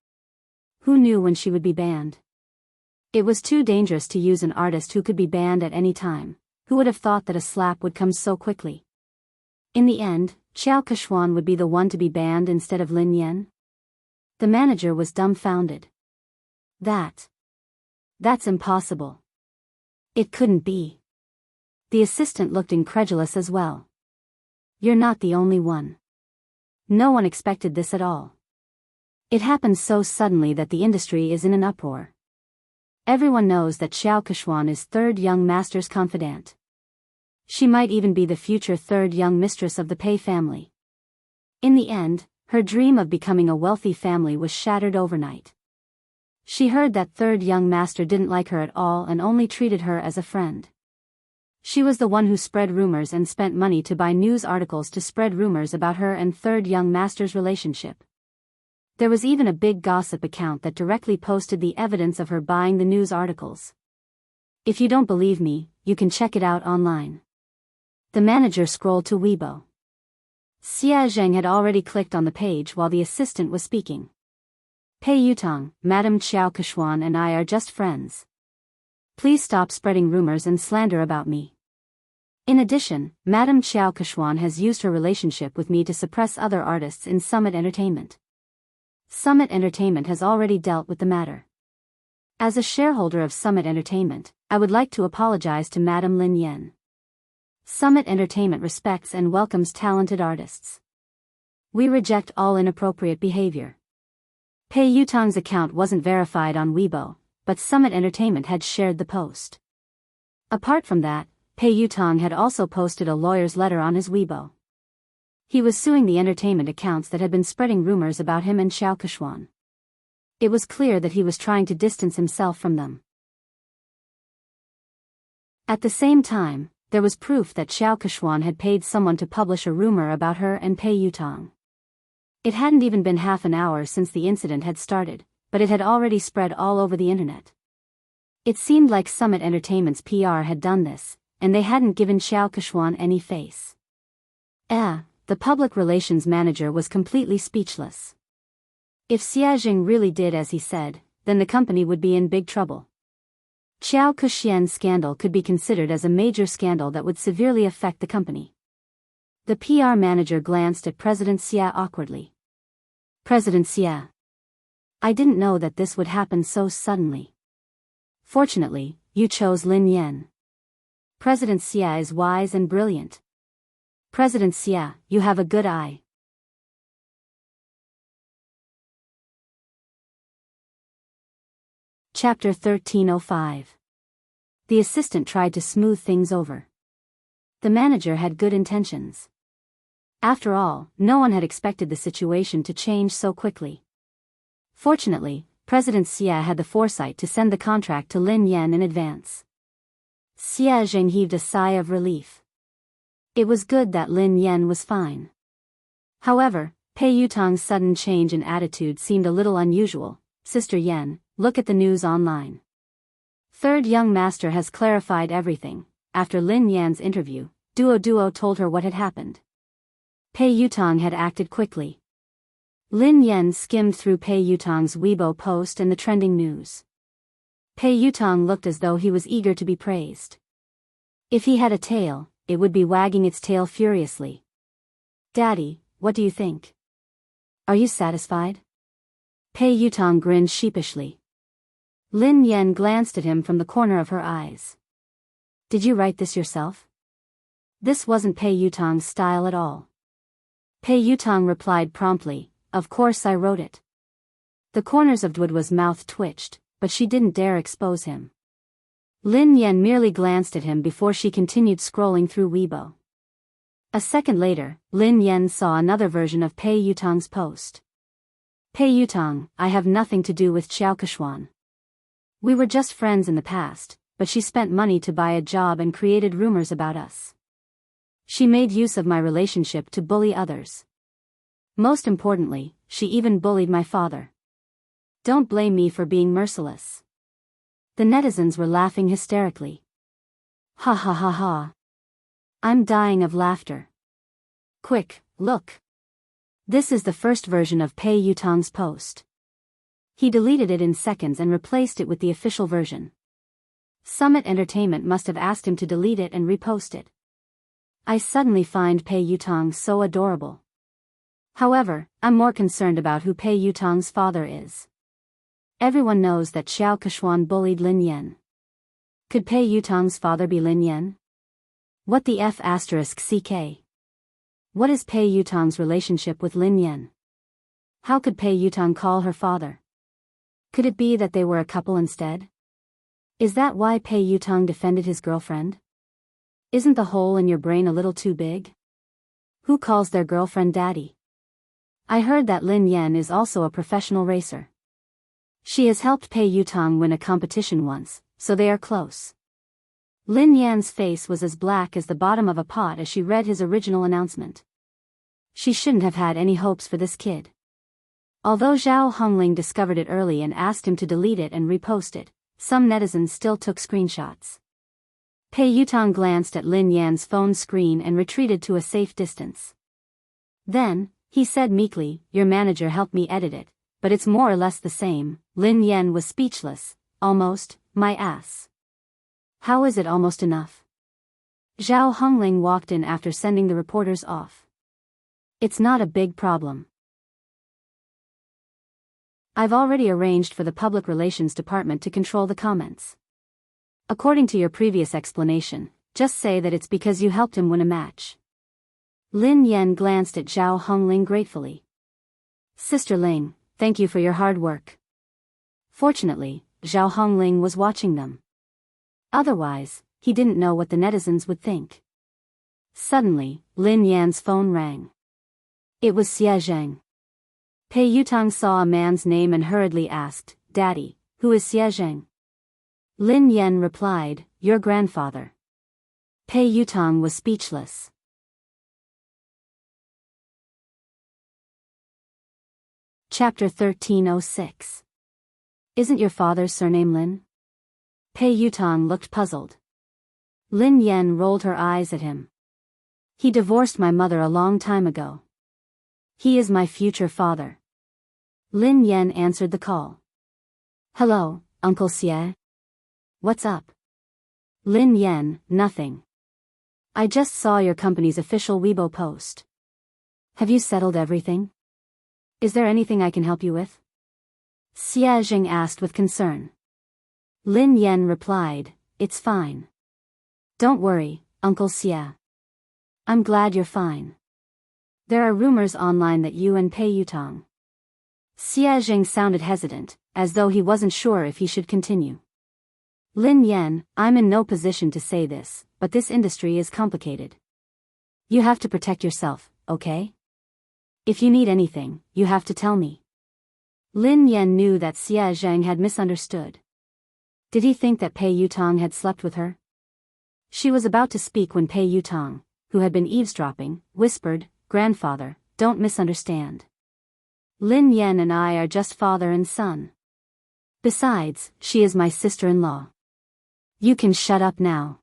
Who knew when she would be banned? It was too dangerous to use an artist who could be banned at any time. Who would have thought that a slap would come so quickly? In the end, Qiao Keshuan would be the one to be banned instead of Lin Yan? The manager was dumbfounded. That's impossible. It couldn't be. The assistant looked incredulous as well. You're not the only one. No one expected this at all. It happened so suddenly that the industry is in an uproar. Everyone knows that Qiao Keshuan is third young master's confidant. She might even be the future third young mistress of the Pei family. In the end, her dream of becoming a wealthy family was shattered overnight. She heard that third young master didn't like her at all and only treated her as a friend. She was the one who spread rumors and spent money to buy news articles to spread rumors about her and third young master's relationship. There was even a big gossip account that directly posted the evidence of her buying the news articles. If you don't believe me, you can check it out online. The manager scrolled to Weibo. Xia Zheng had already clicked on the page while the assistant was speaking. Pei Yutang, Madam Qiao Keshuan and I are just friends. Please stop spreading rumors and slander about me. In addition, Madame Xiao Keshuan has used her relationship with me to suppress other artists in Summit Entertainment. Summit Entertainment has already dealt with the matter. As a shareholder of Summit Entertainment, I would like to apologize to Madame Lin Yan. Summit Entertainment respects and welcomes talented artists. We reject all inappropriate behavior. Pei Yutong's account wasn't verified on Weibo, but Summit Entertainment had shared the post. Apart from that, Pei Yutong had also posted a lawyer's letter on his Weibo. He was suing the entertainment accounts that had been spreading rumors about him and Xiao Keshuan. It was clear that he was trying to distance himself from them. At the same time, there was proof that Xiao Keshuan had paid someone to publish a rumor about her and Pei Yutong. It hadn't even been half an hour since the incident had started, but it had already spread all over the internet. It seemed like Summit Entertainment's PR had done this, and they hadn't given Xiao Keshuan any face. The public relations manager was completely speechless. If Xia Jing really did as he said, then the company would be in big trouble. Xiao Kexian's scandal could be considered as a major scandal that would severely affect the company. The PR manager glanced at President Xia awkwardly. President Xia. I didn't know that this would happen so suddenly. Fortunately, you chose Lin Yan. President Xia is wise and brilliant. President Xia, you have a good eye. Chapter 1305. The assistant tried to smooth things over. The manager had good intentions. After all, no one had expected the situation to change so quickly. Fortunately, President Xia had the foresight to send the contract to Lin Yan in advance. Xia Jing heaved a sigh of relief. It was good that Lin Yan was fine. However, Pei Yutong's sudden change in attitude seemed a little unusual. Sister Yan, look at the news online. Third young master has clarified everything. After Lin Yan's interview, Duo told her what had happened. Pei Yutong had acted quickly. Lin Yan skimmed through Pei Yutong's Weibo post and the trending news. Pei Yutong looked as though he was eager to be praised. If he had a tail, it would be wagging its tail furiously. Daddy, what do you think? Are you satisfied? Pei Yutong grinned sheepishly. Lin Yan glanced at him from the corner of her eyes. Did you write this yourself? This wasn't Pei Yutong's style at all. Pei Yutong replied promptly, of course I wrote it. The corners of Duo's mouth twitched, but she didn't dare expose him. Lin Yan merely glanced at him before she continued scrolling through Weibo. A second later, Lin Yan saw another version of Pei Yutong's post. Pei Yutong, I have nothing to do with Xiao Keshuan. We were just friends in the past, but she spent money to buy a job and created rumors about us. She made use of my relationship to bully others. Most importantly, she even bullied my father. Don't blame me for being merciless. The netizens were laughing hysterically. Ha ha ha ha. I'm dying of laughter. Quick, look. This is the first version of Pei Yutong's post. He deleted it in seconds and replaced it with the official version. Summit Entertainment must have asked him to delete it and repost it. I suddenly find Pei Yutong so adorable. However, I'm more concerned about who Pei Yutong's father is. Everyone knows that Xiao Keshuan bullied Lin Yan. Could Pei Yutong's father be Lin Yan? What the F***ck? What is Pei Yutong's relationship with Lin Yan? How could Pei Yutong call her father? Could it be that they were a couple instead? Is that why Pei Yutong defended his girlfriend? Isn't the hole in your brain a little too big? Who calls their girlfriend daddy? I heard that Lin Yan is also a professional racer. She has helped Pei Yutong win a competition once, so they are close. Lin Yan's face was as black as the bottom of a pot as she read his original announcement. She shouldn't have had any hopes for this kid. Although Zhao Hongling discovered it early and asked him to delete it and repost it, some netizens still took screenshots. Pei Yutong glanced at Lin Yan's phone screen and retreated to a safe distance. Then, he said meekly, your manager helped me edit it, but it's more or less the same. Lin Yan was speechless. Almost, my ass. How is it almost enough? Zhao Hongling walked in after sending the reporters off. It's not a big problem. I've already arranged for the public relations department to control the comments. According to your previous explanation, just say that it's because you helped him win a match. Lin Yan glanced at Zhao Hongling gratefully. Sister Ling, thank you for your hard work. Fortunately, Zhao Hongling was watching them. Otherwise, he didn't know what the netizens would think. Suddenly, Lin Yan's phone rang. It was Xie Zheng. Pei Yutang saw a man's name and hurriedly asked, Daddy, who is Xie Zheng? Lin Yan replied, your grandfather. Pei Yutang was speechless. Chapter 1306. Isn't your father's surname Lin? Pei Yutang looked puzzled. Lin Yan rolled her eyes at him. He divorced my mother a long time ago. He is my future father. Lin Yan answered the call. Hello, Uncle Xie. What's up? Lin Yan, nothing. I just saw your company's official Weibo post. Have you settled everything? Is there anything I can help you with? Xie Zheng asked with concern. Lin Yan replied, it's fine. Don't worry, Uncle Xie. I'm glad you're fine. There are rumors online that you and Pei Yutang. Xie Zheng sounded hesitant, as though he wasn't sure if he should continue. Lin Yan, I'm in no position to say this, but this industry is complicated. You have to protect yourself, okay? If you need anything, you have to tell me. Lin Yan knew that Xie Zheng had misunderstood. Did he think that Pei Yutang had slept with her? She was about to speak when Pei Yutang, who had been eavesdropping, whispered, Grandfather, don't misunderstand. Lin Yan and I are just father and son. Besides, she is my sister-in-law. You can shut up now.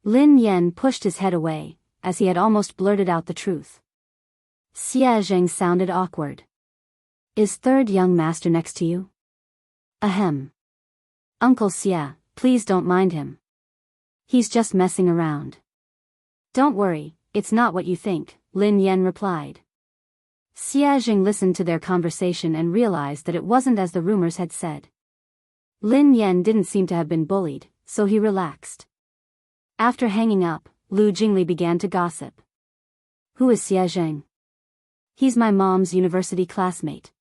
Lin Yan pushed his head away, as he had almost blurted out the truth. Xie Zheng sounded awkward. Is third young master next to you? Ahem. Uncle Xie, please don't mind him. He's just messing around. Don't worry, it's not what you think, Lin Yan replied. Xie Zheng listened to their conversation and realized that it wasn't as the rumors had said. Lin Yan didn't seem to have been bullied, so he relaxed. After hanging up, Lu Jingli began to gossip. Who is Xie Zheng? He's my mom's university classmate.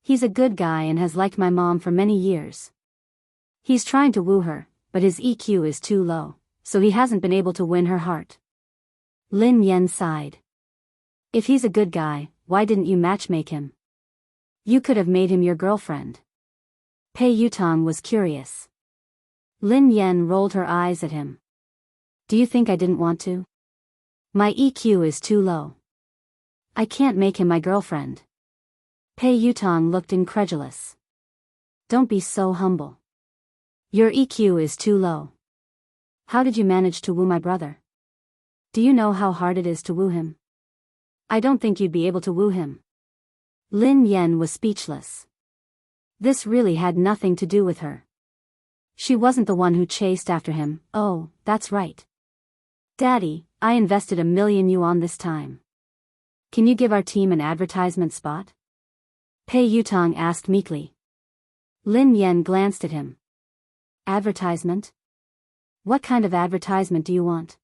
He's a good guy and has liked my mom for many years. He's trying to woo her, but his EQ is too low, so he hasn't been able to win her heart. Lin Yan sighed. If he's a good guy, why didn't you matchmake him? You could have made him your girlfriend. Pei Yutang was curious. Lin Yan rolled her eyes at him. Do you think I didn't want to? My EQ is too low. I can't make him my girlfriend. Pei Yutang looked incredulous. Don't be so humble. Your EQ is too low. How did you manage to woo my brother? Do you know how hard it is to woo him? I don't think you'd be able to woo him. Lin Yan was speechless. This really had nothing to do with her. She wasn't the one who chased after him. Oh, that's right. Daddy, I invested 1,000,000 yuan this time. Can you give our team an advertisement spot? Pei Yutang asked meekly. Lin Yan glanced at him. Advertisement? What kind of advertisement do you want?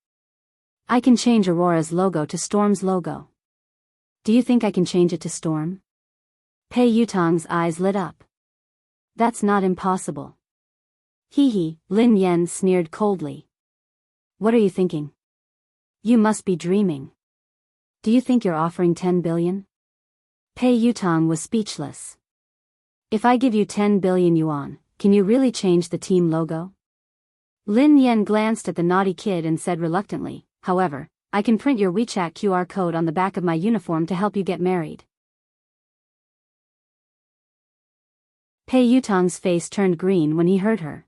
I can change Aurora's logo to Storm's logo. Do you think I can change it to Storm? Pei Yutang's eyes lit up. That's not impossible. Hee, Lin Yan sneered coldly. What are you thinking? You must be dreaming. Do you think you're offering 10 billion? Pei Yutang was speechless. If I give you 10 billion yuan, can you really change the team logo? Lin Yan glanced at the naughty kid and said reluctantly, however, I can print your WeChat QR code on the back of my uniform to help you get married. Pei Yutang's face turned green when he heard her.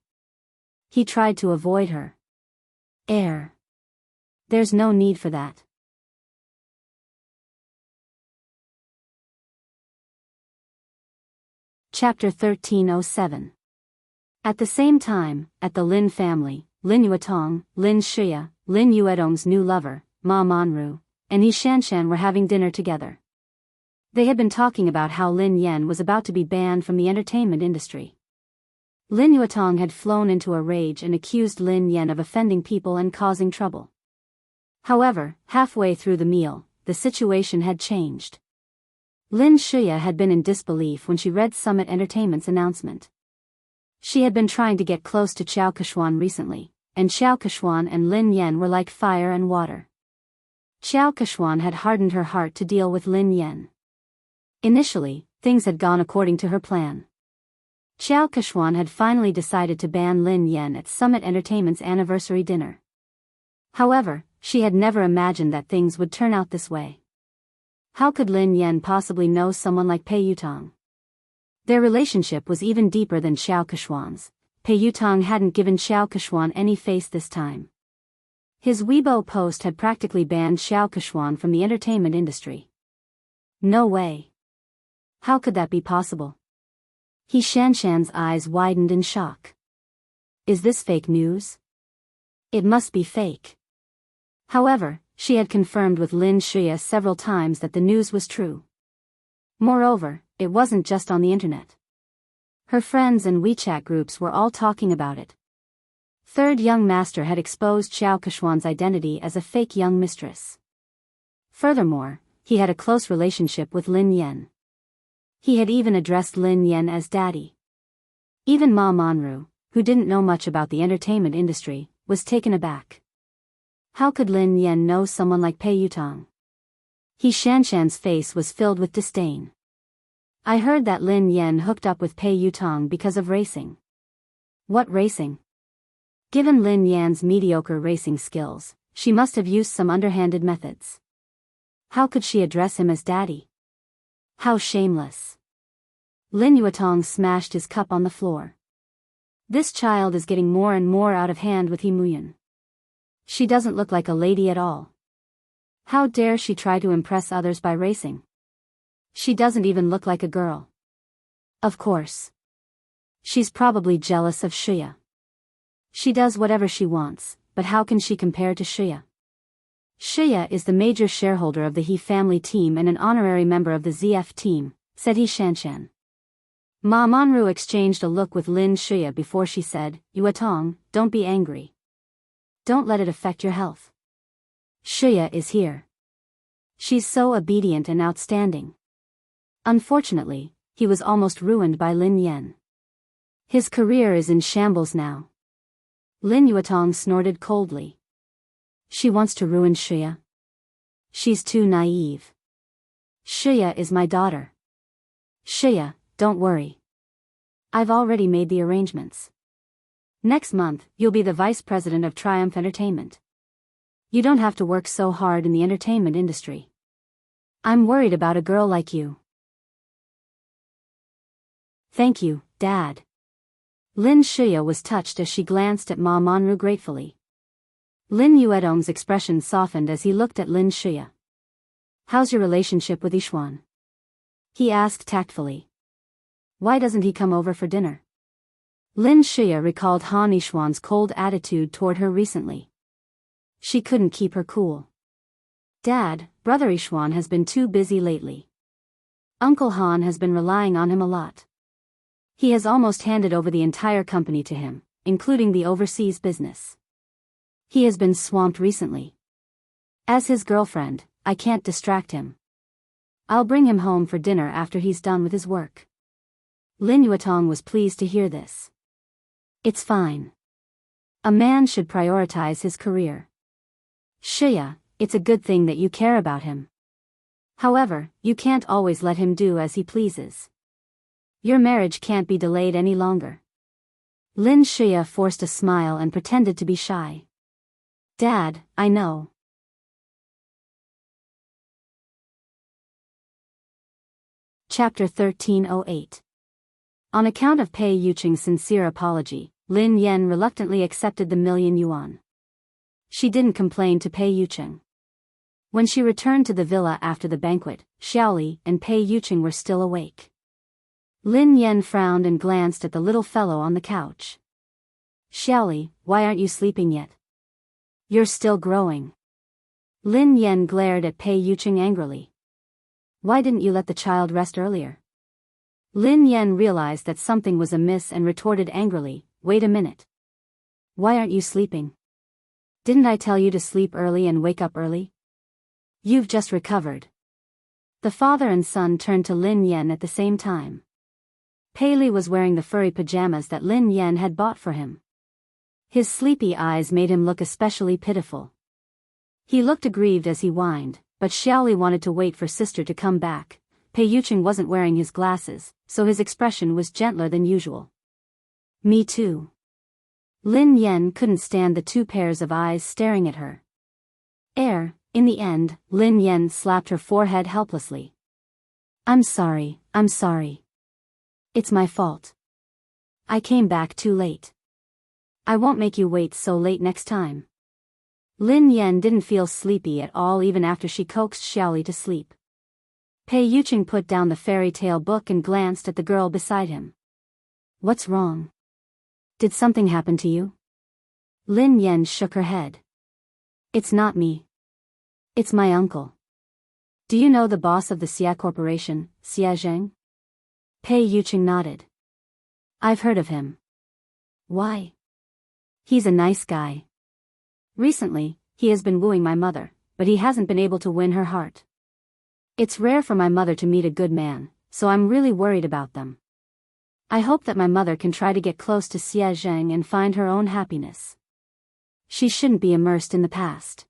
He tried to avoid her. There's no need for that. Chapter 1307. At the same time, at the Lin family, Lin Yuetong, Lin Shiya, Lin Yuedong's new lover, Ma Manru, and Yi Shanshan were having dinner together. They had been talking about how Lin Yan was about to be banned from the entertainment industry. Lin Yuetong had flown into a rage and accused Lin Yan of offending people and causing trouble. However, halfway through the meal, the situation had changed. Lin Shiya had been in disbelief when she read Summit Entertainment's announcement. She had been trying to get close to Xiao Keshuan recently, and Xiao Keshuan and Lin Yan were like fire and water. Xiao Keshuan had hardened her heart to deal with Lin Yan. Initially, things had gone according to her plan. Xiao Keshuan had finally decided to ban Lin Yan at Summit Entertainment's anniversary dinner. However, she had never imagined that things would turn out this way. How could Lin Yan possibly know someone like Pei Yutong? Their relationship was even deeper than Xiao Keshuan's. Pei Yutong hadn't given Xiao Keshuan any face this time. His Weibo post had practically banned Xiao Keshuan from the entertainment industry. No way. How could that be possible? Yi Shanshan's eyes widened in shock. Is this fake news? It must be fake. However, she had confirmed with Lin Shiya several times that the news was true. Moreover, it wasn't just on the internet. Her friends and WeChat groups were all talking about it. Third young master had exposed Xiao Keshuan's identity as a fake young mistress. Furthermore, he had a close relationship with Lin Yan. He had even addressed Lin Yan as daddy. Even Ma Manru, who didn't know much about the entertainment industry, was taken aback. How could Lin Yan know someone like Pei Yutong? Yi Shanshan's face was filled with disdain. I heard that Lin Yan hooked up with Pei Yutong because of racing. What racing? Given Lin Yan's mediocre racing skills, she must have used some underhanded methods. How could she address him as daddy? How shameless. Lin Yuetong smashed his cup on the floor. This child is getting more and more out of hand with He Muyan. She doesn't look like a lady at all. How dare she try to impress others by racing? She doesn't even look like a girl. Of course. She's probably jealous of Shiya. She does whatever she wants, but how can she compare to Shiya? Shiya is the major shareholder of the He family team and an honorary member of the ZF team, said Yi Shanshan. Ma Manru exchanged a look with Lin Shiya before she said, Yuetong, don't be angry. Don't let it affect your health. Shiya is here. She's so obedient and outstanding. Unfortunately, he was almost ruined by Lin Yan. His career is in shambles now. Lin Yuetong snorted coldly. She wants to ruin Shiya. She's too naive. Shiya is my daughter. Shiya, don't worry. I've already made the arrangements. Next month, you'll be the vice president of Triumph Entertainment. You don't have to work so hard in the entertainment industry. I'm worried about a girl like you. Thank you, Dad. Lin Shiya was touched as she glanced at Ma Manru gratefully. Lin Yuedong's expression softened as he looked at Lin Shiya. How's your relationship with Yishuan? He asked tactfully. Why doesn't he come over for dinner? Lin Shiya recalled Han Yishuan's cold attitude toward her recently. She couldn't keep her cool. Dad, Brother Yishuan has been too busy lately. Uncle Han has been relying on him a lot. He has almost handed over the entire company to him, including the overseas business. He has been swamped recently. As his girlfriend, I can't distract him. I'll bring him home for dinner after he's done with his work. Lin Yuetong was pleased to hear this. It's fine. A man should prioritize his career. Shiya, it's a good thing that you care about him. However, you can't always let him do as he pleases. Your marriage can't be delayed any longer. Lin Shiya forced a smile and pretended to be shy. Dad, I know. Chapter 1308. On account of Pei Yucheng's sincere apology, Lin Yan reluctantly accepted the $1,000,000. She didn't complain to Pei Yucheng. When she returned to the villa after the banquet, Xiaoli and Pei Yucheng were still awake. Lin Yan frowned and glanced at the little fellow on the couch. Xiaoli, why aren't you sleeping yet? You're still growing. Lin Yan glared at Pei Yuqing angrily. Why didn't you let the child rest earlier? Lin Yan realized that something was amiss and retorted angrily, wait a minute. Why aren't you sleeping? Didn't I tell you to sleep early and wake up early? You've just recovered. The father and son turned to Lin Yan at the same time. Pei Li was wearing the furry pajamas that Lin Yan had bought for him. His sleepy eyes made him look especially pitiful. He looked aggrieved as he whined, but Xiaoli wanted to wait for sister to come back. Pei Yuqing wasn't wearing his glasses, so his expression was gentler than usual. Me too. Lin Yan couldn't stand the two pairs of eyes staring at her. In the end, Lin Yan slapped her forehead helplessly. I'm sorry. It's my fault. I came back too late. I won't make you wait so late next time. Lin Yan didn't feel sleepy at all even after she coaxed Xiaoli to sleep. Pei Yuqing put down the fairy tale book and glanced at the girl beside him. What's wrong? Did something happen to you? Lin Yan shook her head. It's not me. It's my uncle. Do you know the boss of the Xia Corporation, Xia Zheng? Pei Yuqing nodded. I've heard of him. Why? He's a nice guy. Recently, he has been wooing my mother, but he hasn't been able to win her heart. It's rare for my mother to meet a good man, so I'm really worried about them. I hope that my mother can try to get close to Xia Zheng and find her own happiness. She shouldn't be immersed in the past.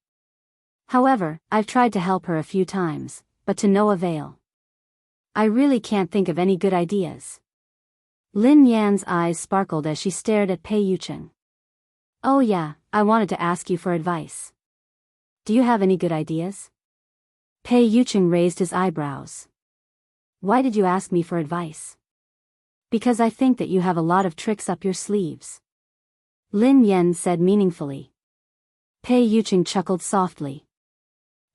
However, I've tried to help her a few times, but to no avail. I really can't think of any good ideas. Lin Yan's eyes sparkled as she stared at Pei Yuqing. Oh yeah, I wanted to ask you for advice. Do you have any good ideas? Pei Yuqing raised his eyebrows. Why did you ask me for advice? Because I think that you have a lot of tricks up your sleeves. Lin Yan said meaningfully. Pei Yuqing chuckled softly.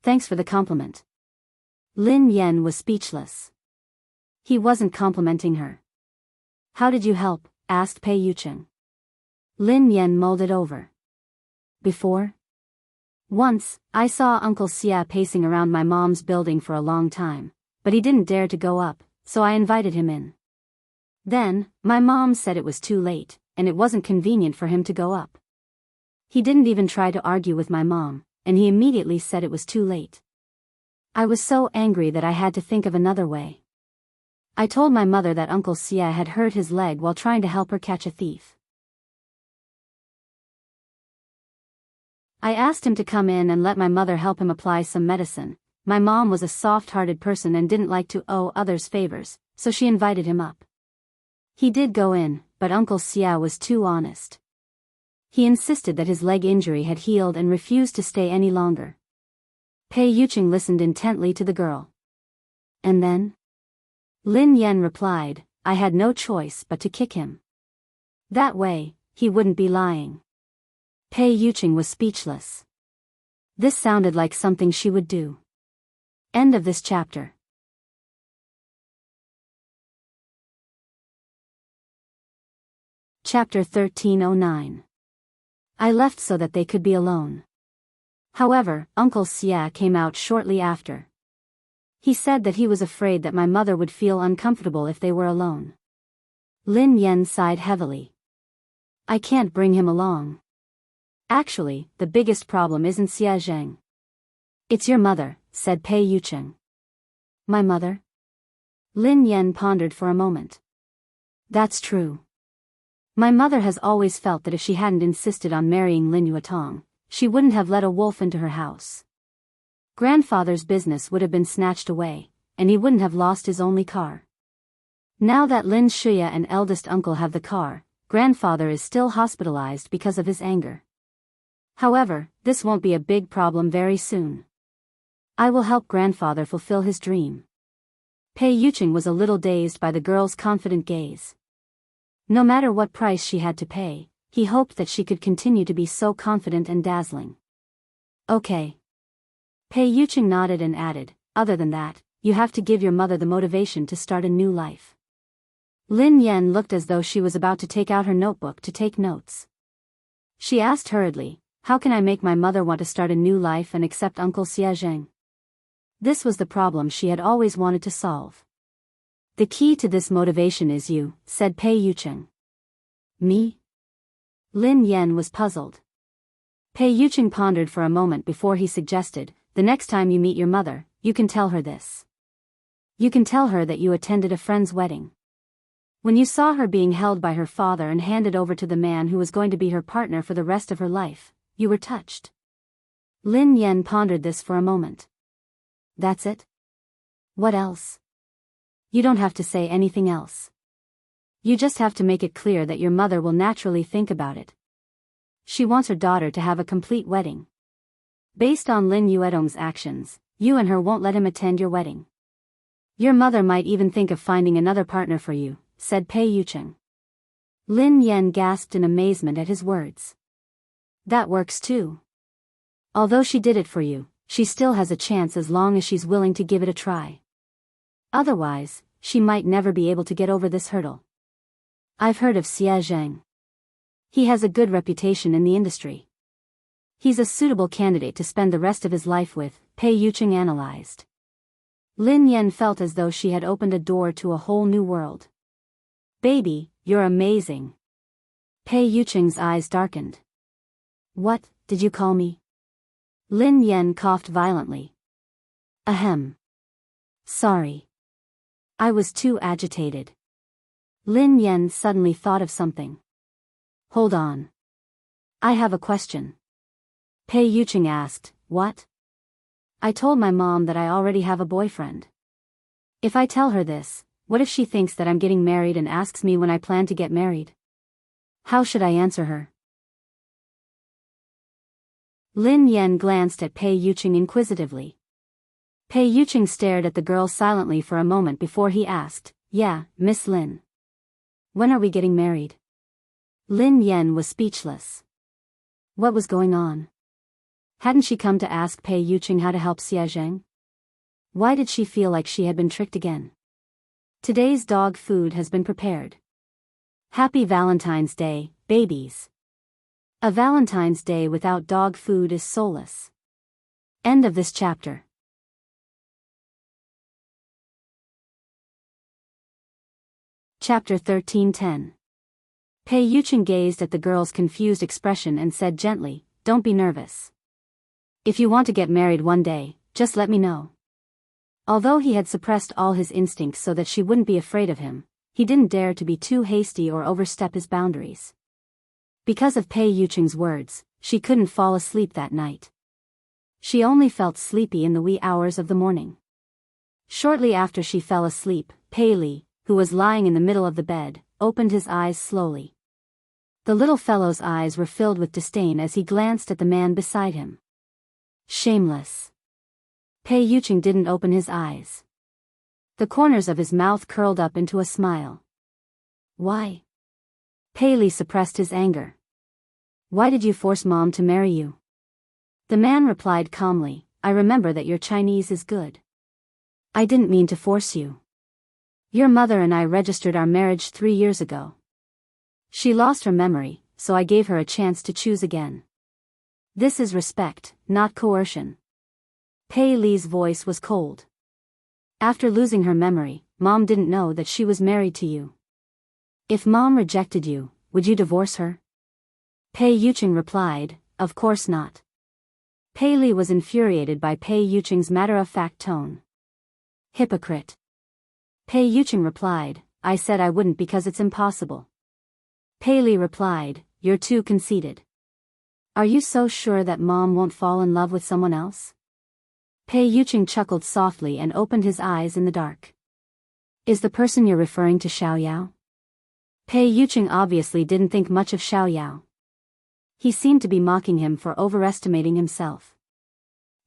Thanks for the compliment. Lin Yan was speechless. He wasn't complimenting her. How did you help? Asked Pei Yuqing. Lin Yan mulled it over. Before? Once, I saw Uncle Xia pacing around my mom's building for a long time, but he didn't dare to go up, so I invited him in. Then, my mom said it was too late, and it wasn't convenient for him to go up. He didn't even try to argue with my mom, and he immediately said it was too late. I was so angry that I had to think of another way. I told my mother that Uncle Xia had hurt his leg while trying to help her catch a thief. I asked him to come in and let my mother help him apply some medicine. My mom was a soft-hearted person and didn't like to owe others favors, so she invited him up. He did go in, but Uncle Xia was too honest. He insisted that his leg injury had healed and refused to stay any longer. Pei Yuqing listened intently to the girl. And then? Lin Yan replied, I had no choice but to kick him. That way, he wouldn't be lying. Pei Yuqing was speechless. This sounded like something she would do. End of this chapter. Chapter 1309. I left so that they could be alone. However, Uncle Xia came out shortly after. He said that he was afraid that my mother would feel uncomfortable if they were alone. Lin Yan sighed heavily. I can't bring him along. Actually, the biggest problem isn't Xia Zheng. It's your mother, said Pei Yuqing. My mother? Lin Yan pondered for a moment. That's true. My mother has always felt that if she hadn't insisted on marrying Lin Yuetong, she wouldn't have let a wolf into her house. Grandfather's business would have been snatched away, and he wouldn't have lost his only car. Now that Lin Shuya and eldest uncle have the car, grandfather is still hospitalized because of his anger. However, this won't be a big problem very soon. I will help grandfather fulfill his dream. Pei Yuqing was a little dazed by the girl's confident gaze. No matter what price she had to pay, he hoped that she could continue to be so confident and dazzling. Okay. Pei Yuqing nodded and added, other than that, you have to give your mother the motivation to start a new life. Lin Yan looked as though she was about to take out her notebook to take notes. She asked hurriedly, how can I make my mother want to start a new life and accept Uncle Xiazheng? This was the problem she had always wanted to solve. The key to this motivation is you, said Pei Yucheng. Me? Lin Yan was puzzled. Pei Yucheng pondered for a moment before he suggested, the next time you meet your mother, you can tell her this. You can tell her that you attended a friend's wedding. When you saw her being held by her father and handed over to the man who was going to be her partner for the rest of her life, you were touched. Lin Yan pondered this for a moment. That's it? What else? You don't have to say anything else. You just have to make it clear that your mother will naturally think about it. She wants her daughter to have a complete wedding. Based on Lin Yuedong's actions, you and her won't let him attend your wedding. Your mother might even think of finding another partner for you, said Pei Yucheng. Lin Yan gasped in amazement at his words. That works too. Although she did it for you, she still has a chance as long as she's willing to give it a try. Otherwise, she might never be able to get over this hurdle. I've heard of Xia Zheng. He has a good reputation in the industry. He's a suitable candidate to spend the rest of his life with, Pei Yucheng analyzed. Lin Yan felt as though she had opened a door to a whole new world. Baby, you're amazing. Pei Yucheng's eyes darkened. What, did you call me? Lin Yan coughed violently. Ahem. Sorry. I was too agitated. Lin Yan suddenly thought of something. Hold on. I have a question. Pei Yucheng asked, what? I told my mom that I already have a boyfriend. If I tell her this, what if she thinks that I'm getting married and asks me when I plan to get married? How should I answer her? Lin Yan glanced at Pei Yucheng inquisitively. Pei Yucheng stared at the girl silently for a moment before he asked, yeah, Miss Lin. When are we getting married? Lin Yan was speechless. What was going on? Hadn't she come to ask Pei Yucheng how to help Xia Zheng? Why did she feel like she had been tricked again? Today's dog food has been prepared. Happy Valentine's Day, babies. A Valentine's Day without dog food is soulless. End of this chapter. Chapter 13:10. Pei Yucheng gazed at the girl's confused expression and said gently, don't be nervous. If you want to get married one day, just let me know. Although he had suppressed all his instincts so that she wouldn't be afraid of him, he didn't dare to be too hasty or overstep his boundaries. Because of Pei Yucheng's words, she couldn't fall asleep that night. She only felt sleepy in the wee hours of the morning. Shortly after she fell asleep, Pei Li, who was lying in the middle of the bed, opened his eyes slowly. The little fellow's eyes were filled with disdain as he glanced at the man beside him. Shameless. Pei Yucheng didn't open his eyes. The corners of his mouth curled up into a smile. Why? Pei Li suppressed his anger. Why did you force Mom to marry you? The man replied calmly, I remember that your Chinese is good. I didn't mean to force you. Your mother and I registered our marriage 3 years ago. She lost her memory, so I gave her a chance to choose again. This is respect, not coercion. Pei Li's voice was cold. After losing her memory, Mom didn't know that she was married to you. If Mom rejected you, would you divorce her? Pei Yucheng replied, of course not. Pei Li was infuriated by Pei Yucheng's matter-of-fact tone. Hypocrite. Pei Yucheng replied, I said I wouldn't because it's impossible. Pei Li replied, you're too conceited. Are you so sure that Mom won't fall in love with someone else? Pei Yucheng chuckled softly and opened his eyes in the dark. Is the person you're referring to Xiao Yao? Pei Yucheng obviously didn't think much of Xiao Yao. He seemed to be mocking him for overestimating himself.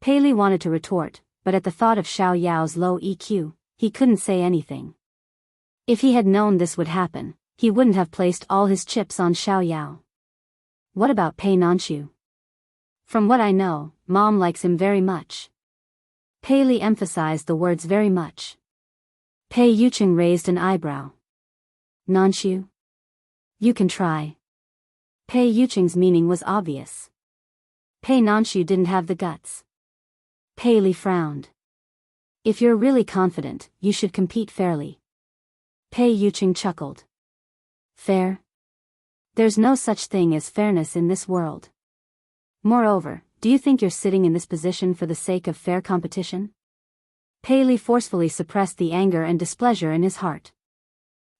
Pei Li wanted to retort, but at the thought of Xiao Yao's low EQ, he couldn't say anything. If he had known this would happen, he wouldn't have placed all his chips on Xiao Yao. What about Pei Nanxiu? From what I know, Mom likes him very much. Pei Li emphasized the words very much. Pei Yucheng raised an eyebrow. Nanxiu? You can try. Pei Yuqing's meaning was obvious. Pei Nanshu didn't have the guts. Pei Li frowned. If you're really confident, you should compete fairly. Pei Yuqing chuckled. Fair? There's no such thing as fairness in this world. Moreover, do you think you're sitting in this position for the sake of fair competition? Pei Li forcefully suppressed the anger and displeasure in his heart.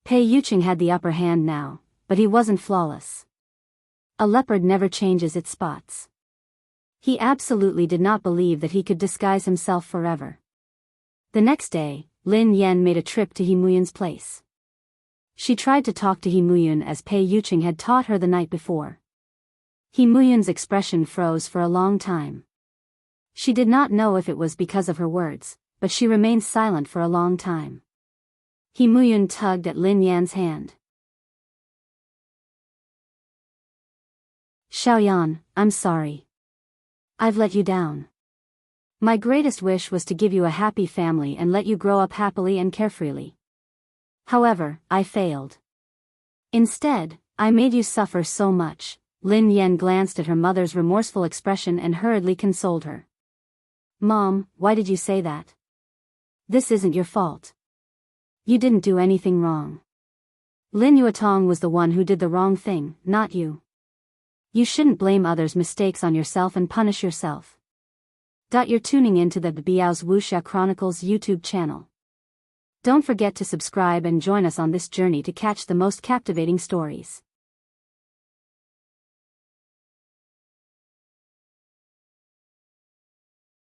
Pei Yuqing had the upper hand now, but he wasn't flawless. A leopard never changes its spots. He absolutely did not believe that he could disguise himself forever. The next day, Lin Yan made a trip to He Muyun's place. She tried to talk to He Muyun as Pei Yuqing had taught her the night before. He Muyun's expression froze for a long time. She did not know if it was because of her words, but she remained silent for a long time. He Muyun tugged at Lin Yan's hand. Xiaoyan, I'm sorry. I've let you down. My greatest wish was to give you a happy family and let you grow up happily and carefreely. However, I failed. Instead, I made you suffer so much. Lin Yan glanced at her mother's remorseful expression and hurriedly consoled her. Mom, why did you say that? This isn't your fault. You didn't do anything wrong. Lin Yuetong was the one who did the wrong thing, not you. You shouldn't blame others' mistakes on yourself and punish yourself. You're tuning into the Biyao's Wuxia Chronicles YouTube channel. Don't forget to subscribe and join us on this journey to catch the most captivating stories.